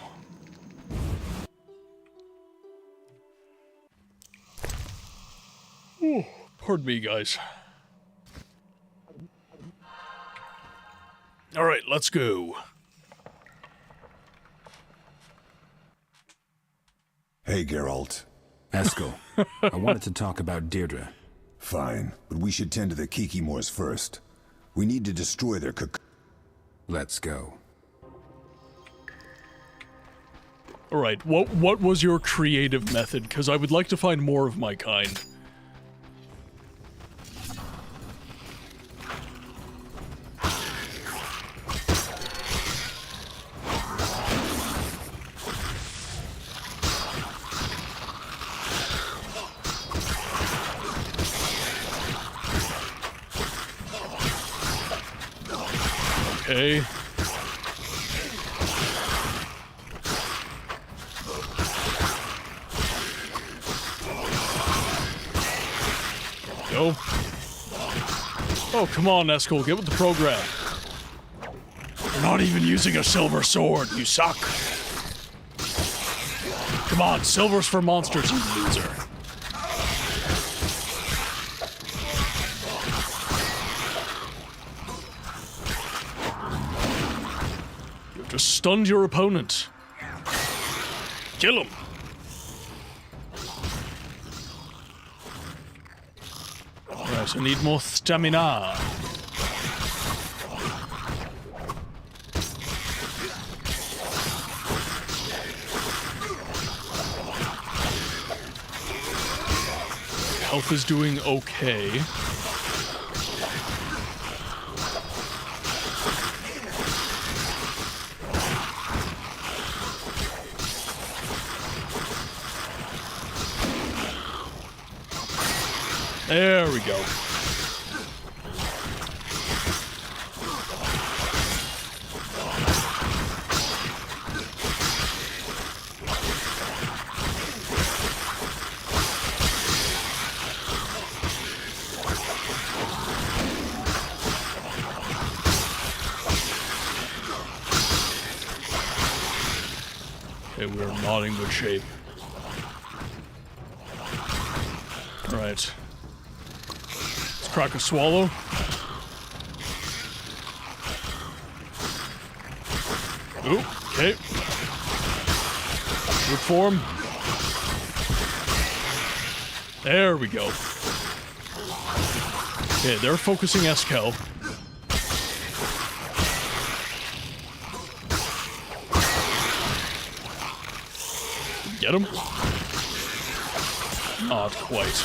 Speaker 1: Ooh, pardon me, guys. Alright, let's go.
Speaker 11: Hey, Geralt.
Speaker 7: Eskel, I wanted to talk about Deirdre.
Speaker 11: Fine, but we should tend to the Kikimores first. We need to destroy their
Speaker 7: Let's go.
Speaker 1: Alright, what was your creative method? Because I would like to find more of my kind. Okay. Go. Oh, come on, Eskel, get with the program. You're not even using a silver sword, you suck. Come on, silver's for monsters, you loser. You've just stunned your opponent. Kill him. Right, I need more stamina. Health is doing okay. There we go. Okay, we're not in good shape. Alright. Let's crack a swallow. Ooh, okay. Good form. There we go. Okay, they're focusing Eskel. Get him? Not quite.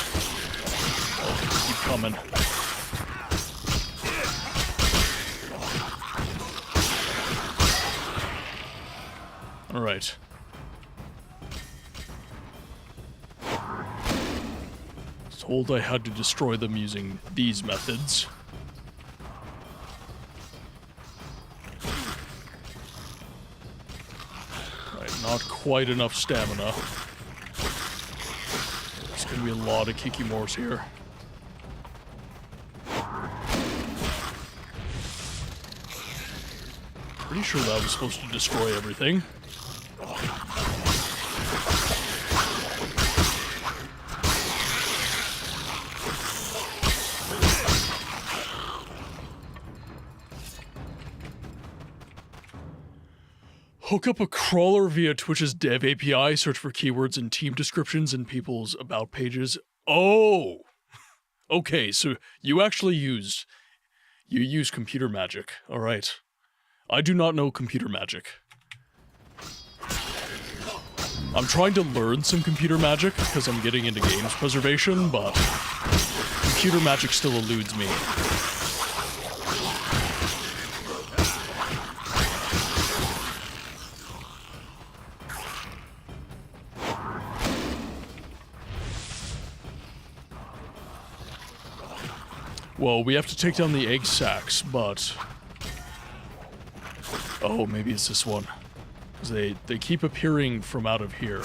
Speaker 1: Oh, keep coming. All right. Told I had to destroy them using these methods. Not quite enough stamina. There's gonna be a lot of Kikimores here. Pretty sure that was supposed to destroy everything. Hook up a crawler via Twitch's dev API, search for keywords and team descriptions in people's about pages. Oh! Okay, so you actually use computer magic. Alright. I do not know computer magic. I'm trying to learn some computer magic because I'm getting into games preservation, but computer magic still eludes me. Well, we have to take down the egg sacs, but... Oh, maybe it's this one. 'Cause they keep appearing from out of here.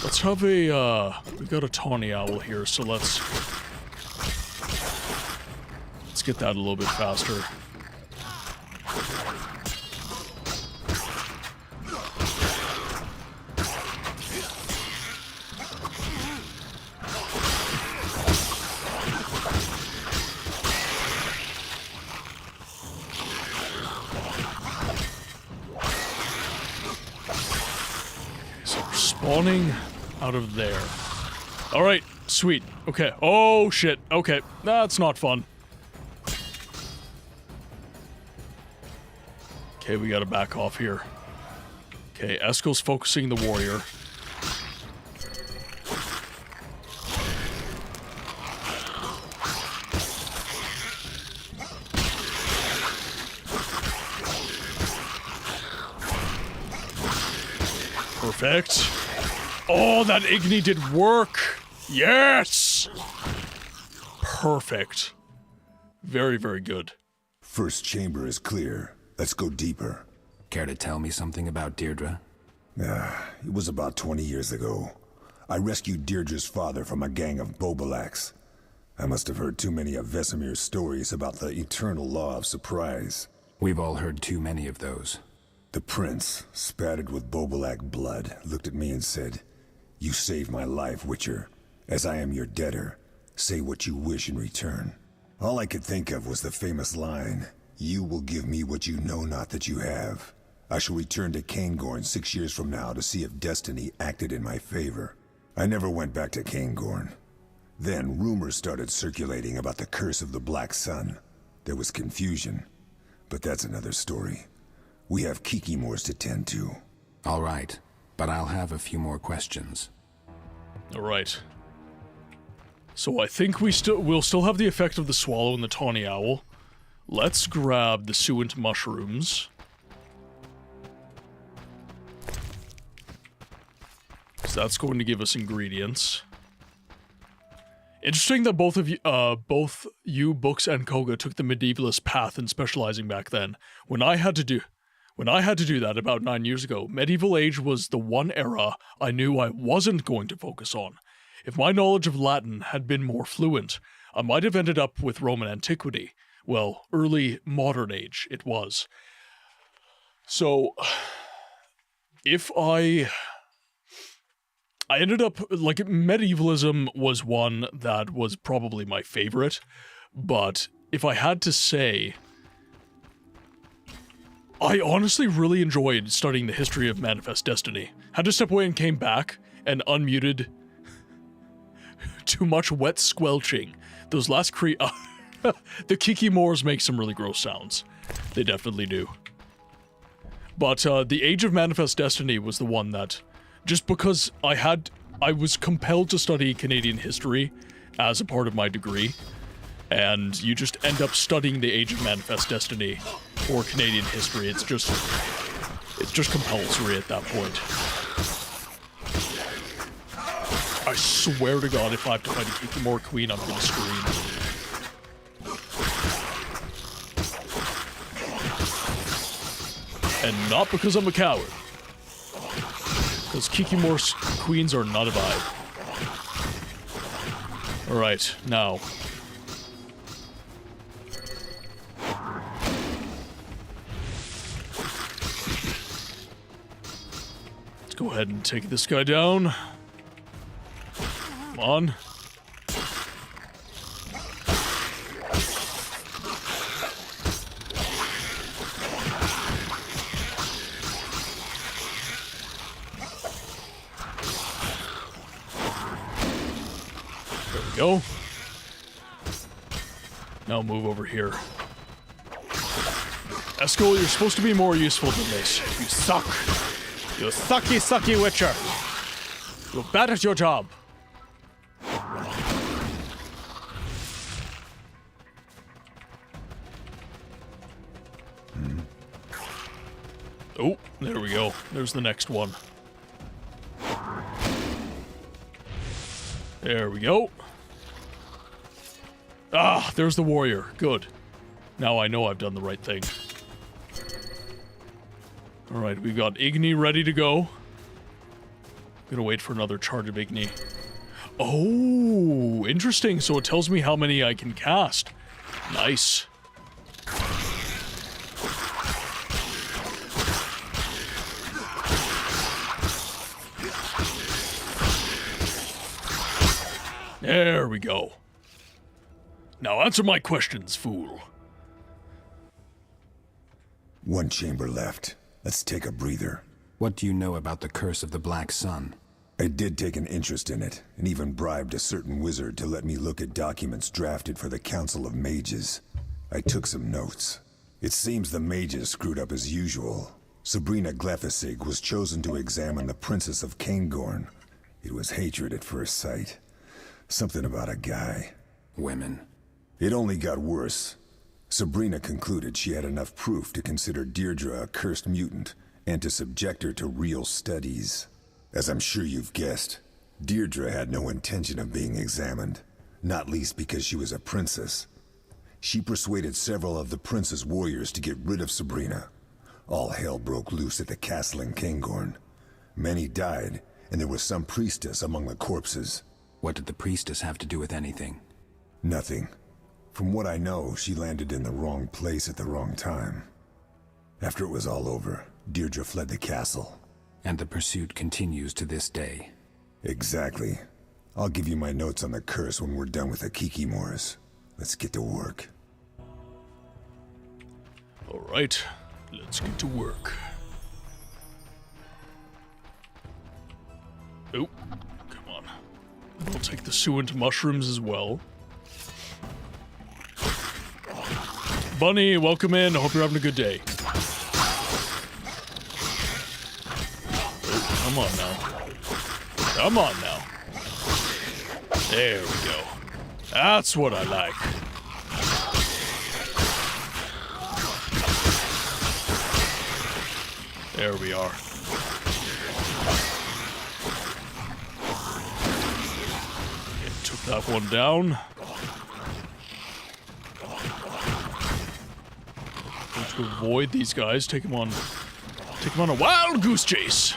Speaker 1: Let's have a, we got a tawny owl here, so let's get that a little bit faster. Spawning out of there. Alright, sweet. Okay. Oh, shit. Okay. That's not fun. Okay, we gotta back off here. Okay, Eskel's focusing the warrior. Perfect. Oh, that Igni did work! Yes! Perfect. Very, very good.
Speaker 11: First chamber is clear. Let's go deeper.
Speaker 7: Care to tell me something about Deirdre?
Speaker 11: It was about 20 years ago. I rescued Deirdre's father from a gang of Bobalaks. I must have heard too many of Vesemir's stories about the eternal law of surprise.
Speaker 7: We've all heard too many of those.
Speaker 11: The prince, spattered with Bobalak blood, looked at me and said, "You saved my life, Witcher. As I am your debtor, say what you wish in return." All I could think of was the famous line, "You will give me what you know not that you have." I shall return to Caingorn 6 years from now to see if destiny acted in my favor. I never went back to Caingorn. Then rumors started circulating about the curse of the Black Sun. There was confusion, but that's another story. We have Kikimors to tend to.
Speaker 7: All right, but I'll have a few more questions.
Speaker 1: All right. So I think we'll still have the effect of the swallow and the tawny owl. Let's grab the suent mushrooms. So that's going to give us ingredients. Interesting that both you, Books, and Koga took the medievalist path in specializing back then. When I had to do that about 9 years ago, medieval age was the one era I knew I wasn't going to focus on. If my knowledge of Latin had been more fluent, I might have ended up with Roman antiquity. Well, early modern age it was. So, if I ended up, like, medievalism was one that was probably my favorite, but if I had to say, I honestly really enjoyed studying the history of Manifest Destiny. Had to step away and came back and unmuted too much wet squelching. Those last the Kikimors make some really gross sounds. They definitely do. But the Age of Manifest Destiny was the one that, just because I was compelled to study Canadian history as a part of my degree, and you just end up studying the Age of Manifest Destiny or Canadian history. It's just compulsory at that point. I swear to God, if I have to fight a Kikimor Queen, I'm gonna scream. And not because I'm a coward. Because Kikimor Queens are not a vibe. Alright, now. Let's go ahead and take this guy down. Come on. There we go. Now move over here. Eskel, you're supposed to be more useful than this. You suck. You sucky, sucky Witcher. You're bad at your job. Oh, there we go. There's the next one. There we go. Ah, there's the warrior. Good. Now I know I've done the right thing. Alright, we've got Igni ready to go. Gonna wait for another charge of Igni. Oh, interesting. So it tells me how many I can cast. Nice. There we go. Now answer my questions, fool.
Speaker 11: One chamber left. Let's take a breather.
Speaker 7: What do you know about the Curse of the Black Sun?
Speaker 11: I did take an interest in it, and even bribed a certain wizard to let me look at documents drafted for the Council of Mages. I took some notes. It seems the mages screwed up as usual. Sabrina Glefisig was chosen to examine the Princess of Cairngorm. It was hatred at first sight. Something about a guy.
Speaker 7: Women.
Speaker 11: It only got worse. Sabrina concluded she had enough proof to consider Deirdre a cursed mutant and to subject her to real studies. As I'm sure you've guessed, Deirdre had no intention of being examined, not least because she was a princess. She persuaded several of the prince's warriors to get rid of Sabrina. All hell broke loose at the castle in Cairngorm. Many died, and there was some priestess among the corpses.
Speaker 7: What did the priestess have to do with anything?
Speaker 11: Nothing. From what I know, she landed in the wrong place at the wrong time. After it was all over, Deirdre fled the castle.
Speaker 7: And the pursuit continues to this day.
Speaker 11: Exactly. I'll give you my notes on the curse when we're done with the Kikimores. Let's get to work.
Speaker 1: All right, let's get to work. Oh, come on. We'll take the suent mushrooms as well. Bunny, welcome in. I hope you're having a good day. Oh, come on now. Come on now. There we go. That's what I like. There we are. Okay, took that one down. Going to avoid these guys. Take them on a wild goose chase.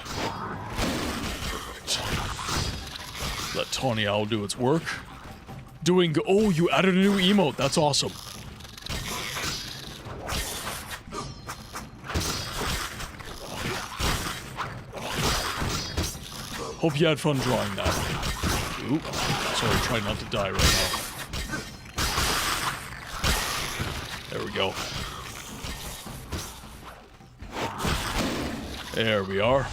Speaker 1: Perfect. Let Tawny Owl do its work. Oh, you added a new emote. That's awesome. Hope you had fun drawing that. Ooh, sorry, try not to die right now. There we go. There we are.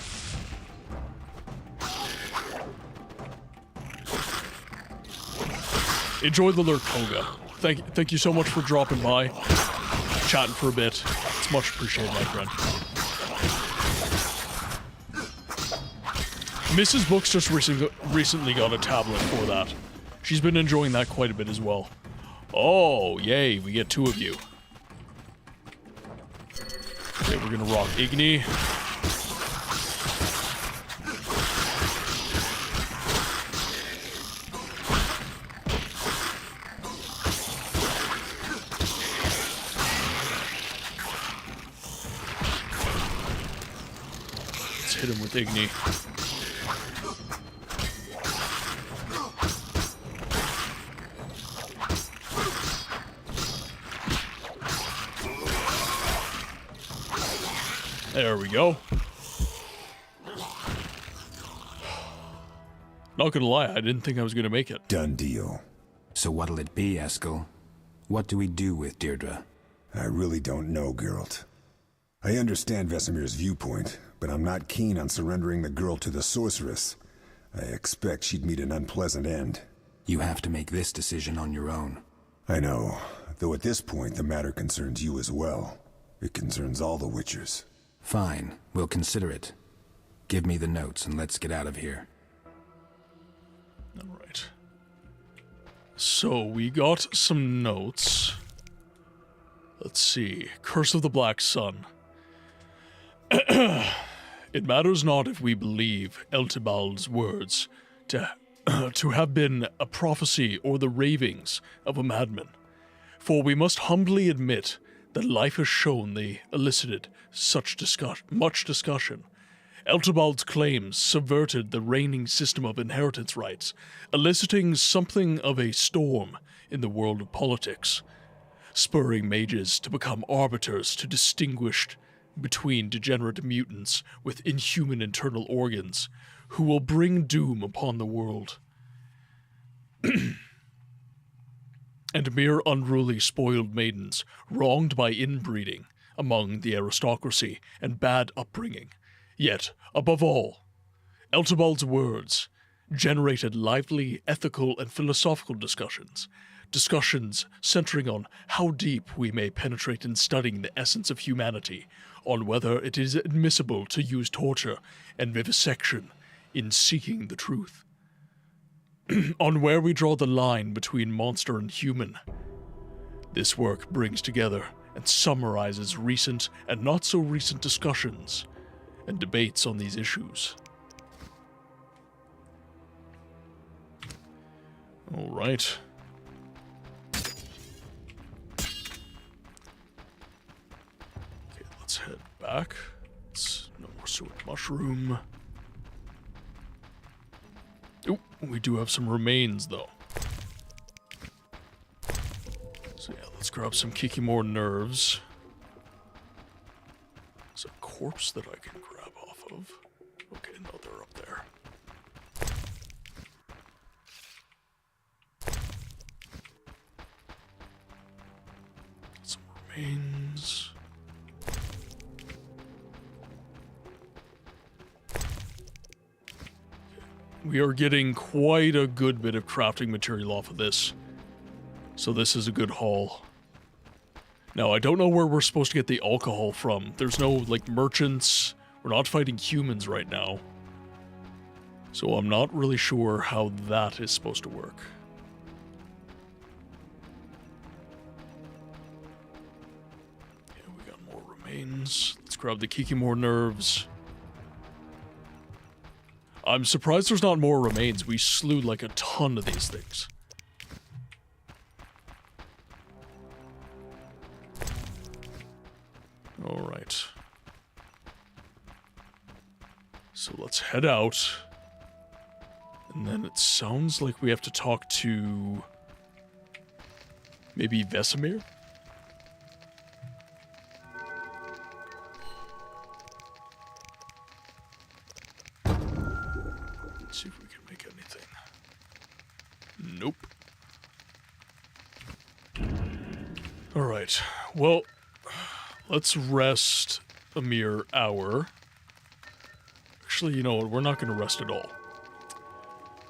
Speaker 1: Enjoy the lurk, Koga. Thank you so much for dropping by, chatting for a bit. It's much appreciated, my friend. Mrs. Books just recently got a tablet for that. She's been enjoying that quite a bit as well. Oh, yay, we get two of you. Okay, we're gonna rock Igni. Let's hit him with Igni. There we go. Not gonna lie, I didn't think I was gonna make it.
Speaker 11: Done deal.
Speaker 7: So what'll it be, Eskel? What do we do with Deirdre?
Speaker 11: I really don't know, Geralt. I understand Vesemir's viewpoint, but I'm not keen on surrendering the girl to the sorceress. I expect she'd meet an unpleasant end.
Speaker 7: You have to make this decision on your own.
Speaker 11: I know, though at this point the matter concerns you as well. It concerns all the Witchers.
Speaker 7: Fine, we'll consider it. Give me the notes and let's get out of here.
Speaker 1: Alright. So, we got some notes. Let's see. Curse of the Black Sun. It matters not if we believe Eltibald's words to have been a prophecy or the ravings of a madman, for we must humbly admit that life has shown they elicited much discussion, Eltebald's claims subverted the reigning system of inheritance rights, eliciting something of a storm in the world of politics, spurring mages to become arbiters to distinguish between degenerate mutants with inhuman internal organs who will bring doom upon the world. And mere unruly spoiled maidens, wronged by inbreeding among the aristocracy and bad upbringing. Yet, above all, Eltebald's words generated lively ethical and philosophical discussions centering on how deep we may penetrate in studying the essence of humanity, on whether it is admissible to use torture and vivisection in seeking the truth, on where we draw the line between monster and human. This work brings together and summarizes recent and not so recent discussions and debates on these issues. All right. Okay, let's head back. It's no more sewage mushroom. Ooh, we do have some remains, though. So yeah, let's grab some Kikimor nerves. There's a corpse that I can grab off of. Okay, no, they're up there. Some remains. We are getting quite a good bit of crafting material off of this. So this is a good haul. Now, I don't know where we're supposed to get the alcohol from. There's no, like, merchants. We're not fighting humans right now. So I'm not really sure how that is supposed to work. Okay, we got more remains. Let's grab the Kikimor nerves. I'm surprised there's not more remains. We slew, like, a ton of these things. Alright. So let's head out. And then it sounds like we have to talk to... maybe Vesemir? Let's see if we can make anything. Nope. Alright, well... let's rest a mere hour. Actually, you know what? We're not going to rest at all.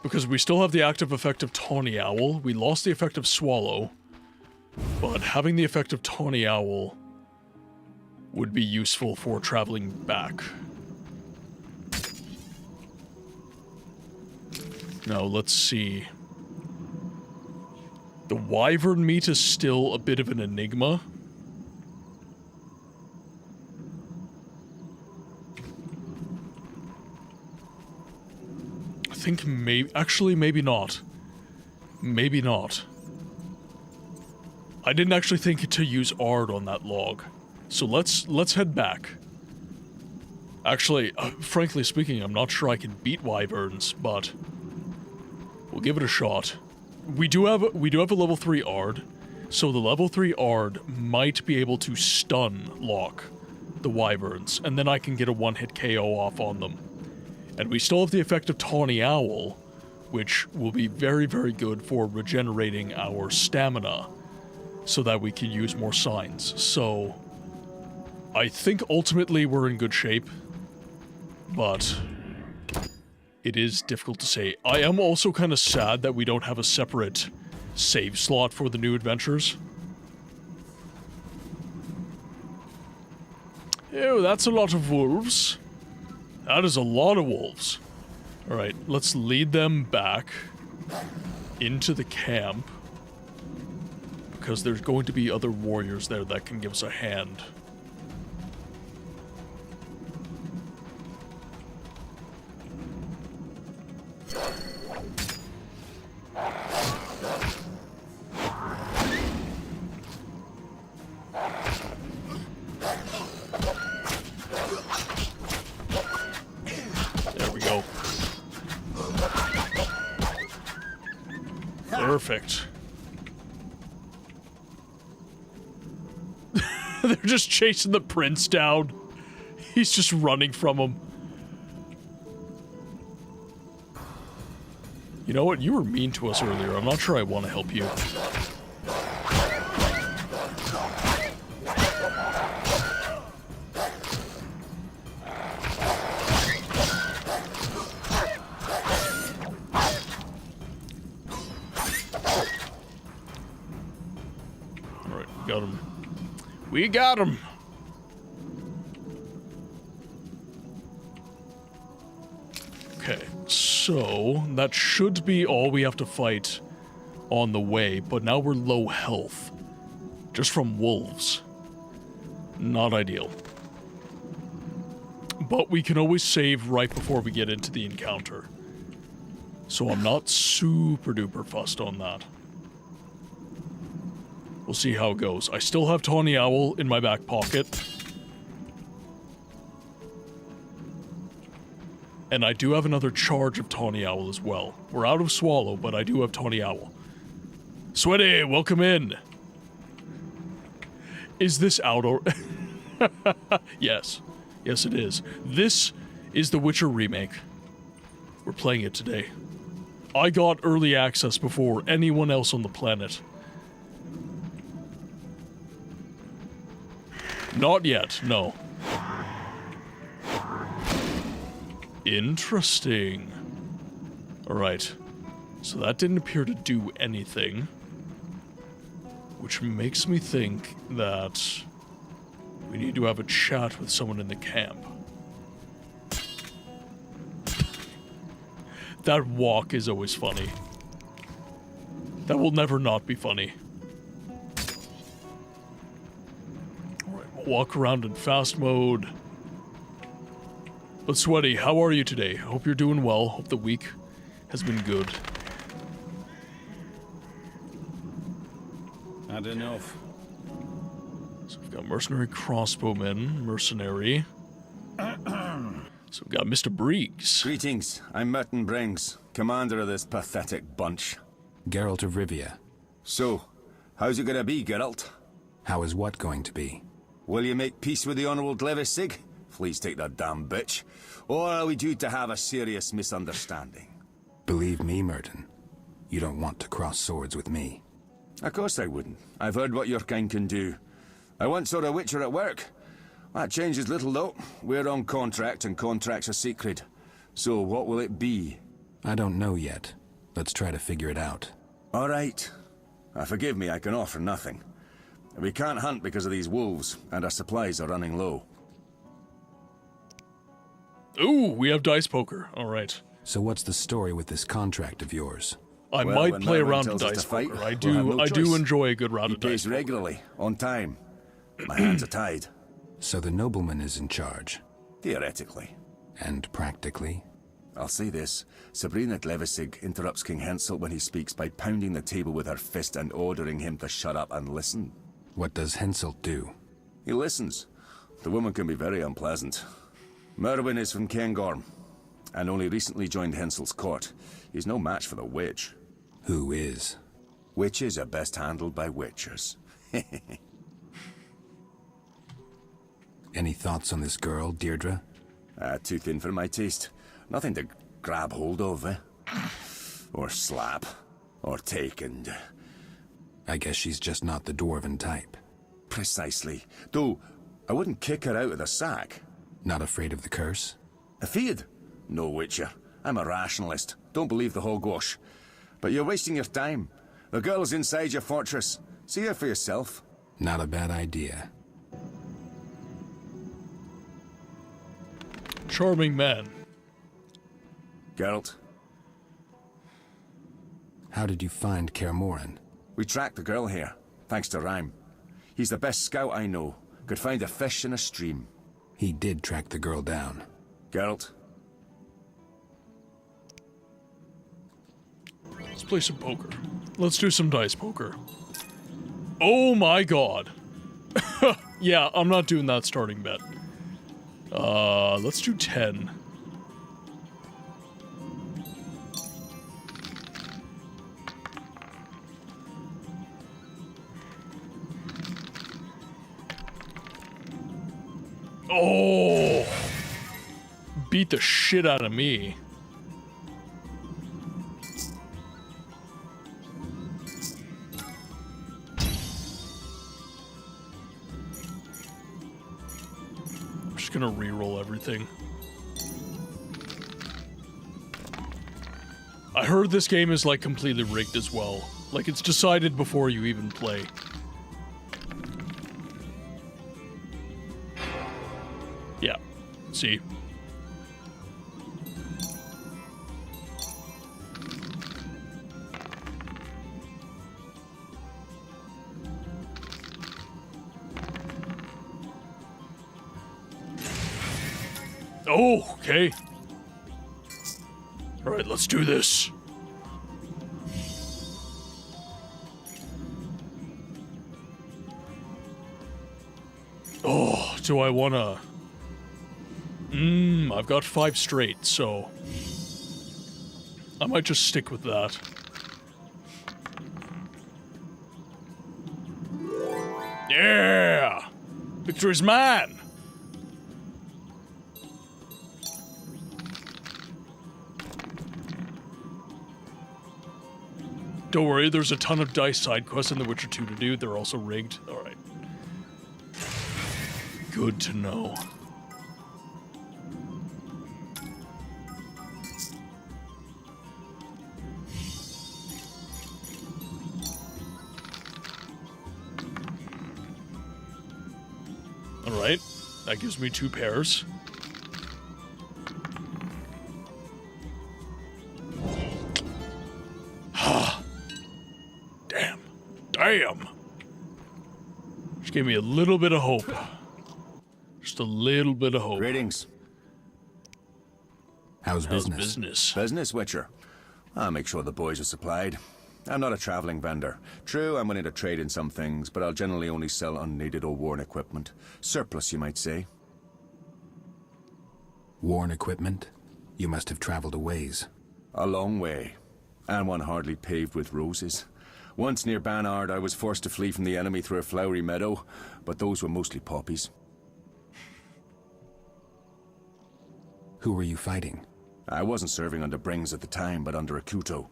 Speaker 1: Because we still have the active effect of Tawny Owl. We lost the effect of Swallow. But having the effect of Tawny Owl would be useful for traveling back. Now, let's see. The wyvern meat is still a bit of an enigma. I think maybe... actually, maybe not. Maybe not. I didn't actually think to use Ard on that log. So let's head back. Actually, frankly speaking, I'm not sure I can beat wyverns, but we'll give it a shot. We do have a level 3 Ard, so the level 3 Ard might be able to stun lock the wyverns, and then I can get a one-hit KO off on them. And we still have the effect of Tawny Owl, which will be very, very good for regenerating our stamina, so that we can use more signs. So, I think ultimately we're in good shape, but it is difficult to say. I am also kind of sad that we don't have a separate save slot for the new adventures. Ew, that's a lot of wolves. That is a lot of wolves. Alright, let's lead them back into the camp, because there's going to be other warriors there that can give us a hand. Perfect. They're just chasing the prince down. He's just running from him. You know what? You were mean to us earlier. I'm not sure I want to help you. Alright, got him. We got him! Okay, so that should be all we have to fight on the way, but now we're low health. Just from wolves. Not ideal. But we can always save right before we get into the encounter. So I'm not super duper fussed on that. We'll see how it goes. I still have Tawny Owl in my back pocket. And I do have another charge of Tawny Owl as well. We're out of Swallow, but I do have Tawny Owl. Sweaty, welcome in. Is this out or... Yes. Yes, it is. This is the Witcher remake. We're playing it today. I got early access before anyone else on the planet. Not yet, no. Interesting. Alright. So that didn't appear to do anything. Which makes me think that we need to have a chat with someone in the camp. That walk is always funny. That will never not be funny. Walk around in fast mode. But Sweaty, how are you today? Hope you're doing well. Hope the week has been good.
Speaker 3: Not enough.
Speaker 1: So we've got Mercenary Crossbowman, Mercenary. So we've got Mr. Briggs.
Speaker 6: Greetings, I'm Merton Briggs, commander of this pathetic bunch.
Speaker 7: Geralt of Rivia.
Speaker 6: So, how's it gonna be, Geralt?
Speaker 7: How is what going to be?
Speaker 6: Will you make peace with the Honourable Glevisig? Please take that damn bitch. Or are we due to have a serious misunderstanding?
Speaker 7: Believe me, Merton, you don't want to cross swords with me.
Speaker 6: Of course I wouldn't. I've heard what your kind can do. I once saw a Witcher at work. That changes little, though. We're on contract, and contracts are secret. So what will it be?
Speaker 7: I don't know yet. Let's try to figure it out.
Speaker 6: All right. Forgive me, I can offer nothing. We can't hunt because of these wolves, and our supplies are running low.
Speaker 1: Ooh, we have dice poker. All right.
Speaker 7: So what's the story with this contract of yours?
Speaker 1: I might play around with dice poker. I do enjoy a good round of dice poker.
Speaker 6: He pays regularly, on time. My hands are tied.
Speaker 7: So the nobleman is in charge?
Speaker 6: Theoretically.
Speaker 7: And practically?
Speaker 6: I'll say this. Sabrina Glevisig interrupts King Hensel when he speaks by pounding the table with her fist and ordering him to shut up and listen.
Speaker 7: What does Hensel do?
Speaker 6: He listens. The woman can be very unpleasant. Merwin is from Cairngorm, and only recently joined Hensel's court. He's no match for the witch.
Speaker 7: Who is?
Speaker 6: Witches are best handled by witchers.
Speaker 7: Any thoughts on this girl, Deirdre?
Speaker 6: Too thin for my taste. Nothing to grab hold of, eh? Or slap. Or take and...
Speaker 7: I guess she's just not the dwarven type.
Speaker 6: Precisely. Though, I wouldn't kick her out of the sack.
Speaker 7: Not afraid of the curse?
Speaker 6: Afeard? No, Witcher. I'm a rationalist. Don't believe the hogwash. But you're wasting your time. The girl's inside your fortress. See her for yourself.
Speaker 7: Not a bad idea.
Speaker 1: Charming man.
Speaker 6: Geralt.
Speaker 7: How did you find Kaer Morhen?
Speaker 6: We tracked the girl here, thanks to Rhyme. He's the best scout I know. Could find a fish in a stream.
Speaker 7: He did track the girl down.
Speaker 6: Geralt.
Speaker 1: Let's play some poker. Let's do some dice poker. Oh my god. Yeah, I'm not doing that starting bet. Let's do 10. Oh! Beat the shit out of me. I'm just gonna re-roll everything. I heard this game is like completely rigged as well. Like it's decided before you even play. Yeah. See? Oh, okay. All right, let's do this. Oh, do I wanna... I've got 5 straight, so... I might just stick with that. Yeah! Victory's mine! Don't worry, there's a ton of dice side quests in The Witcher 2 to do. They're also rigged. Alright. Good to know. Alright. That gives me 2 pairs. Damn! Just gave me a little bit of hope. Just a little bit of hope.
Speaker 6: Greetings.
Speaker 7: How's business?
Speaker 6: Business, Witcher. I'll make sure the boys are supplied. I'm not a traveling vendor. True, I'm willing to trade in some things, but I'll generally only sell unneeded or worn equipment. Surplus, you might say.
Speaker 7: Worn equipment? You must have traveled a ways.
Speaker 6: A long way. And one hardly paved with roses. Once near Banard, I was forced to flee from the enemy through a flowery meadow, but those were mostly poppies.
Speaker 7: Who were you fighting?
Speaker 6: I wasn't serving under Brings at the time, but under Akuto.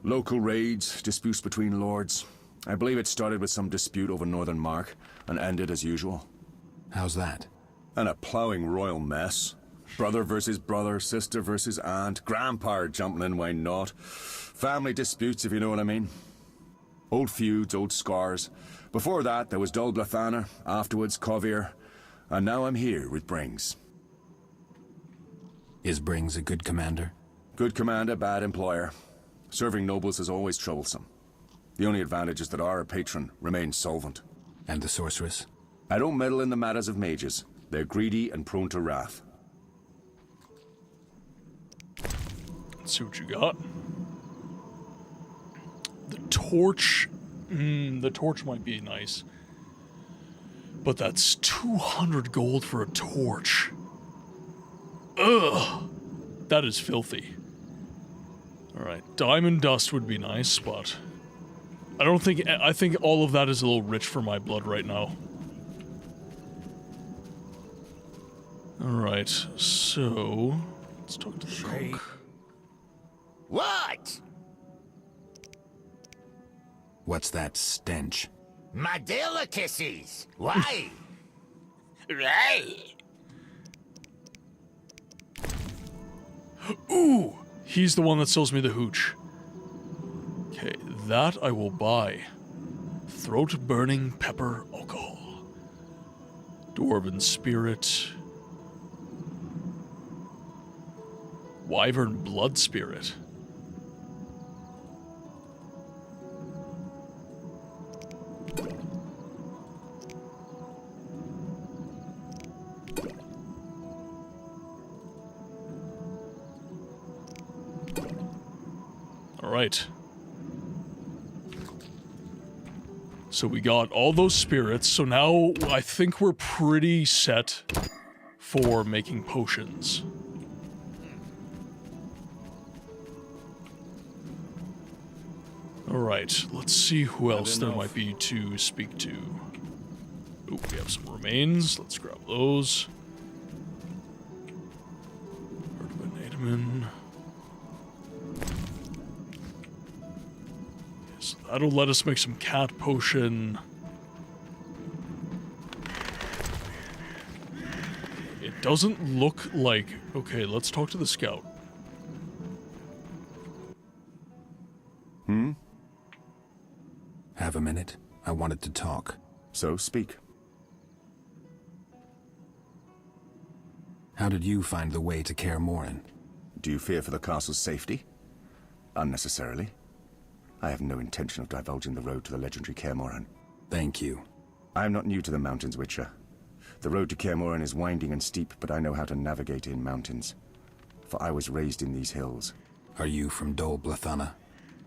Speaker 6: Local raids, disputes between lords. I believe it started with some dispute over Northern Mark, and ended as usual.
Speaker 7: How's that?
Speaker 6: And a ploughing royal mess. Brother versus brother, sister versus aunt, grandpa jumping in, why not? Family disputes, if you know what I mean. Old feuds, old scars. Before that, there was Dol Blathanna, afterwards Kovir, and now I'm here with Brings.
Speaker 7: Is Brings a good commander?
Speaker 6: Good commander, bad employer. Serving nobles is always troublesome. The only advantage is that our patron remains solvent.
Speaker 7: And the sorceress?
Speaker 6: I don't meddle in the matters of mages. They're greedy and prone to wrath.
Speaker 1: Let's see what you got. The torch. The torch might be nice. But that's 200 gold for a torch. Ugh! That is filthy. Alright, diamond dust would be nice, but... I think all of that is a little rich for my blood right now. Alright, so... Let's talk to the cook.
Speaker 20: What?
Speaker 7: What's that stench?
Speaker 20: My delicacies. Why? Right.
Speaker 1: Ooh! He's the one that sells me the hooch. Okay, that I will buy. Throat-burning pepper alcohol. Dwarven spirit. Wyvern blood spirit. Alright. So we got all those spirits, so now I think we're pretty set for making potions. Alright, let's see who else there might be to speak to. Oh, we have some remains. Let's grab those. Vitamin. So that'll let us make some cat potion. It doesn't look like... Okay, let's talk to the scout.
Speaker 7: Have a minute? I wanted to talk.
Speaker 6: So, speak.
Speaker 7: How did you find the way to Kaer Morhen?
Speaker 6: Do you fear for the castle's safety? Unnecessarily. I have no intention of divulging the road to the legendary Kaer Morhen.
Speaker 7: Thank you.
Speaker 6: I am not new to the mountains, Witcher. The road to Kaer Morhen is winding and steep, but I know how to navigate in mountains. For I was raised in these hills.
Speaker 7: Are you from Dol Blathanna?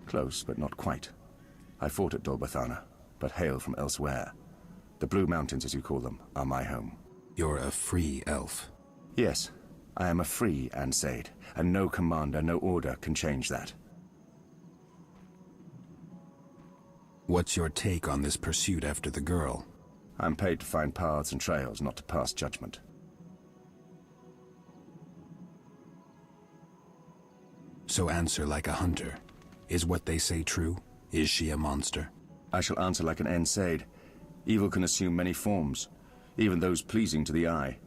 Speaker 6: Close, but not quite. I fought at Dol Blathanna, but hail from elsewhere. The Blue Mountains, as you call them, are my home.
Speaker 7: You're a free elf.
Speaker 6: Yes, I am a free Ansaid, and no commander, no order can change that.
Speaker 7: What's your take on this pursuit after the girl?
Speaker 6: I'm paid to find paths and trails, not to pass judgment.
Speaker 7: So answer like a hunter. Is what they say true? Is she a monster?
Speaker 6: I shall answer like an Ansaid. Evil can assume many forms, even those pleasing to the eye.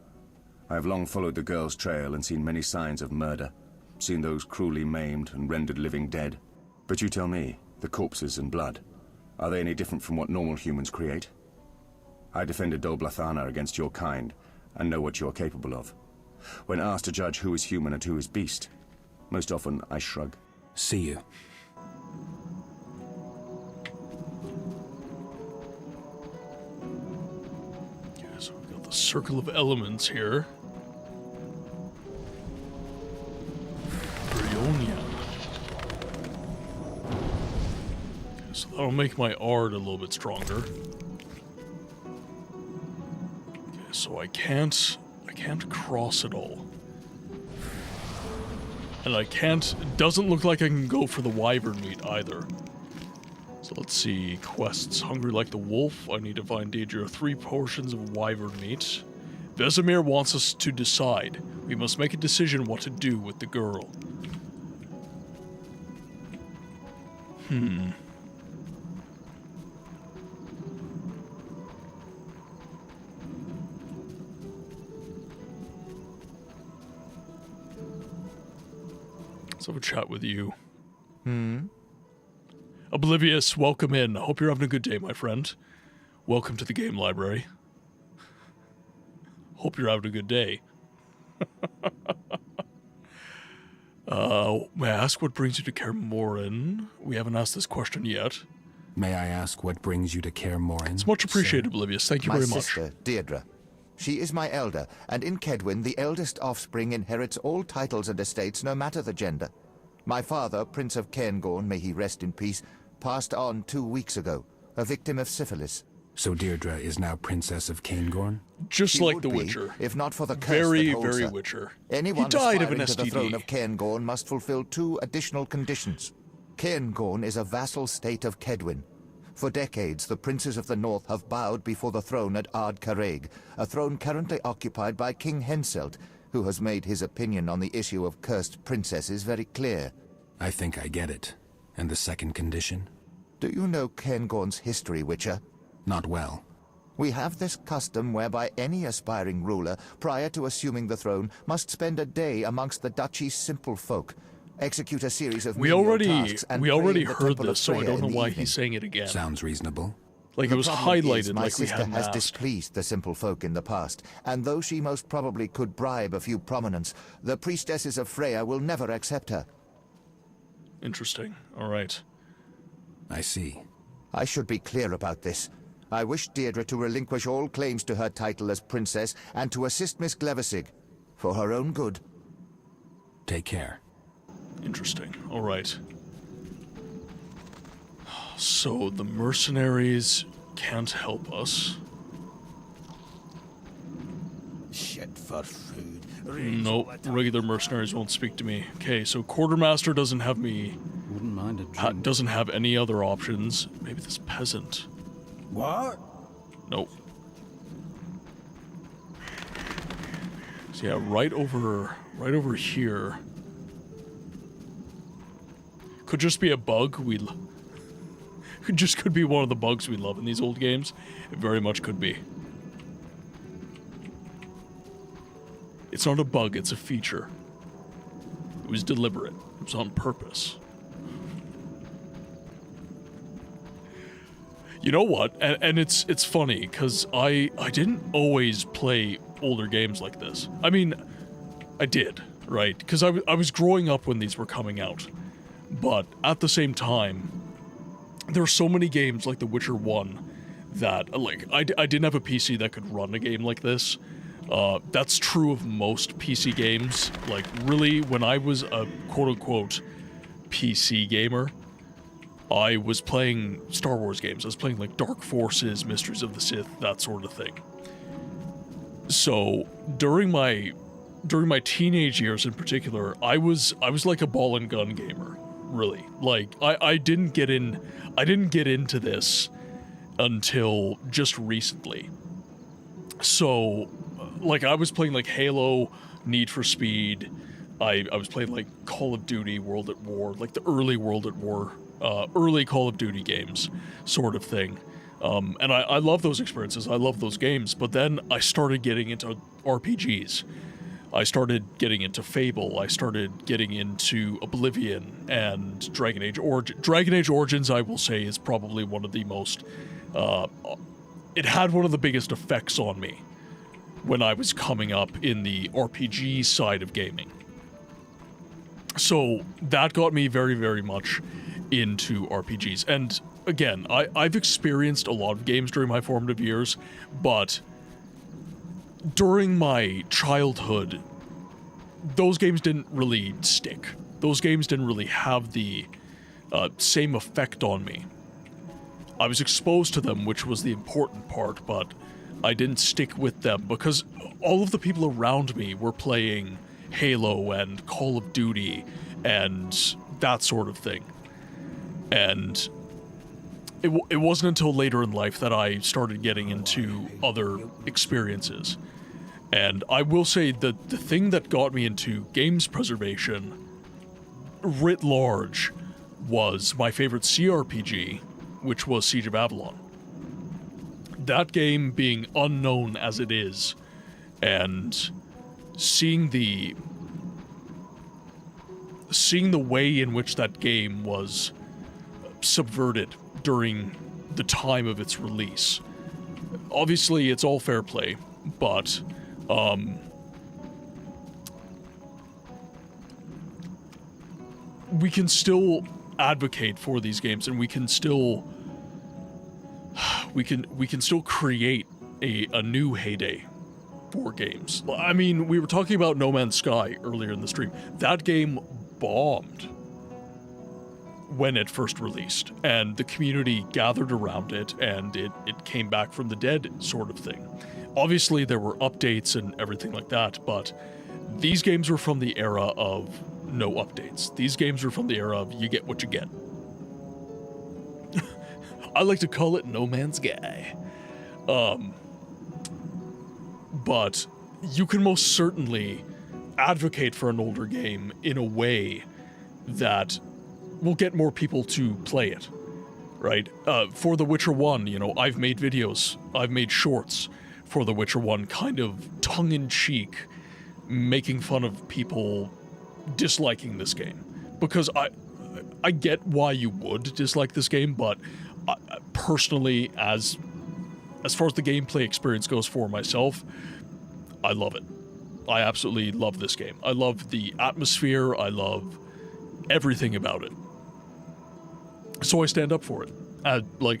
Speaker 6: I have long followed the girl's trail and seen many signs of murder, seen those cruelly maimed and rendered living dead. But you tell me, the corpses and blood, are they any different from what normal humans create? I defended Dol Blathanna against your kind, and know what you are capable of. When asked to judge who is human and who is beast, most often I shrug.
Speaker 7: See you.
Speaker 1: Okay, so we've got the Circle of Elements here. Brionia. Okay, so that'll make my art a little bit stronger. Okay, so I can't cross it all. And I can't... It doesn't look like I can go for the wyvern meat either. So let's see. Quests. Hungry like the wolf. I need to find Daedra 3 portions of wyvern meat. Vesemir wants us to decide. We must make a decision what to do with the girl. Let's have a chat with you. Oblivious, welcome in. Hope you're having a good day, my friend. Welcome to the game library. Hope you're having a good day. May I ask what brings you to Kaer Morhen? We haven't asked this question yet.
Speaker 7: May I ask what brings you to Kaer Morhen?
Speaker 1: It's much appreciated, Oblivious. Thank you very much.
Speaker 5: My sister, Deirdre. She is my elder, and in Kedwin, the eldest offspring inherits all titles and estates, no matter the gender. My father, Prince of Cairngorm, may he rest in peace, passed on 2 weeks ago, a victim of syphilis.
Speaker 7: So Deirdre is now Princess of Cairngorm?
Speaker 1: Just
Speaker 5: She
Speaker 1: like
Speaker 5: would
Speaker 1: The
Speaker 5: be,
Speaker 1: Witcher.
Speaker 5: if not for the curse
Speaker 1: Very,
Speaker 5: that holds
Speaker 1: very
Speaker 5: her.
Speaker 1: Witcher.
Speaker 5: Anyone
Speaker 1: He died of
Speaker 5: aspiring
Speaker 1: an
Speaker 5: to the
Speaker 1: STD.
Speaker 5: throne of Cairngorm must fulfill 2 additional conditions. Cairngorm is a vassal state of Kedwin. For decades, the princes of the north have bowed before the throne at Ard Carreg, a throne currently occupied by King Henselt, who has made his opinion on the issue of cursed princesses very clear.
Speaker 7: I think I get it. And the second condition?
Speaker 5: Do you know Cairngorm's history, Witcher?
Speaker 7: Not well.
Speaker 5: We have this custom whereby any aspiring ruler, prior to assuming the throne, must spend a day amongst the duchy's simple folk, execute a series of menial tasks, and
Speaker 1: we
Speaker 5: pray
Speaker 1: already
Speaker 5: in the
Speaker 1: heard
Speaker 5: Temple of
Speaker 1: this, so I
Speaker 5: Freya
Speaker 1: don't
Speaker 5: in
Speaker 1: know
Speaker 5: the
Speaker 1: why
Speaker 5: evening.
Speaker 1: he's saying it again.
Speaker 7: Sounds reasonable.
Speaker 1: Like
Speaker 5: The
Speaker 1: it was
Speaker 5: problem is
Speaker 1: highlighted
Speaker 5: my
Speaker 1: like we
Speaker 5: sister
Speaker 1: hadn't
Speaker 5: has
Speaker 1: asked.
Speaker 5: displeased the simple folk in the past, and though she most probably could bribe a few prominents, the priestesses of Freya will never accept her.
Speaker 1: Interesting. All right.
Speaker 7: I see.
Speaker 5: I should be clear about this. I wish Deirdre to relinquish all claims to her title as princess and to assist Miss Glevissig, for her own good.
Speaker 7: Take care.
Speaker 1: Interesting. All right. So the mercenaries can't help us.
Speaker 9: Shit for food.
Speaker 1: Nope, regular mercenaries won't speak to me. Okay, so quartermaster doesn't have me.
Speaker 9: Wouldn't mind a drink.
Speaker 1: Doesn't have any other options. Maybe this peasant.
Speaker 9: What?
Speaker 1: Nope. So yeah, right over here. could just be a bug it just could be one of the bugs we love in these old games. It very much could be. It's not a bug, it's a feature. It was deliberate. It was on purpose. You know what? And it's funny, because I didn't always play older games like this. I mean, I did, right? Because I was growing up when these were coming out. But at the same time, there are so many games like The Witcher 1 that, like, I didn't have a PC that could run a game like this. That's true of most PC games. Like, really, when I was a quote-unquote PC gamer, I was playing Star Wars games. I was playing, like, Dark Forces, Mysteries of the Sith, that sort of thing. So, during my teenage years in particular, I was like a ball and gun gamer, really. Like, I didn't get into this until just recently. So, like, I was playing, like, Halo, Need for Speed, I was playing, like, Call of Duty, World at War, like, the early World at War, early Call of Duty games, sort of thing. And I love those experiences, I love those games, but then I started getting into RPGs. I started getting into Fable, I started getting into Oblivion, and Dragon Age Origins. Dragon Age Origins, I will say, is probably one of the most, it had one of the biggest effects on me when I was coming up in the RPG side of gaming. So that got me very, very much into RPGs. And again, I've experienced a lot of games during my formative years, but during my childhood, those games didn't really stick. Those games didn't really have the same effect on me. I was exposed to them, which was the important part, but I didn't stick with them because all of the people around me were playing Halo and Call of Duty and that sort of thing. And it wasn't until later in life that I started getting into other experiences. And I will say that the thing that got me into games preservation, writ large, was my favorite CRPG, which was Siege of Avalon. That game being unknown as it is, and seeing the way in which that game was subverted during the time of its release. Obviously, it's all fair play, but we can still advocate for these games, and we can still create a new heyday for games. I mean, we were talking about No Man's Sky earlier in the stream. That game bombed when it first released, and the community gathered around it, and it came back from the dead, sort of thing. Obviously, there were updates and everything like that, but these games were from the era of no updates. These games were from the era of you get what you get. I like to call it No Man's Sky. But you can most certainly advocate for an older game in a way that will get more people to play it, right? For The Witcher 1, you know, I've made videos, I've made shorts for The Witcher 1, kind of tongue-in-cheek, making fun of people disliking this game. Because I get why you would dislike this game, but personally, as far as the gameplay experience goes for myself, I love it. I absolutely love this game. I love the atmosphere, I love everything about it. So I stand up for it.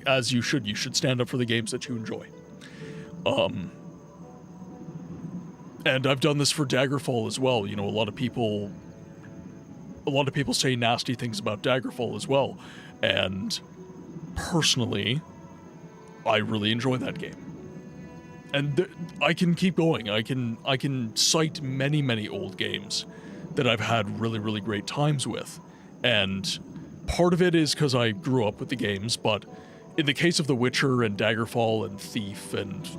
Speaker 1: As you should. You should stand up for the games that you enjoy. And I've done this for Daggerfall as well. You know, a lot of people say nasty things about Daggerfall as well. And personally, I really enjoy that game. And I can keep going. I can cite many, many old games that I've had really, really great times with. And part of it is because I grew up with the games, but in the case of The Witcher and Daggerfall and Thief and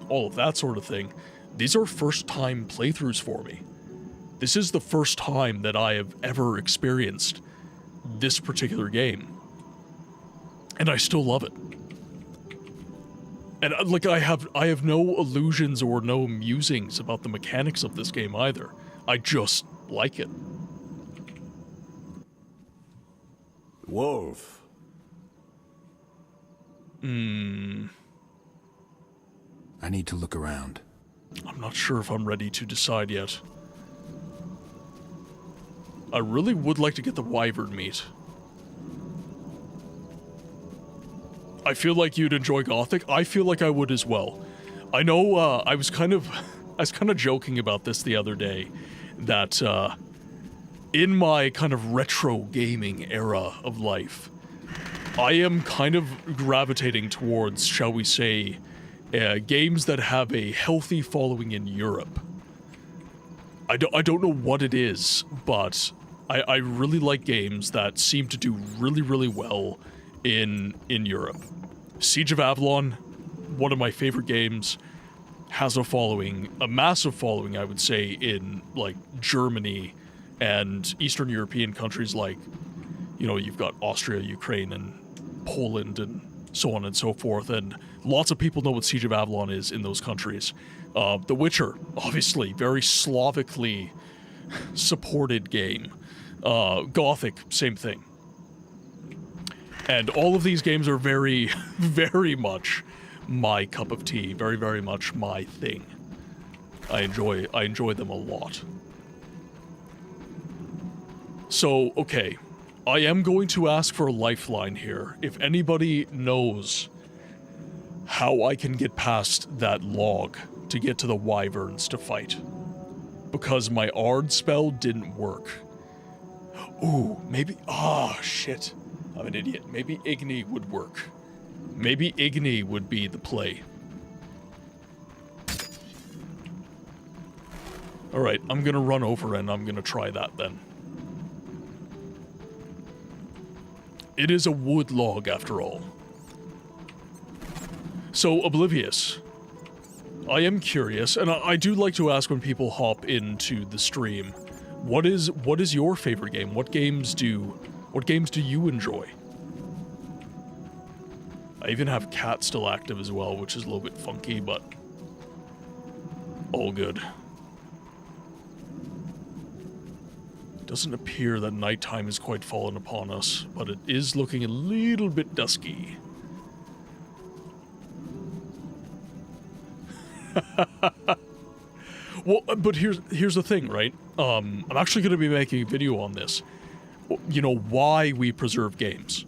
Speaker 1: all of that sort of thing, these are first-time playthroughs for me. This is the first time that I have ever experienced this particular game. And I still love it. And like I have no illusions or no musings about the mechanics of this game either. I just like it.
Speaker 10: Wolf.
Speaker 7: I need to look around.
Speaker 1: I'm not sure if I'm ready to decide yet. I really would like to get the wyvern meat. I feel like you'd enjoy Gothic. I feel like I would as well. I know I was kind of joking about this the other day, that in my kind of retro gaming era of life, I am kind of gravitating towards, shall we say, games that have a healthy following in Europe. I don't know what it is, but I really like games that seem to do really, really well in Europe. Siege of Avalon, one of my favorite games, has a following, a massive following, I would say, in like Germany and Eastern European countries like, you know, you've got Austria, Ukraine, and Poland, and so on and so forth, and lots of people know what Siege of Avalon is in those countries. The Witcher, obviously, very Slavically supported game. Gothic, same thing. And all of these games are very, very much my cup of tea, very, very much my thing. I enjoy them a lot. So, okay, I am going to ask for a lifeline here. If anybody knows how I can get past that log to get to the wyverns to fight. Because my Ard spell didn't work. Ooh, maybe... Ah, shit. I'm an idiot. Maybe Igni would work. Maybe Igni would be the play. Alright, I'm gonna run over and I'm gonna try that then. It is a wood log after all. So, Oblivious. I am curious, and I do like to ask when people hop into the stream, what is your favorite game? What games do you enjoy? I even have Cat still active as well, which is a little bit funky, but all good. It doesn't appear that nighttime is quite fallen upon us, but it is looking a little bit dusky. Well, but here's the thing, right? I'm actually going to be making a video on this. You know, why we preserve games.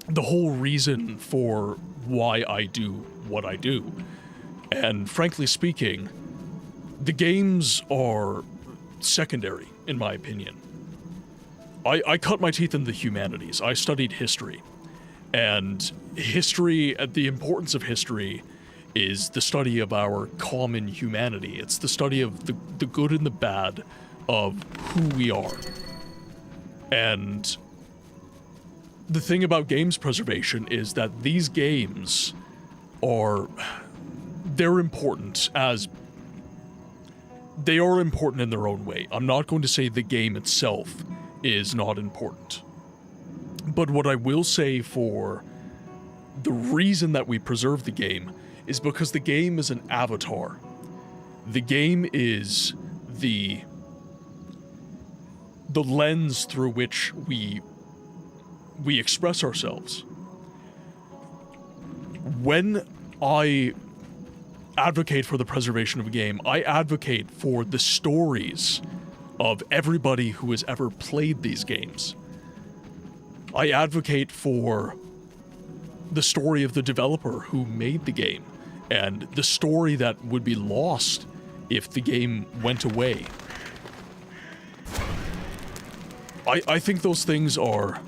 Speaker 1: The whole reason for why I do what I do. And frankly speaking, the games are secondary, in my opinion. I cut my teeth in the humanities. I studied history. And history, the importance of history is the study of our common humanity. It's the study of the good and the bad of who we are. And the thing about games preservation is that these games they're important they are important in their own way. I'm not going to say the game itself is not important. But what I will say for the reason that we preserve the game is because the game is an avatar. The game is the lens through which we express ourselves. When I advocate for the preservation of a game, I advocate for the stories of everybody who has ever played these games. I advocate for the story of the developer who made the game, and the story that would be lost if the game went away. I think those things are...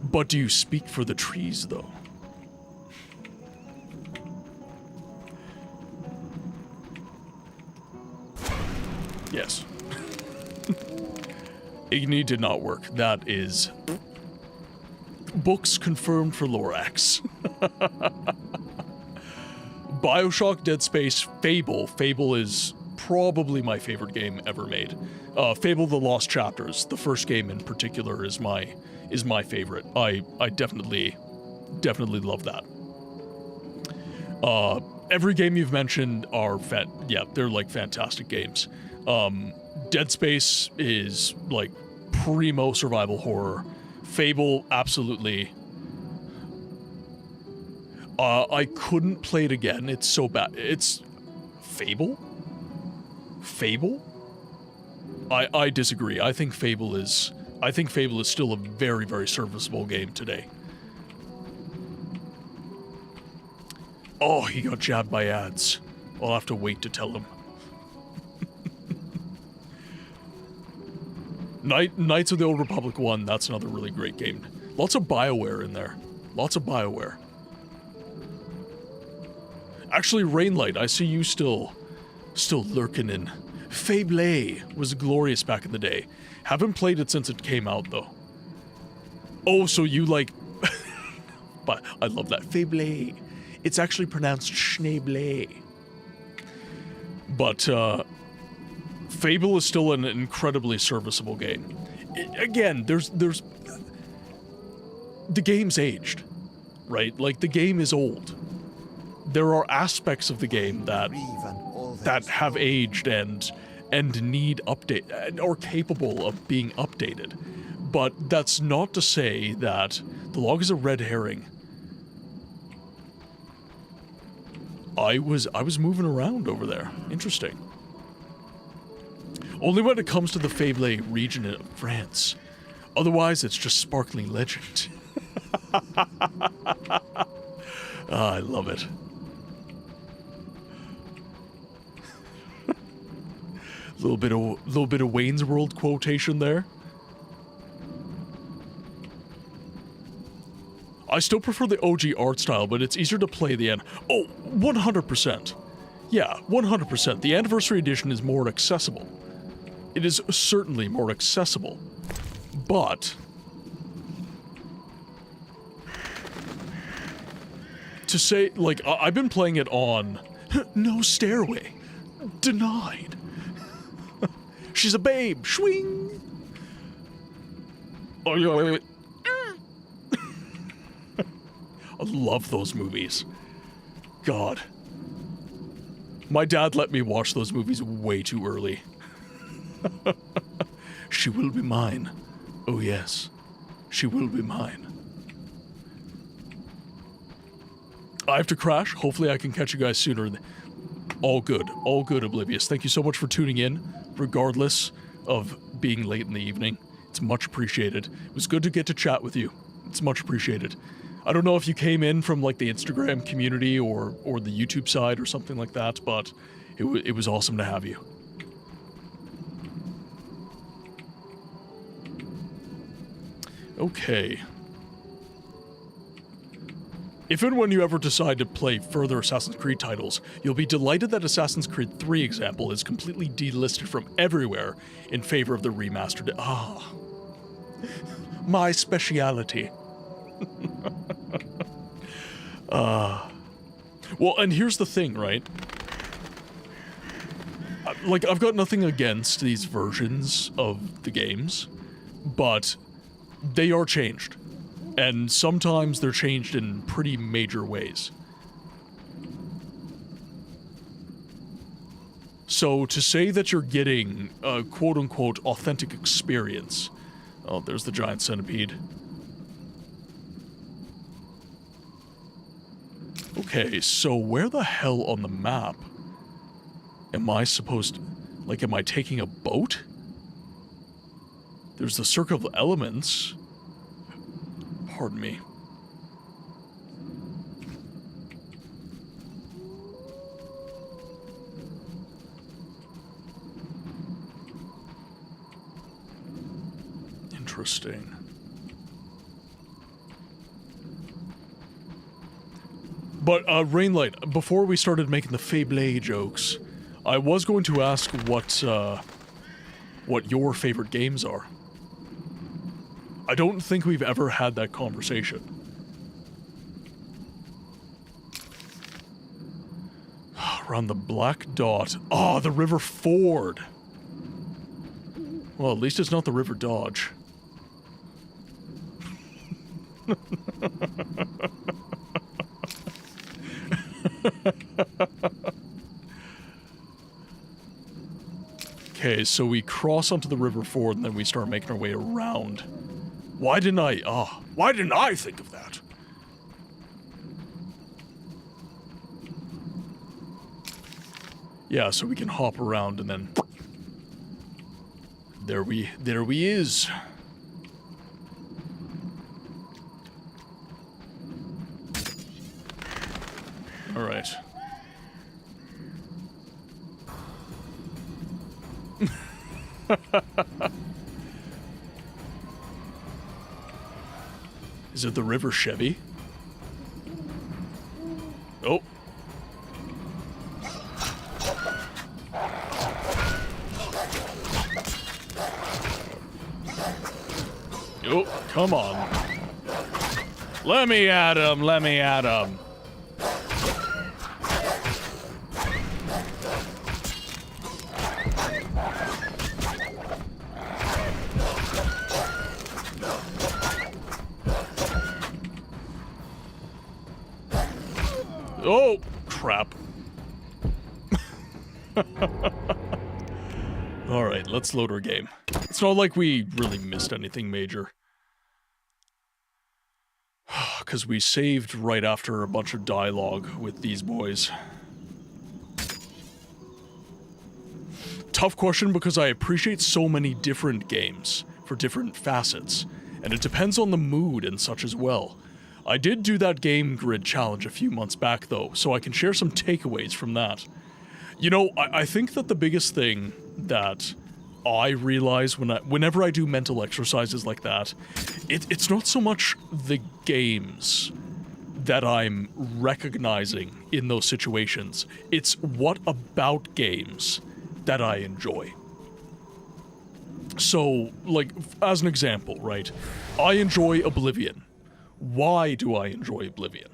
Speaker 1: But do you speak for the trees, though? Yes. Igni did not work. That is... Books confirmed for Lorax. BioShock, Dead Space, Fable. Fable is probably my favorite game ever made. Fable: The Lost Chapters, the first game in particular, is my favorite. I definitely love that. Every game you've mentioned are they're like fantastic games. Dead Space is like primo survival horror. Fable, absolutely. I couldn't play it again. It's so bad. It's Fable? Fable? I disagree. I think Fable is still a very, very serviceable game today. Oh, he got jabbed by ads. I'll have to wait to tell him. Knights of the Old Republic 1, that's another really great game. Lots of BioWare in there. Lots of BioWare. Actually, Rainlight, I see you still lurking in. Fable was glorious back in the day. Haven't played it since it came out, though. Oh, so you like... But I love that. Fable. It's actually pronounced Schneeble. But, Fable is still an incredibly serviceable game. Again, there's... The game's aged, right? Like, the game is old. There are aspects of the game that have aged and need update, or capable of being updated. But that's not to say that the log is a red herring. I was moving around over there. Interesting. Only when it comes to the Fable region of France. Otherwise, it's just sparkling legend. I love it. Little bit of Wayne's World quotation there. I still prefer the OG art style, but it's easier to play the end. Oh, 100%. Yeah, 100%. The Anniversary Edition is more accessible. It is certainly more accessible. But to say, like, I've been playing it on no stairway. Denied. She's a babe. Swing. Oh, wait. I love those movies. God. My dad let me watch those movies way too early. She will be mine. Oh yes. She will be mine. I have to crash. Hopefully I can catch you guys sooner. All good. All good, Oblivious. Thank you so much for tuning in, regardless of being late in the evening. It's much appreciated. It was good to get to chat with you. It's much appreciated. I don't know if you came in from like the Instagram community or the YouTube side or something like that, but it was awesome to have you. Okay. If and when you ever decide to play further Assassin's Creed titles, you'll be delighted that Assassin's Creed 3 example is completely delisted from everywhere in favor of the remastered. Ah. My speciality. Well, and here's the thing, right? Like, I've got nothing against these versions of the games, but they are changed. And sometimes they're changed in pretty major ways. So to say that you're getting a quote-unquote authentic experience... Oh, there's the giant centipede. Okay, so where the hell on the map am I supposed to... Like, am I taking a boat? There's the Circle of Elements. Pardon me. Interesting. But, Rainlight, before we started making the Fable jokes, I was going to ask what your favorite games are. I don't think we've ever had that conversation. Around the black dot. Oh, the River Ford. Well, at least it's not the River Dodge. Okay, so we cross onto the River Ford and then we start making our way around. Why didn't I think of that? Yeah, so we can hop around and then there we is. All right. Is it the River Chevy? Oh. Oh, come on. Let me at him, let me at him. Oh, crap. Alright, let's load our game. It's not like we really missed anything major. Because we saved right after a bunch of dialogue with these boys. Tough question because I appreciate so many different games for different facets, and it depends on the mood and such as well. I did do that game grid challenge a few months back though, so I can share some takeaways from that. You know, I think that the biggest thing that I realize whenever I do mental exercises like that, it's not so much the games that I'm recognizing in those situations, it's what about games that I enjoy. So, like, as an example, right, I enjoy Oblivion. Why do I enjoy Oblivion?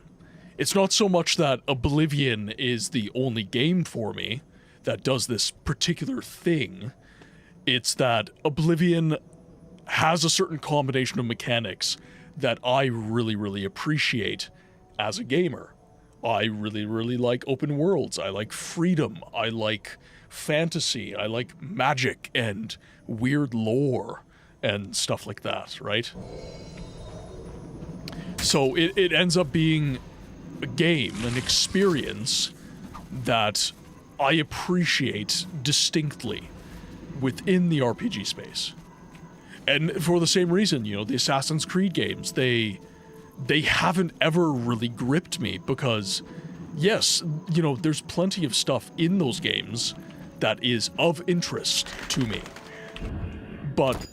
Speaker 1: It's not so much that Oblivion is the only game for me that does this particular thing. It's that Oblivion has a certain combination of mechanics that I really, really appreciate as a gamer. I really, really like open worlds. I like freedom. I like fantasy. I like magic and weird lore and stuff like that, right? So it ends up being a game, an experience that I appreciate distinctly within the RPG space. And for the same reason, you know, the Assassin's Creed games, they haven't ever really gripped me because, yes, you know, there's plenty of stuff in those games that is of interest to me. But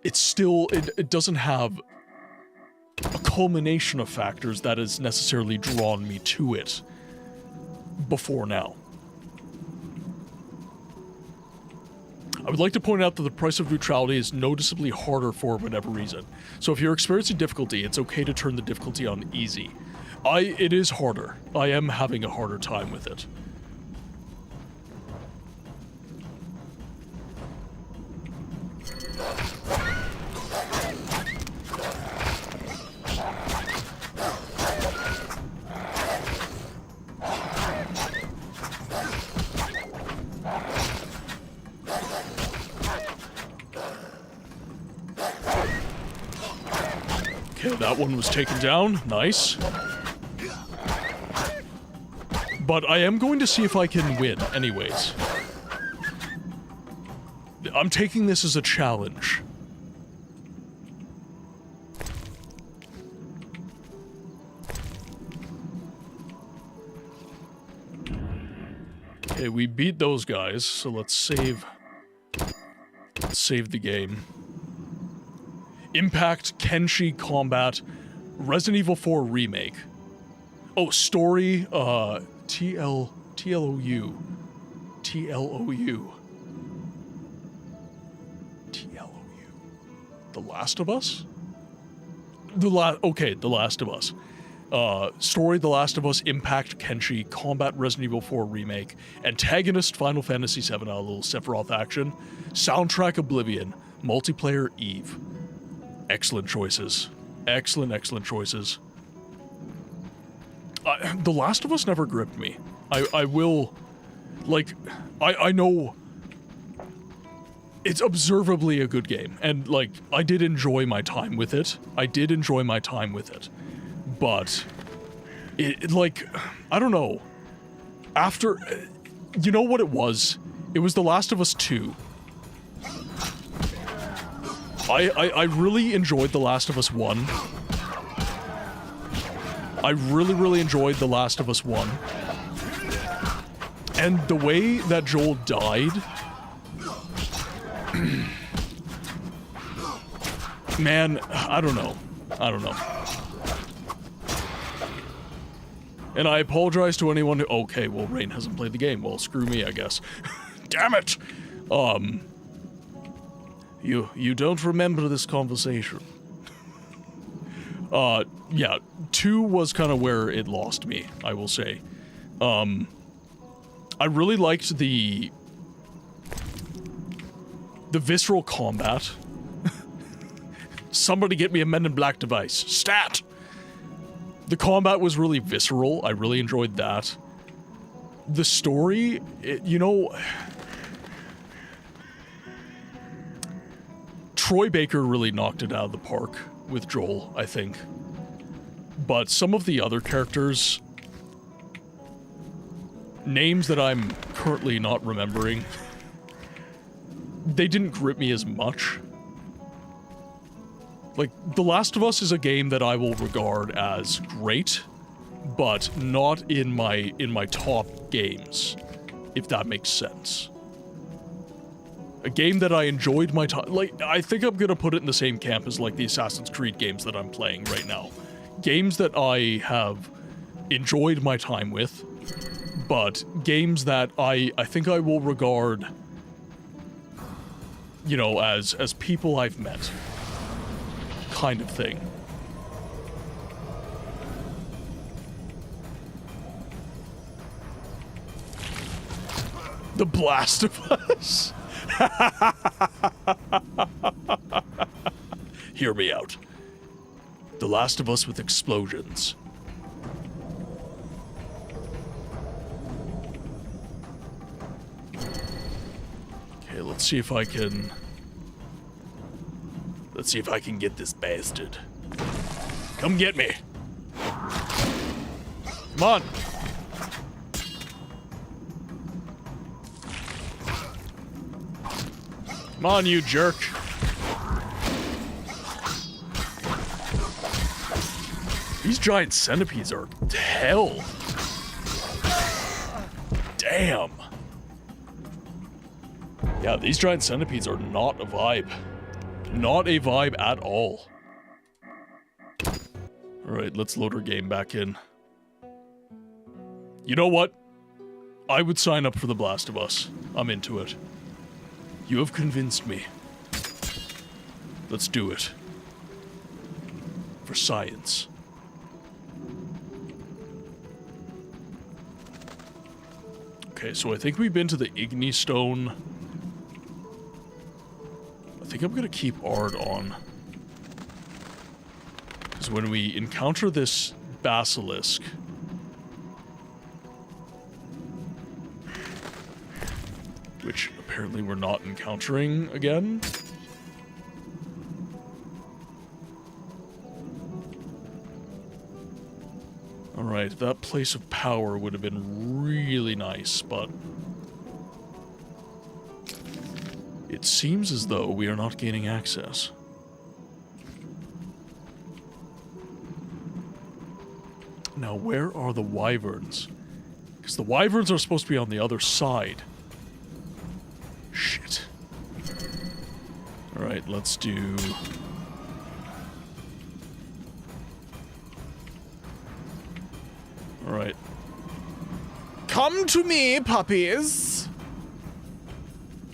Speaker 1: it's still, it doesn't have a culmination of factors that has necessarily drawn me to it before now. I would like to point out that the price of neutrality is noticeably harder for whatever reason. So if you're experiencing difficulty, it's okay to turn the difficulty on easy. It is harder. I am having a harder time with it. Okay, that one was taken down. Nice. But I am going to see if I can win, anyways. I'm taking this as a challenge. Okay, we beat those guys, so let's save the game. Impact, Kenshi Combat, Resident Evil 4 Remake. Oh, story, TLOU. The Last of Us? The Last of Us. Story The Last of Us, Impact Kenshi, Combat Resident Evil 4 Remake, Antagonist Final Fantasy VII, a little Sephiroth action, Soundtrack Oblivion, Multiplayer Eve. Excellent choices. Excellent choices. The Last of Us never gripped me. I will, like, I know it's observably a good game, and, like, I did enjoy my time with it. But, like, I don't know. After, you know what it was? It was The Last of Us 2. I really enjoyed The Last of Us 1. I really enjoyed The Last of Us 1. And the way that Joel died... Man, I don't know. And I apologize to anyone who... Okay, well, Rain hasn't played the game. Well, screw me, I guess. Damn it! You don't remember this conversation. Yeah, 2 was kind of where it lost me, I will say. I really liked the visceral combat. Somebody get me a Men in Black device. Stat! The combat was really visceral. I really enjoyed that. The story, you know... Troy Baker really knocked it out of the park with Joel, I think. But some of the other characters... Names that I'm currently not remembering... They didn't grip me as much. Like, The Last of Us is a game that I will regard as great, but not in my top games, if that makes sense. A game that I enjoyed my time... Like, I think I'm gonna put it in the same camp as, like, the Assassin's Creed games that I'm playing right now. Games that I have enjoyed my time with, but games that I think I will regard, you know, as people I've met. Kind of thing. The Blast of Us. Hear me out. The Last of Us with explosions. Okay, let's see if I can get this bastard. Come get me. Come on. Come on, you jerk. These giant centipedes are hell. Damn. Yeah, these giant centipedes are not a vibe. Not a vibe at all. Alright, let's load our game back in. You know what? I would sign up for The Blast of Us. I'm into it. You have convinced me. Let's do it. For science. Okay, so I think we've been to the Igni Stone. I think I'm gonna keep Ard on. Because when we encounter this basilisk... which apparently we're not encountering again. Alright, that place of power would have been really nice, but... it seems as though we are not gaining access. Now, where are the wyverns? Because the wyverns are supposed to be on the other side. Shit. Alright, let's do... Alright. Come to me, puppies!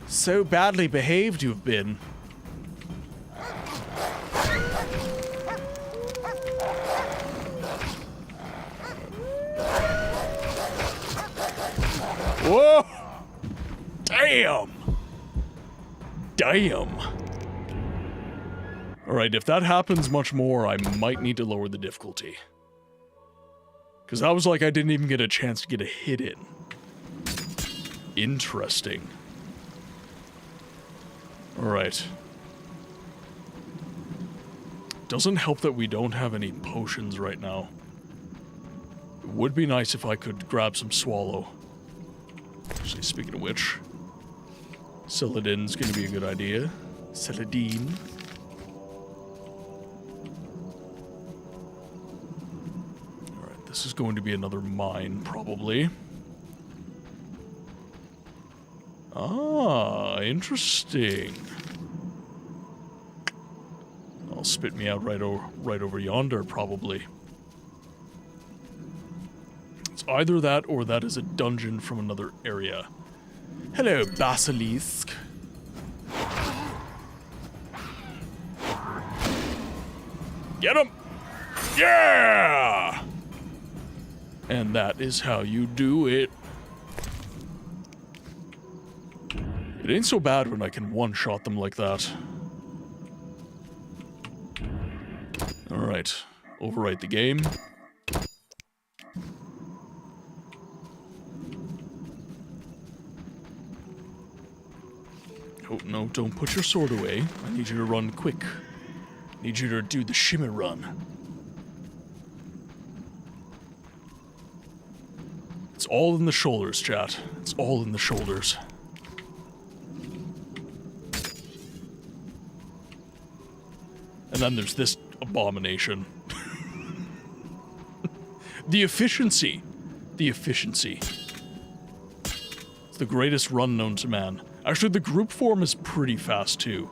Speaker 1: So badly behaved you've been. Whoa! Damn! Damn. Alright, if that happens much more, I might need to lower the difficulty. Because that was like I didn't even get a chance to get a hit in. Interesting. Alright. Doesn't help that we don't have any potions right now. It would be nice if I could grab some swallow. Actually, speaking of which, Celadin's gonna be a good idea. Celadine. Alright, this is going to be another mine, probably. Ah, interesting. I'll spit me out right over yonder, probably. It's either that or that is a dungeon from another area. Hello, Basilisk. Get him! Yeah! And that is how you do it. It ain't so bad when I can one-shot them like that. Alright, overwrite the game. Oh, no, don't put your sword away. I need you to run quick. I need you to do the shimmy run. It's all in the shoulders, chat. It's all in the shoulders. And then there's this abomination. The efficiency. The efficiency. It's the greatest run known to man. Actually, the group form is pretty fast, too.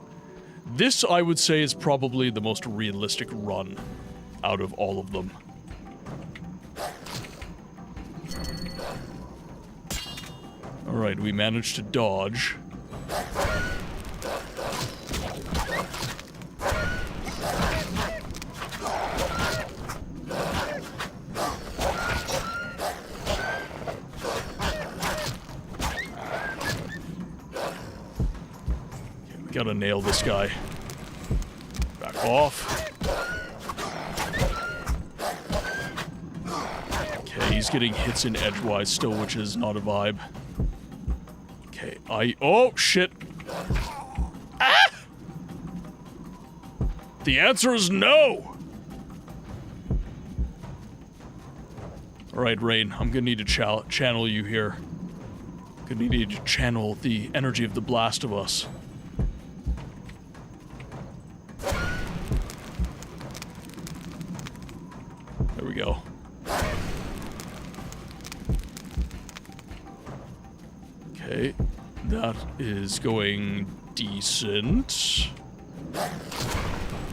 Speaker 1: This, I would say, is probably the most realistic run out of all of them. Alright, we managed to dodge. Gotta nail this guy. Back off. Okay, he's getting hits in edgewise still, which is not a vibe. Okay, oh, shit. Ah! The answer is no! Alright, Rain, I'm gonna need to channel you here. Gonna need to channel the energy of the blast of us. There we go. Okay, that is going decent.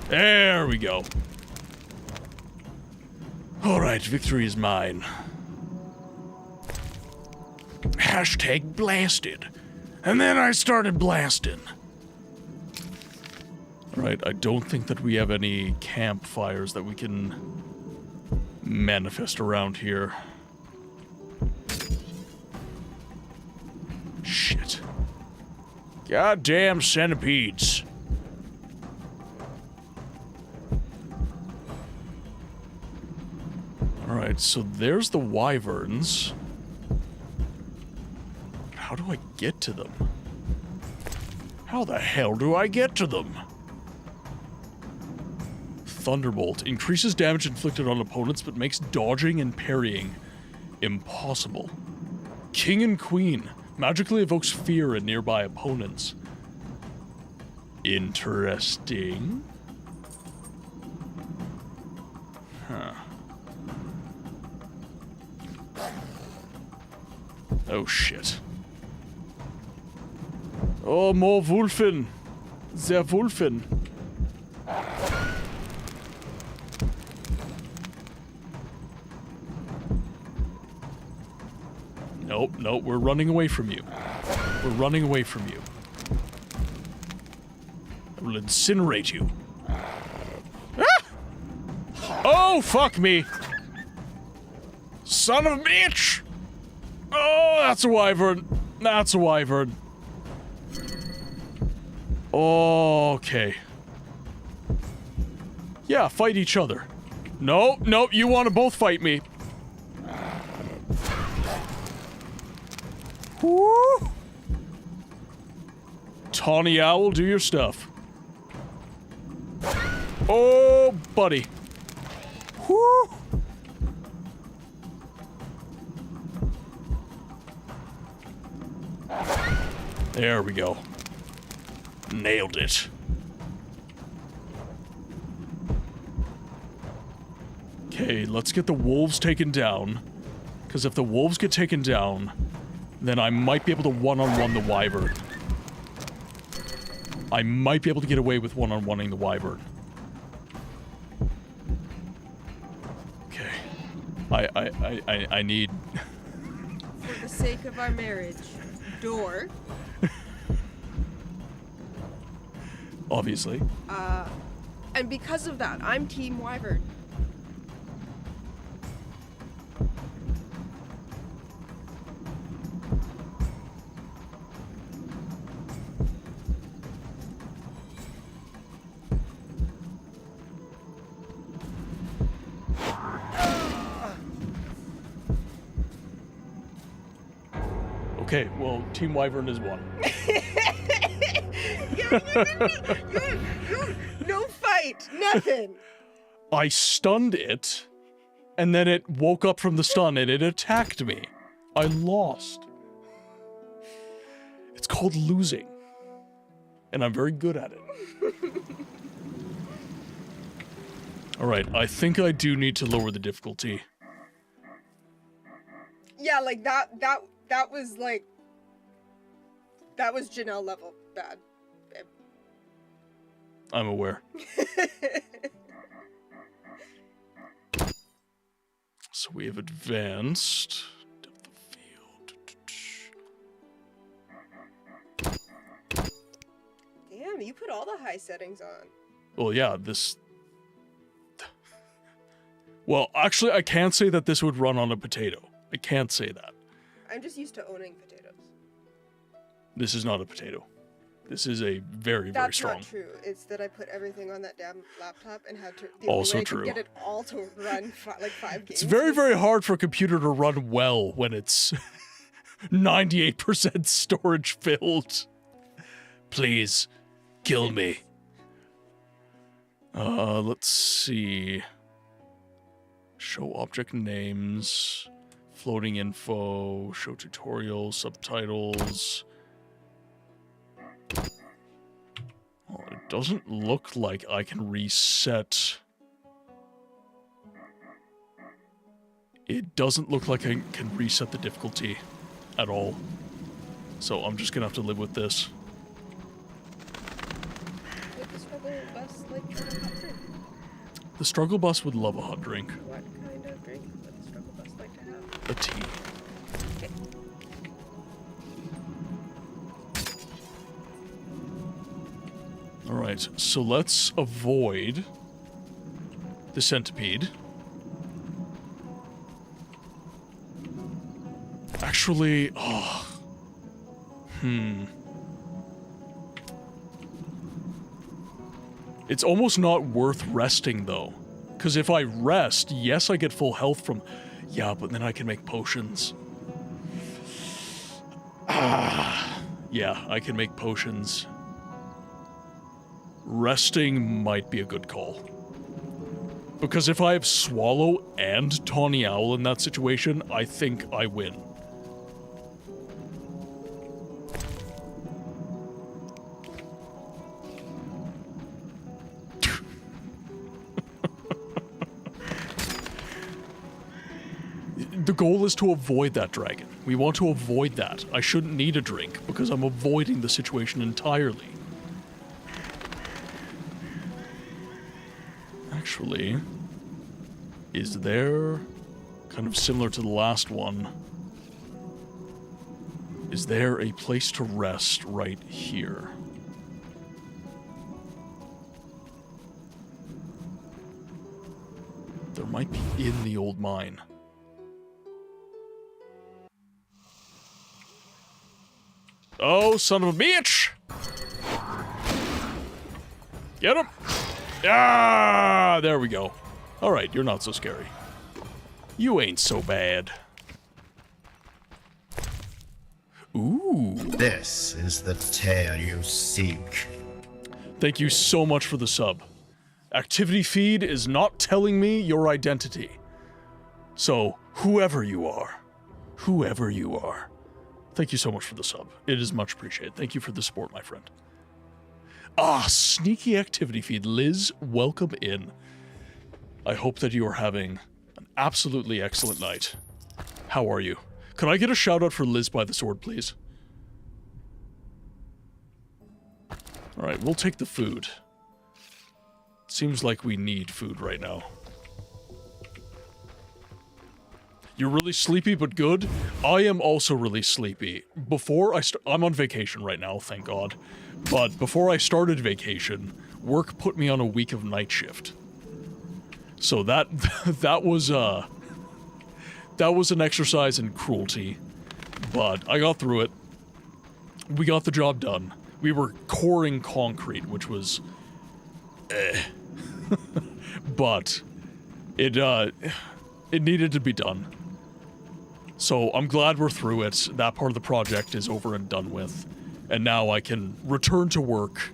Speaker 1: There we go. Alright, victory is mine. Hashtag blasted. And then I started blasting. Alright, I don't think that we have any campfires that we can manifest around here. Shit. Goddamn centipedes. Alright, so there's the wyverns. How do I get to them? How the hell do I get to them? Thunderbolt increases damage inflicted on opponents but makes dodging and parrying impossible. King and Queen magically evokes fear in nearby opponents. Interesting. Huh. Oh shit. Oh, more Wulfen. Der Wulfen. Nope, nope, we're running away from you. We're running away from you. I will incinerate you. Ah! Oh, fuck me. Son of a bitch! Oh, That's a wyvern. That's a wyvern. Okay. Yeah, fight each other. No, no, you want to both fight me. Woo! Tawny Owl, do your stuff. Oh, buddy. Woo! There we go. Nailed it. Okay, let's get the wolves taken down. Because if the wolves get taken down, then I might be able to one-on-one the wyvern. I might be able to get away with one-on-oneing the wyvern. Okay. I need...
Speaker 19: For the sake of our marriage, door.
Speaker 1: Obviously.
Speaker 19: And because of that, I'm Team Wyvern.
Speaker 1: Okay, well, Team Wyvern is one.
Speaker 19: No fight, nothing.
Speaker 1: I stunned it, and then it woke up from the stun and it attacked me. I lost. It's called losing. And I'm very good at it. Alright, I think I do need to lower the difficulty.
Speaker 19: Yeah, like that was like... That was Janelle level bad.
Speaker 1: I'm aware. So we have advanced. Depth of field.
Speaker 19: Damn, you put all the high settings on.
Speaker 1: Well, yeah, this... Well, actually, I can't say that this would run on a potato. I can't say that.
Speaker 19: I'm just used to owning potatoes.
Speaker 1: This is not a potato. This is a very, very strong.
Speaker 19: That's not true. It's that I put everything on that damn laptop and had to... The
Speaker 1: Also
Speaker 19: only way I
Speaker 1: true.
Speaker 19: could get it all to run like 5 games.
Speaker 1: It's very, very hard for a computer to run well when it's 98% storage filled. Please, kill me. Let's see. Show object names, floating info, show tutorials, subtitles. Well, it doesn't look like I can reset. It doesn't look like I can reset the difficulty at all. So I'm just gonna have to live with this.
Speaker 19: Would the struggle bus like try a hot drink?
Speaker 1: The struggle bus would love a hot drink.
Speaker 19: What kind of drink would the struggle bus like to have?
Speaker 1: A tea.
Speaker 19: Okay.
Speaker 1: Alright, so let's avoid the centipede. Actually, It's almost not worth resting, though. Because if I rest, yes, I get full health from... Yeah, but then I can make potions. Yeah, I can make potions. Resting might be a good call. Because if I have Swallow and Tawny Owl in that situation, I think I win. The goal is to avoid that dragon. We want to avoid that. I shouldn't need a drink because I'm avoiding the situation entirely. Actually, is there, kind of similar to the last one, is there a place to rest right here? There might be in the old mine. Oh, son of a bitch! Get him! Ah, there we go. Alright, you're not so scary. You ain't so bad. Ooh.
Speaker 21: This is the tale you seek.
Speaker 1: Thank you so much for the sub. Activity feed is not telling me your identity. So, whoever you are, thank you so much for the sub. It is much appreciated. Thank you for the support, my friend. Ah, sneaky activity feed. Liz, welcome in. I hope that you are having an absolutely excellent night. How are you? Could I get a shout out for Liz by the sword, please? Alright, we'll take the food. Seems like we need food right now. You're really sleepy but good? I am also really sleepy. I'm on vacation right now, thank God. But before I started vacation, work put me on a week of night shift. So that was an exercise in cruelty, but I got through it. We got the job done. We were coring concrete, which was but it needed to be done. So I'm glad we're through it. That part of the project is over and done with. And now I can return to work.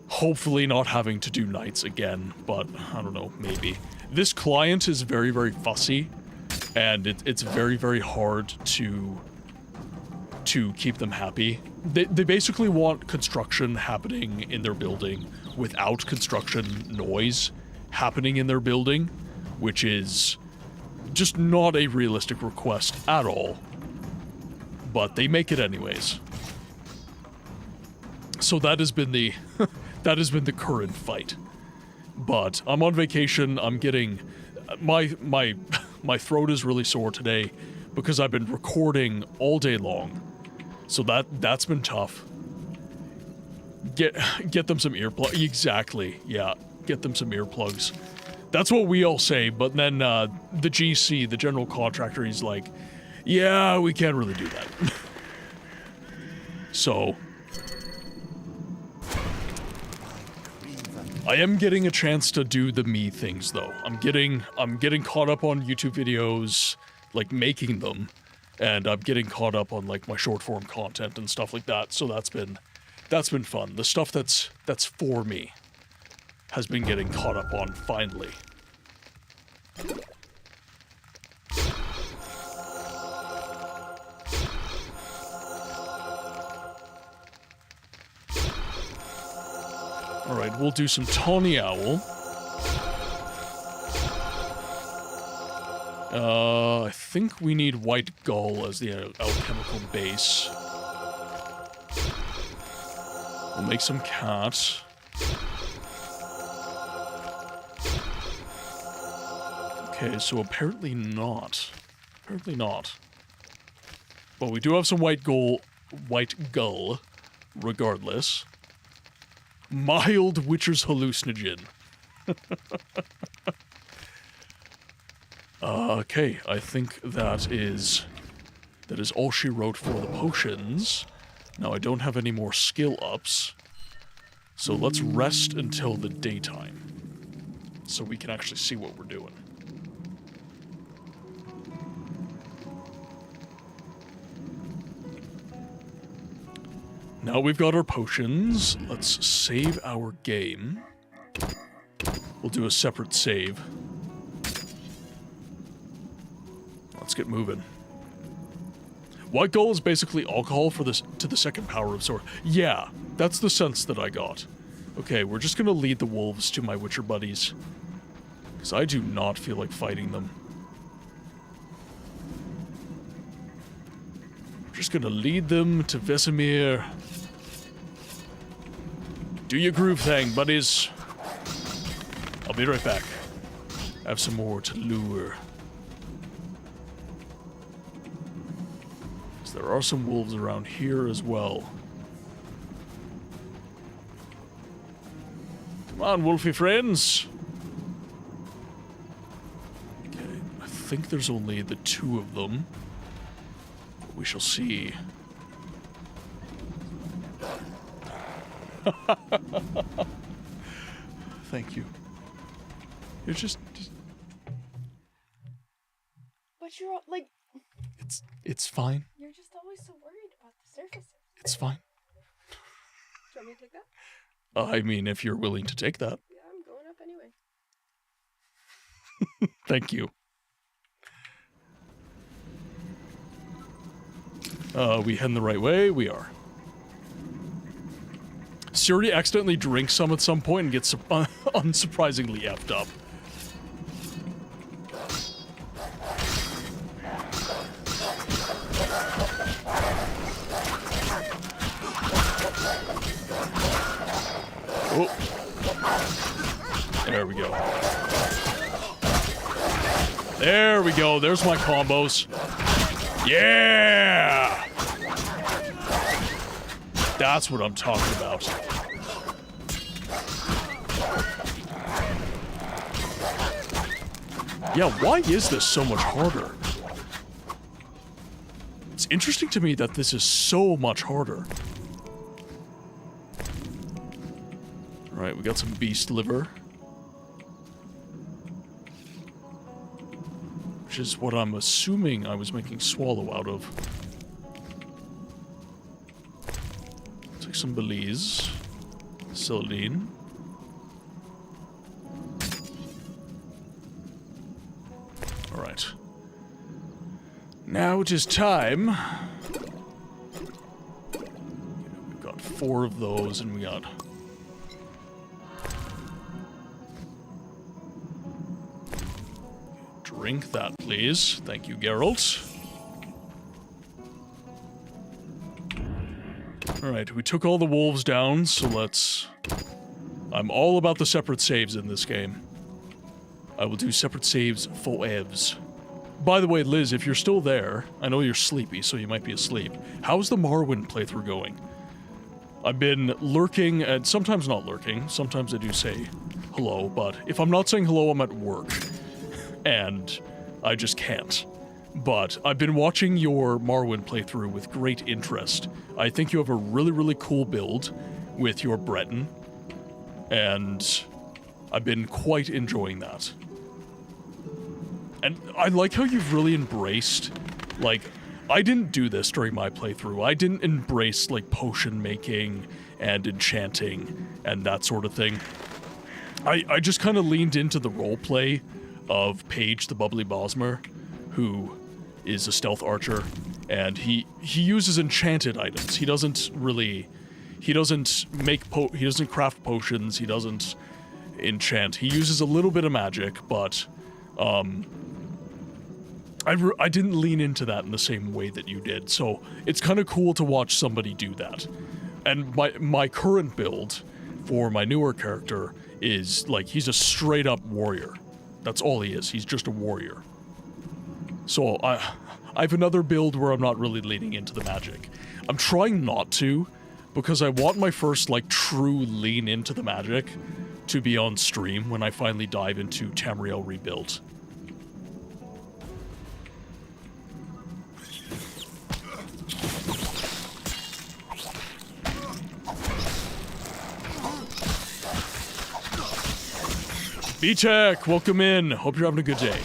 Speaker 1: Hopefully not having to do nights again, but I don't know, maybe. This client is very, very fussy, and it's very, very hard to keep them happy. They basically want construction happening in their building without construction noise happening in their building, which is just not a realistic request at all. But they make it anyways. So that has been the current fight. But I'm on vacation. I'm getting my throat is really sore today because I've been recording all day long. So that's been tough. Get them some earplugs. Exactly. Yeah, get them some earplugs. That's what we all say, but then the GC, the general contractor, he's like, yeah, we can't really do that. So I am getting a chance to do the me things though. I'm getting caught up on YouTube videos, like making them, and I'm getting caught up on like my short form content and stuff like that. So that's been fun. The stuff that's for me has been getting caught up on finally. Alright, we'll do some Tawny Owl. I think we need White Gull as the alchemical base. We'll make some cat. Okay, so apparently not. Apparently not. But we do have some White Gull, regardless. Mild Witcher's hallucinogen. Okay, I think that is all she wrote for the potions. Now I don't have any more skill ups, so let's rest until the daytime, so we can actually see what we're doing. Now we've got our potions. Let's save our game. We'll do a separate save. Let's get moving. White Gull is basically alcohol for this to the second power of sword. Yeah, that's the sense that I got. Okay, we're just gonna lead the wolves to my Witcher buddies, because I do not feel like fighting them. Just gonna lead them to Vesemir. Do your groove thing, buddies. I'll be right back. I have some more to lure. So there are some wolves around here as well. Come on, wolfy friends. Okay, I think there's only the two of them. We shall see. Thank you. You're just...
Speaker 19: But you're like...
Speaker 1: It's fine.
Speaker 19: You're just always so worried about the surfaces.
Speaker 1: It's fine.
Speaker 19: Do you want me to take that?
Speaker 1: I mean, if you're willing to take that.
Speaker 19: Yeah, I'm going up anyway.
Speaker 1: Thank you. We heading the right way? We are. Siri accidentally drinks some at some point and gets unsurprisingly effed up. Oh. There we go. There we go. There's my combos. Yeah! That's what I'm talking about. Yeah, why is this so much harder? It's interesting to me that this is so much harder. Alright, we got some beast liver. Which is what I'm assuming I was making swallow out of. Take some Belize. Celadine. Alright. Now it is time. We've got 4 of those and we got... Drink that, please. Thank you, Geralt. Alright, we took all the wolves down, so let's... I'm all about the separate saves in this game. I will do separate saves for evs. By the way, Liz, if you're still there, I know you're sleepy, so you might be asleep. How's the Morrowind playthrough going? I've been lurking, and sometimes not lurking. Sometimes I do say hello, but if I'm not saying hello, I'm at work. And I just can't. But I've been watching your Morrowind playthrough with great interest. I think you have a really, really cool build with your Breton, and I've been quite enjoying that. And I like how you've really embraced, like, I didn't do this during my playthrough. I didn't embrace, like, potion making and enchanting and that sort of thing. I just kind of leaned into the roleplay of Paige the Bubbly Bosmer, who is a stealth archer, and he uses enchanted items. He doesn't craft potions, he doesn't enchant. He uses a little bit of magic, but I didn't lean into that in the same way that you did, so it's kind of cool to watch somebody do that. And my current build for my newer character is, like, he's a straight-up warrior. That's all he is. He's just a warrior. So I have another build where I'm not really leaning into the magic. I'm trying not to, because I want my first, like, true lean into the magic to be on stream when I finally dive into Tamriel Rebuilt. B-Tech, welcome in. Hope you're having a good day.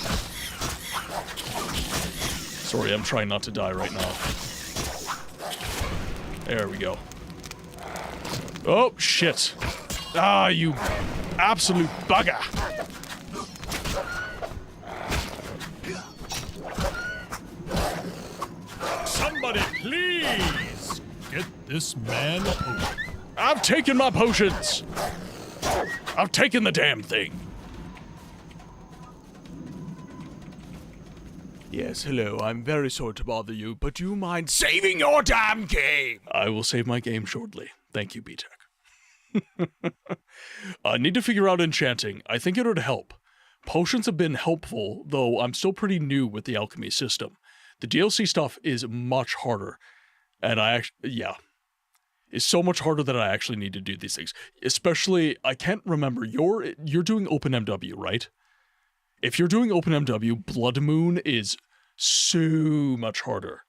Speaker 1: Sorry, I'm trying not to die right now. There we go. Oh, shit. Ah, you absolute bugger.
Speaker 4: Somebody, please get this man a potion.
Speaker 1: I've taken my potions. I've taken the damn thing. Yes, hello, I'm very sorry to bother you, but do you mind saving your damn game? I will save my game shortly. Thank you, B-Tech. I need to figure out enchanting. I think it would help. Potions have been helpful, though I'm still pretty new with the alchemy system. The DLC stuff is much harder, and it's so much harder that I actually need to do these things. Especially, I can't remember, you're doing OpenMW, right? If you're doing OpenMW, Blood Moon is so much harder.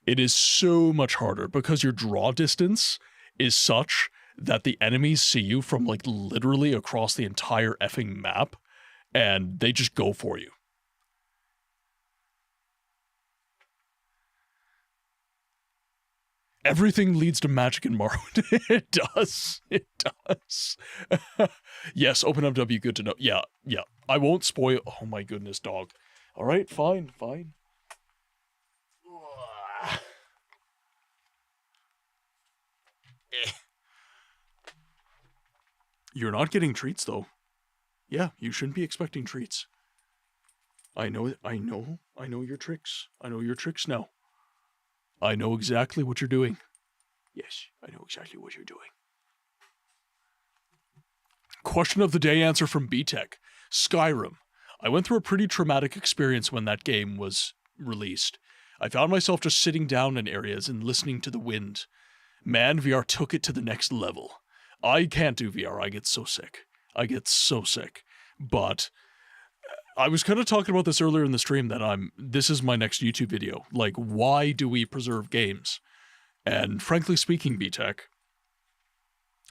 Speaker 1: It is so much harder because your draw distance is such that the enemies see you from, like, literally across the entire effing map, and they just go for you. Everything leads to magic in Morrowind. It does. It does. Yes, OpenMW, good to know. Yeah, yeah. I won't spoil... Oh my goodness, dog. Alright, fine, fine. You're not getting treats, though. Yeah, you shouldn't be expecting treats. I know your tricks. I know your tricks now. I know exactly what you're doing. Yes, I know exactly what you're doing. Question of the day answer from BTech. Skyrim. I went through a pretty traumatic experience when that game was released. I found myself just sitting down in areas and listening to the wind. Man, VR took it to the next level. I can't do VR. I get so sick. I get so sick. But I was kind of talking about this earlier in the stream that this is my next YouTube video. Like, why do we preserve games? And frankly speaking, BTech,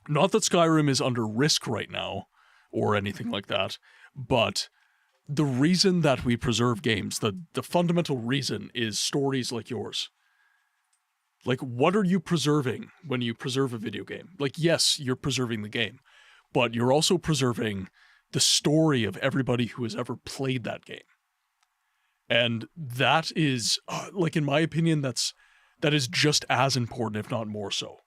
Speaker 1: not that Skyrim is under risk right now or anything like that, but the reason that we preserve games, the fundamental reason is stories like yours. Like, what are you preserving when you preserve a video game? Like, yes, you're preserving the game, but you're also preserving the story of everybody who has ever played that game. And that is, like, in my opinion, that is just as important, if not more so.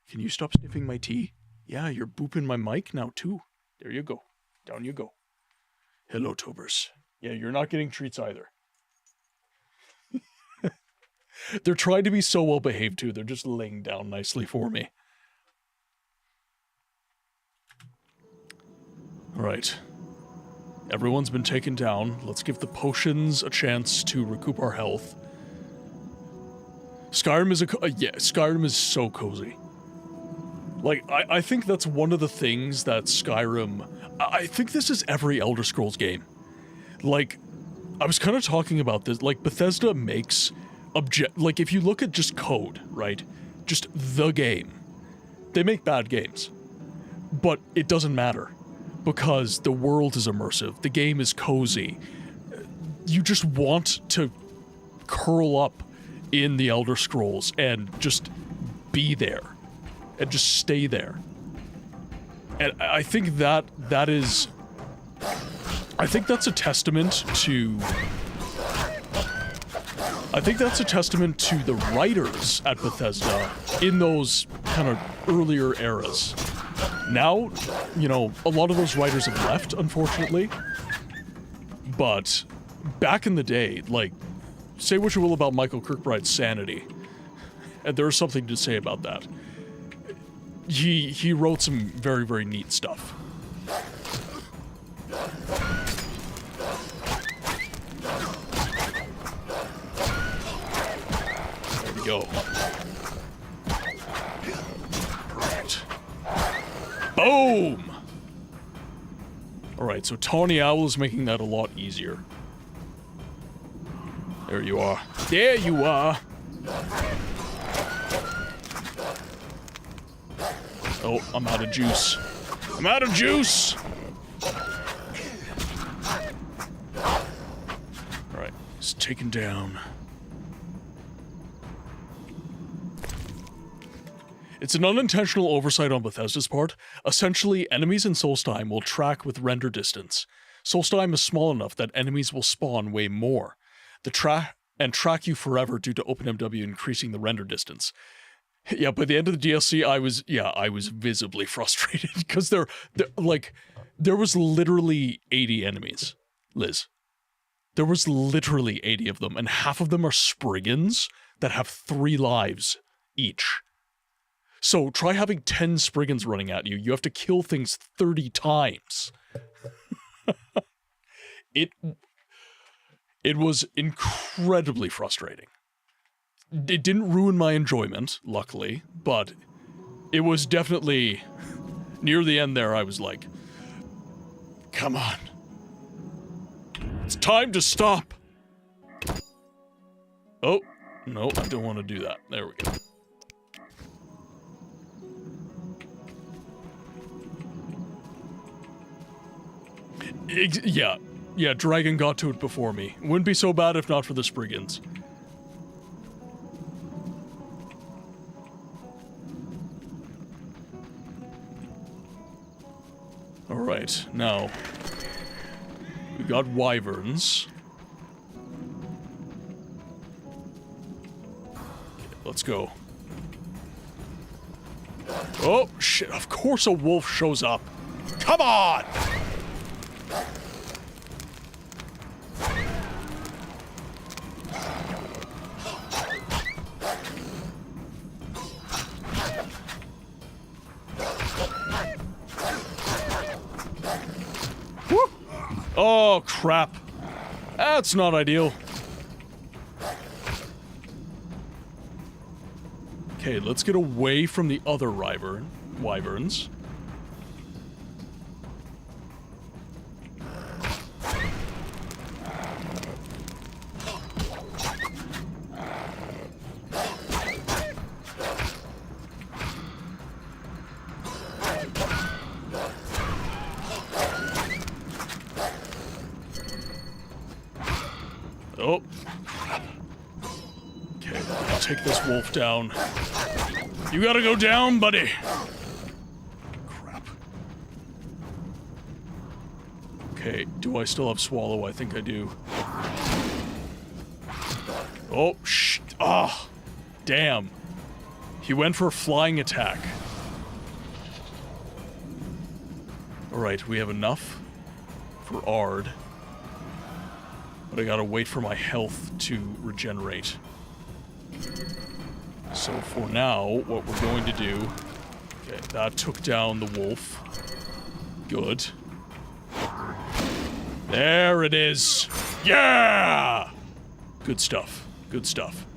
Speaker 1: Can you stop sniffing my tea? Yeah, you're booping my mic now, too. There you go. Down you go. Hello, Tobers. Yeah, you're not getting treats either. They're trying to be so well behaved, too. They're just laying down nicely for me. Alright. Everyone's been taken down. Let's give the potions a chance to recoup our health. Skyrim is Skyrim is so cozy. Like, I think that's one of the things that Skyrim... I think this is every Elder Scrolls game. Like, I was kind of talking about this. Like, Bethesda makes... Like, if you look at just code, right? Just the game. They make bad games. But it doesn't matter. Because the world is immersive. The game is cozy. You just want to curl up in the Elder Scrolls and just be there. And just stay there. And I think that is... I think that's a testament to... I think that's a testament to the writers at Bethesda in those kind of earlier eras. Now, you know, a lot of those writers have left, unfortunately. But back in the day, like, say what you will about Michael Kirkbride's sanity, and there's something to say about that. He wrote some very, very neat stuff. There we go. Perfect. Boom! Alright, so Tawny Owl is making that a lot easier. There you are. There you are! Oh, I'm out of juice. I'm out of juice! Alright, it's taken down. It's an unintentional oversight on Bethesda's part. Essentially, enemies in Solstheim will track with render distance. Solstheim is small enough that enemies will spawn way more. Track you forever due to OpenMW increasing the render distance. Yeah, by the end of the DLC, I was visibly frustrated because there was literally 80 enemies, Liz. There was literally 80 of them, and half of them are Spriggans that have 3 lives each. So try having 10 Spriggans running at you. You have to kill things 30 times. It was incredibly frustrating. It didn't ruin my enjoyment, luckily, but it was definitely... Near the end there, I was like, come on. It's time to stop. Oh, no, I don't want to do that. There we go. Yeah, Dragon got to it before me. Wouldn't be so bad if not for the Spriggans. Alright, now... we got wyverns. Okay, let's go. Oh, shit, of course a wolf shows up. Come on! Woo! Oh, crap. That's not ideal. Okay, let's get away from the other wyverns. Oh. Okay, I'll take this wolf down. You gotta go down, buddy. Crap. Okay, do I still have Swallow? I think I do. Oh, shh. Ah, damn. He went for a flying attack. Alright, we have enough for Ard. But I gotta wait for my health to regenerate. So for now, what we're going to do... Okay, that took down the wolf. Good. There it is! Yeah! Good stuff. Good stuff.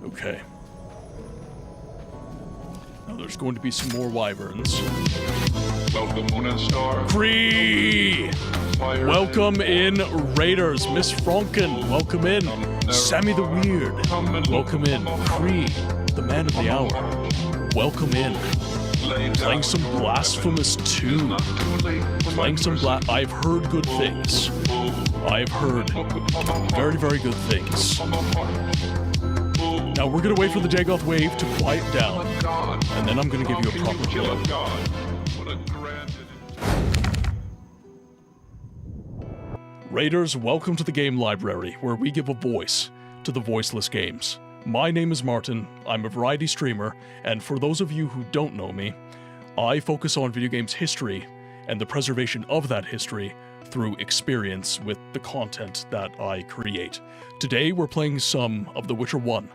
Speaker 1: Okay. Now there's going to be some more wyverns.
Speaker 12: Welcome, Moon and Star.
Speaker 1: Free! Welcome in, Raiders. Miss Franken, welcome in. Sammy the Weird, welcome in. Free, the man of the hour, welcome in. Playing some Blasphemous 2. Playing some I've heard good things. I've heard very, very good things. Now we're gonna wait for the Dagoth wave to quiet down, and then I'm gonna give you a proper blow. Raiders, welcome to the Game Library, where we give a voice to the voiceless games. My name is Martin, I'm a variety streamer, and for those of you who don't know me, I focus on video games history and the preservation of that history through experience with the content that I create. Today we're playing some of The Witcher 1,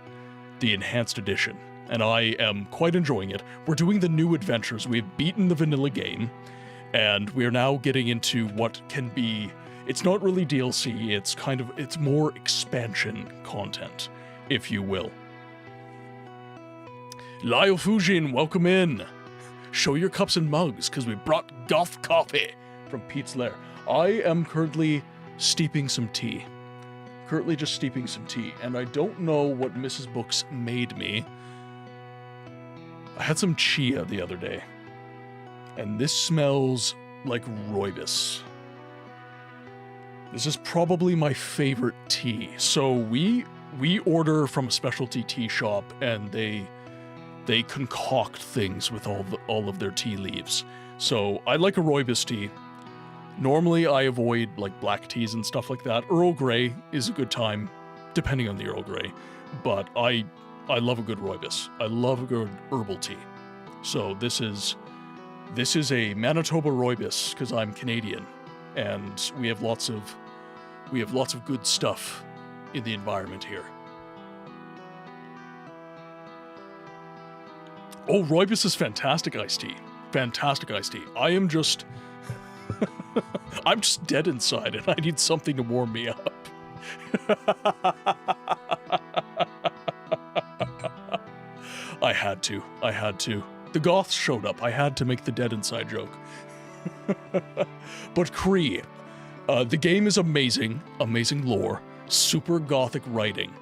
Speaker 1: the Enhanced Edition, and I am quite enjoying it. We're doing the new adventures, we've beaten the vanilla game, and we're now getting into what can be... It's not really DLC, it's more expansion content, if you will. Lyle Fujin, welcome in. Show your cups and mugs, because we brought goth coffee from Pete's Lair. I am currently steeping some tea. Currently just steeping some tea, and I don't know what Mrs. Books made me. I had some chia the other day, and this smells like rooibos. This is probably my favorite tea. So we order from a specialty tea shop, and they concoct things with all of their tea leaves. So I like a rooibos tea. Normally I avoid like black teas and stuff like that. Earl Grey is a good time, depending on the Earl Grey. But I love a good rooibos. I love a good herbal tea. So this is a Manitoba rooibos because I'm Canadian. And we have lots of good stuff in the environment here. Oh, rooibos is fantastic iced tea. Fantastic iced tea. I'm just dead inside and I need something to warm me up. I had to. The goths showed up. I had to make the dead inside joke. But Kree, the game is amazing lore, super gothic writing.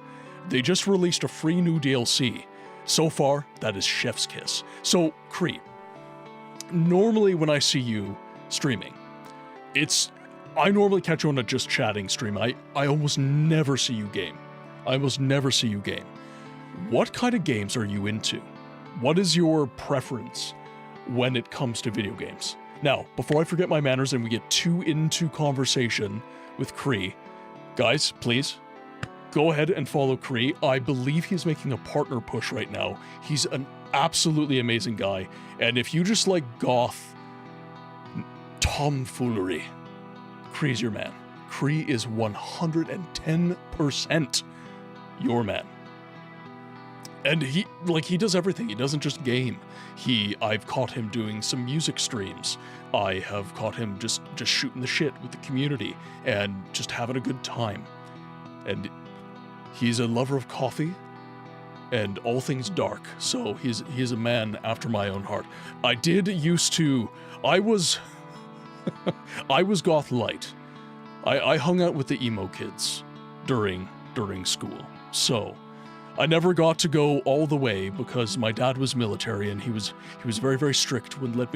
Speaker 1: They just released a free new DLC, So far, that is chef's kiss. So, Cree, normally when I see you streaming, I normally catch you on a just chatting stream. I almost never see you game. I almost never see you game. What kind of games are you into? What is your preference when it comes to video games? Now, before I forget my manners and we get too into conversation with Cree, guys, please, go ahead and follow Cree. I believe he's making a partner push right now. He's an absolutely amazing guy. And if you just like goth tomfoolery, Cree's your man. Cree is 110% your man. And he does everything. He doesn't just game. I've caught him doing some music streams. I have caught him just shooting the shit with the community and just having a good time. And he's a lover of coffee and all things dark. So he's a man after my own heart. I was goth light. I hung out with the emo kids during school. So I never got to go all the way because my dad was military and he was very, very strict, wouldn't let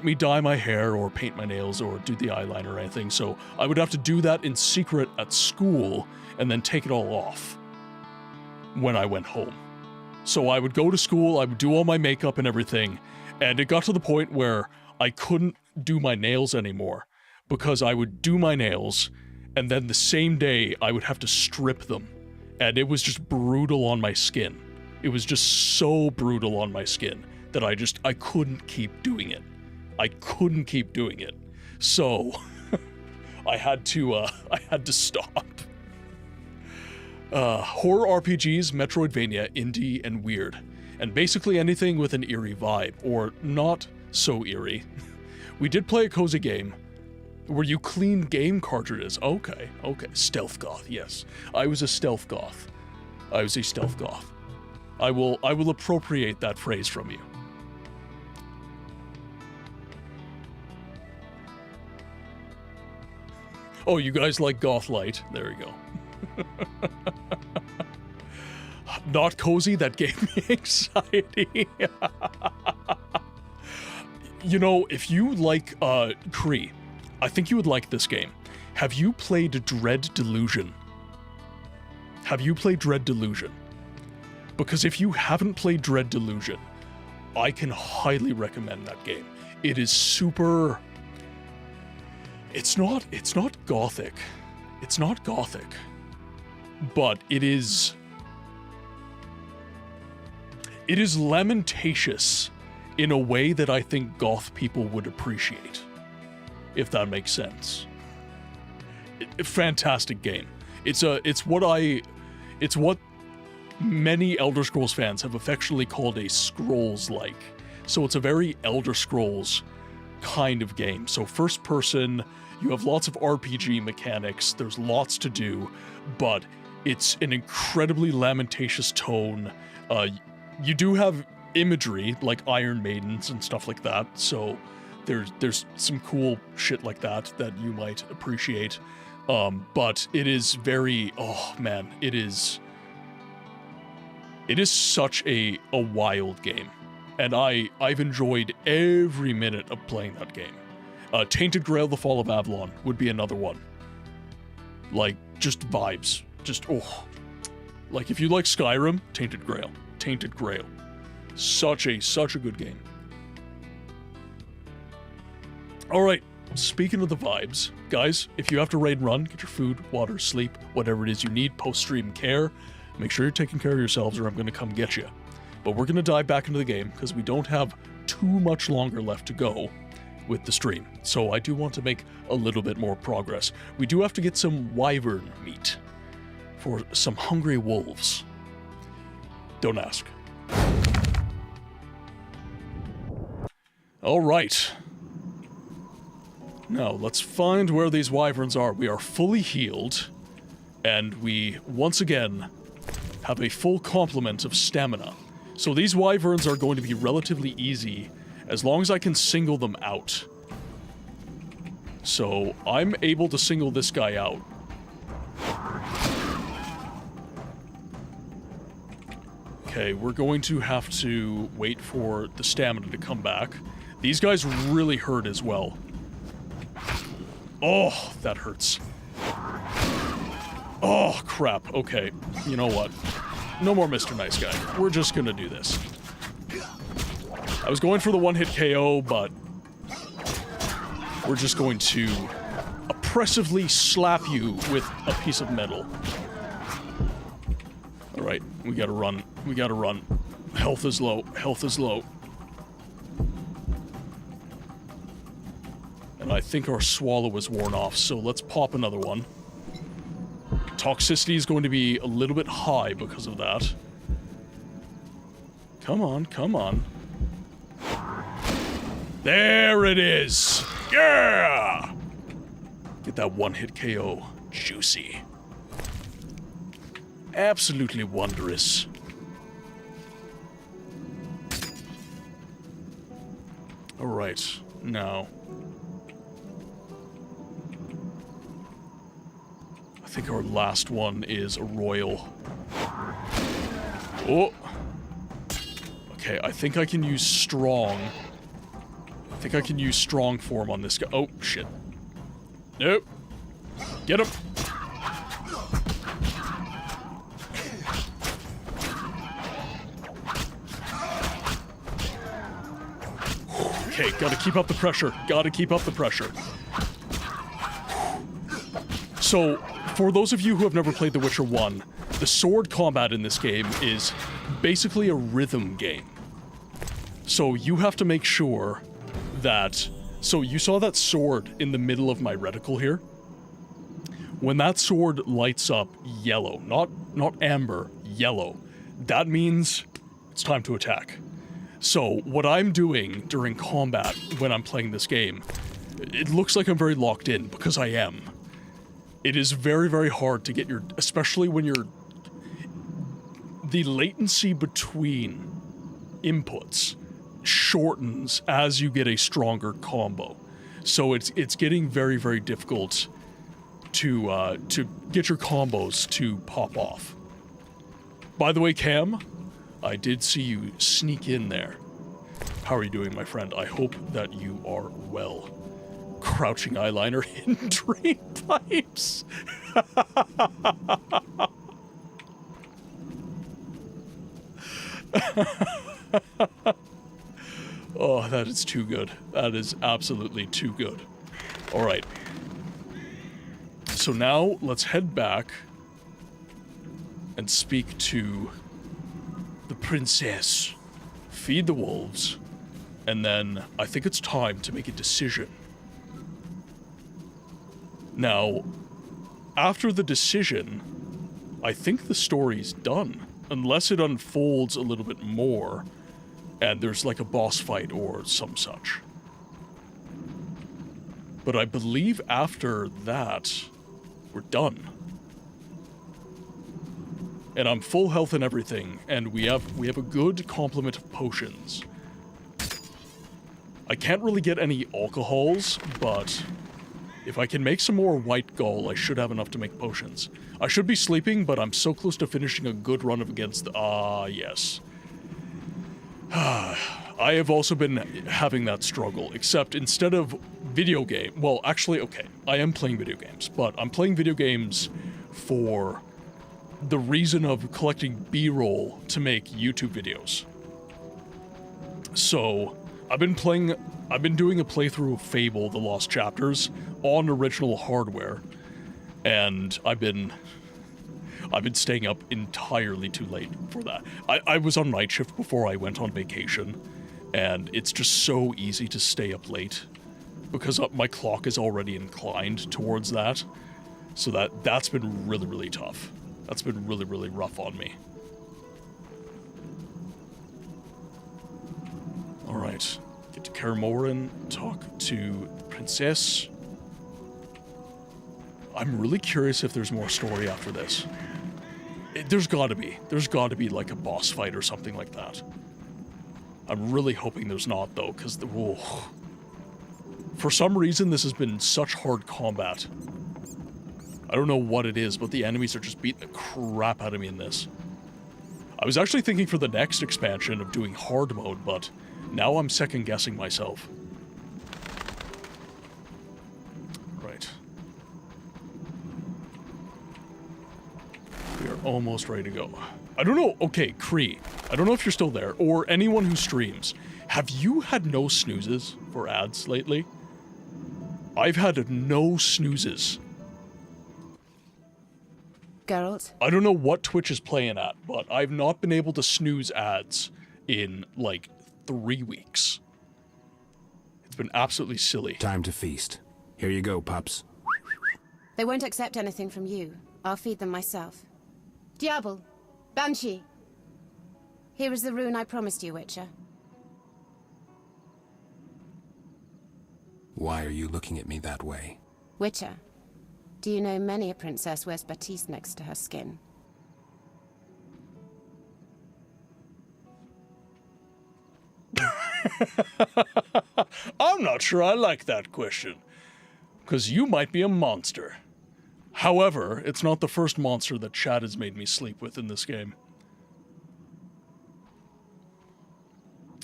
Speaker 1: me dye my hair or paint my nails or do the eyeliner or anything. So I would have to do that in secret at school and then take it all off when I went home. So I would go to school, I would do all my makeup and everything, and it got to the point where I couldn't do my nails anymore because I would do my nails and then the same day I would have to strip them. And it was just brutal on my skin. It was just so brutal on my skin that I couldn't keep doing it. I couldn't keep doing it. So I had to stop. Horror RPGs, Metroidvania, indie, and weird. And basically anything with an eerie vibe, or not so eerie. We did play a cozy game where you clean game cartridges. Okay. Stealth goth, yes. I was a stealth goth. I will appropriate that phrase from you. Oh, you guys like goth light? There you go. Not cozy, that gave me anxiety. You know, if you like Cree, I think you would like this game. Have you played Dread Delusion? Because if you haven't played Dread Delusion, I can highly recommend that game. It is super... It's not gothic. It's not gothic. But it is lamentatious in a way that I think goth people would appreciate. If that makes sense. Fantastic game. It's what many Elder Scrolls fans have affectionately called a Scrolls-like. So it's a very Elder Scrolls kind of game. So first person, you have lots of RPG mechanics, there's lots to do, but it's an incredibly lamentatious tone. You do have imagery, like Iron Maidens and stuff like that, so there's some cool shit like that you might appreciate. But it is very, oh man, it is such a wild game. And I've enjoyed every minute of playing that game. Tainted Grail: The Fall of Avalon would be another one. Like, just vibes. Like if you like Skyrim, Tainted Grail. Such a good game. Alright, speaking of the vibes, guys, if you have to raid and run, get your food, water, sleep, whatever it is you need, post-stream care. Make sure you're taking care of yourselves or I'm going to come get you. But we're going to dive back into the game because we don't have too much longer left to go with the stream. So I do want to make a little bit more progress. We do have to get some wyvern meat for some hungry wolves. Don't ask. Alright. Now, let's find where these wyverns are. We are fully healed, and we, once again, have a full complement of stamina. So these wyverns are going to be relatively easy, as long as I can single them out. So, I'm able to single this guy out. Okay, we're going to have to wait for the stamina to come back. These guys really hurt as well. Oh, that hurts. Oh, crap. Okay, you know what? No more Mr. Nice Guy. We're just gonna do this. I was going for the one-hit KO, but we're just going to oppressively slap you with a piece of metal. Alright, we gotta run. We gotta run. Health is low. Health is low. And I think our swallow is worn off, so let's pop another one. Toxicity is going to be a little bit high because of that. Come on, come on. There it is! Yeah! Get that one-hit KO. Juicy. Absolutely wondrous. Alright, now. I think our last one is a royal. Oh! Okay, I think I can use strong. I think I can use strong form on this guy. Oh, shit. Nope. Get him! Okay, gotta keep up the pressure. Gotta keep up the pressure. So, for those of you who have never played The Witcher 1, the sword combat in this game is basically a rhythm game. So you have to make sure that... So you saw that sword in the middle of my reticle here? When that sword lights up yellow, not amber, yellow, that means it's time to attack. So what I'm doing during combat when I'm playing this game, it looks like I'm very locked in, because I am. It is very, very hard to get your... Especially when you're... The latency between inputs shortens as you get a stronger combo. So it's getting very, very difficult to get your combos to pop off. By the way, Cam, I did see you sneak in there. How are you doing, my friend? I hope that you are well. Crouching eyeliner, hidden drain pipes. Oh, that is too good. That is absolutely too good. All right. So now let's head back and speak to the princess, feed the wolves, and then I think it's time to make a decision. Now, after the decision, I think the story's done, unless it unfolds a little bit more, and there's like a boss fight or some such. But I believe after that, we're done. And I'm full health and everything, and we have a good complement of potions. I can't really get any alcohols, but if I can make some more white gall, I should have enough to make potions. I should be sleeping, but I'm so close to finishing a good run up against the... yes. I have also been having that struggle, except instead of video game... Well, actually, okay, I am playing video games, but I'm playing video games for the reason of collecting B-roll to make YouTube videos. So, I've been doing a playthrough of Fable: The Lost Chapters on original hardware, and I've been staying up entirely too late for that. I was on night shift before I went on vacation, and it's just so easy to stay up late because my clock is already inclined towards that. So that's been really, really tough. That's been really, really rough on me. All right, get to Kaer Morhen, talk to the princess. I'm really curious if there's more story after this. There's gotta be. There's gotta be like a boss fight or something like that. I'm really hoping there's not, though, because for some reason this has been such hard combat. I don't know what it is, but the enemies are just beating the crap out of me in this. I was actually thinking for the next expansion of doing hard mode, but now I'm second-guessing myself. Right. We are almost ready to go. I don't know, okay, Cree, I don't know if you're still there, or anyone who streams. Have you had no snoozes for ads lately? I've had no snoozes.
Speaker 8: Geralt?
Speaker 1: I don't know what Twitch is playing at, but I've not been able to snooze ads in, like, 3 weeks. It's been absolutely silly.
Speaker 7: Time to feast. Here you go, pups.
Speaker 8: They won't accept anything from you. I'll feed them myself. Diablo! Banshee! Here is the rune I promised you, Witcher.
Speaker 7: Why are you looking at me that way?
Speaker 8: Witcher, do you know many a princess wears batiste next to her skin?
Speaker 1: I'm not sure I like that question, because you might be a monster. However, it's not the first monster that Chad has made me sleep with in this game.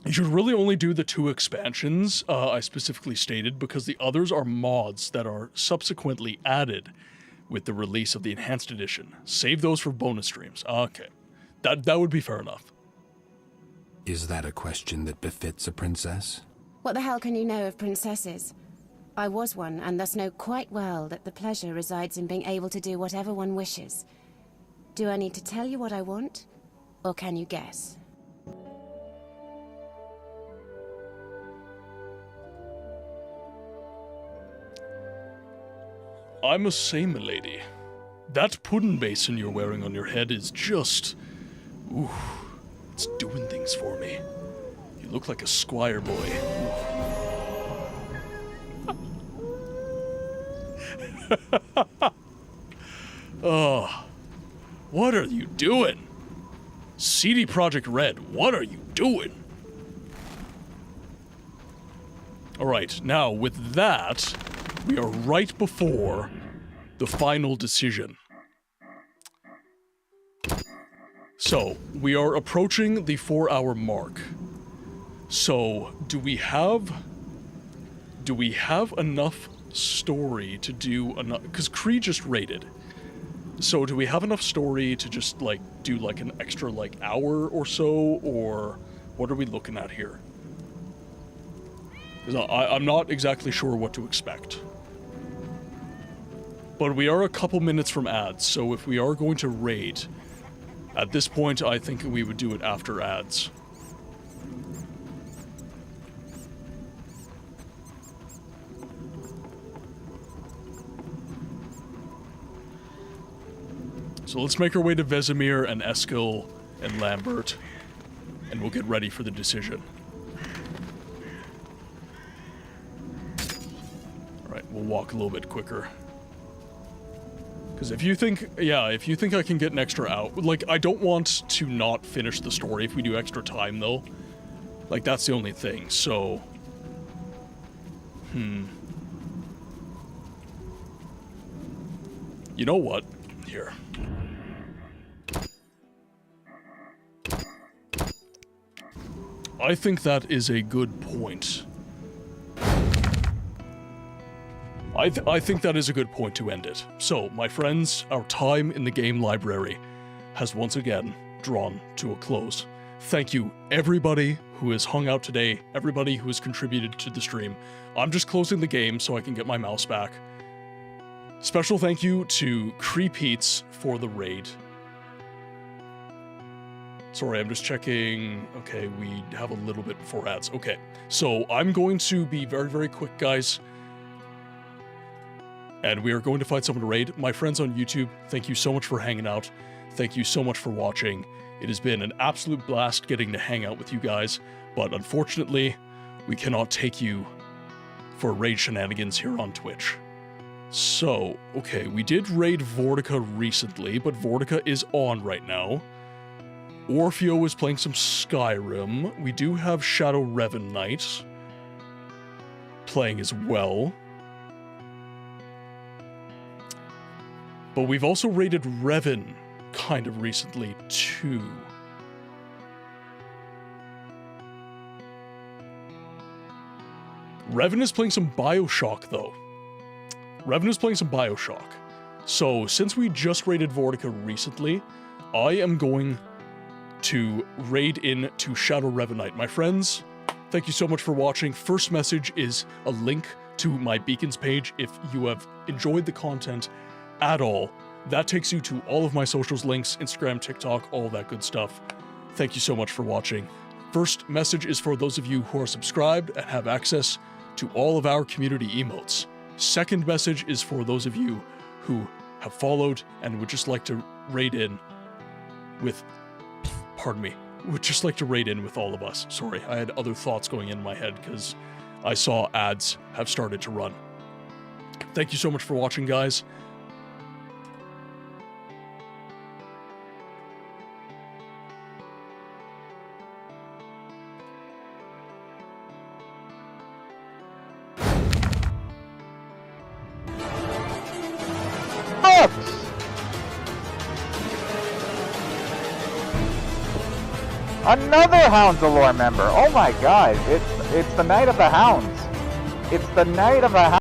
Speaker 1: You should really only do the 2 expansions I specifically stated, because the others are mods that are subsequently added with the release of the Enhanced Edition. Save those for bonus streams. Okay. That would be fair enough.
Speaker 7: Is that a question that befits a princess?
Speaker 8: What the hell can you know of princesses? I was one, and thus know quite well that the pleasure resides in being able to do whatever one wishes. Do I need to tell you what I want? Or can you guess?
Speaker 1: I must say, milady, that pudding basin you're wearing on your head is just... ooh, it's doing things for me. You look like a squire boy. Oh, what are you doing? CD Projekt Red, what are you doing? Alright, now with that, we are right before the final decision. So, we are approaching the 4-hour mark. So, do we have enough story to do enough? Because Cree just raided. So, do we have enough story to just, like, do, like, an extra, like, hour or so? Or what are we looking at here? Because I'm not exactly sure what to expect. But we are a couple minutes from ads, so if we are going to raid, at this point, I think we would do it after ads. So let's make our way to Vesemir and Eskil and Lambert, and we'll get ready for the decision. Alright, we'll walk a little bit quicker. Because if you think I can get an extra out, like, I don't want to not finish the story if we do extra time, though. Like, that's the only thing, so... You know what? Here. I think that is a good point. I think that is a good point to end it. So, my friends, our time in the game library has once again drawn to a close. Thank you, everybody who has hung out today, everybody who has contributed to the stream. I'm just closing the game so I can get my mouse back. Special thank you to Creepeats for the raid. Sorry, I'm just checking. Okay, we have a little bit before ads. Okay, so I'm going to be very, very quick, guys. And we are going to fight someone to raid. My friends on YouTube, thank you so much for hanging out. Thank you so much for watching. It has been an absolute blast getting to hang out with you guys, but unfortunately, we cannot take you for raid shenanigans here on Twitch. So, okay, we did raid Vortica recently, but Vortica is on right now. Orfeo is playing some Skyrim. We do have Shadow Revan Knight playing as well. But we've also raided Revan kind of recently, too. Revan is playing some Bioshock, though. Revan is playing some Bioshock. So, since we just raided Vortica recently, I am going to raid in to Shadow Revanite. My friends, thank you so much for watching. First message is a link to my Beacons page if you have enjoyed the content at all. That takes you to all of my socials links, Instagram, TikTok, all that good stuff. Thank you so much for watching. First message is for those of you who are subscribed and have access to all of our community emotes. Second message is for those of you who have followed and would just like to raid in with, would just like to raid in with all of us. Sorry, I had other thoughts going in my head because I saw ads have started to run. Thank you so much for watching, guys.
Speaker 2: Another Hounds of Lore member! Oh my god, it's the Night of the Hounds. It's the Night of the Hounds.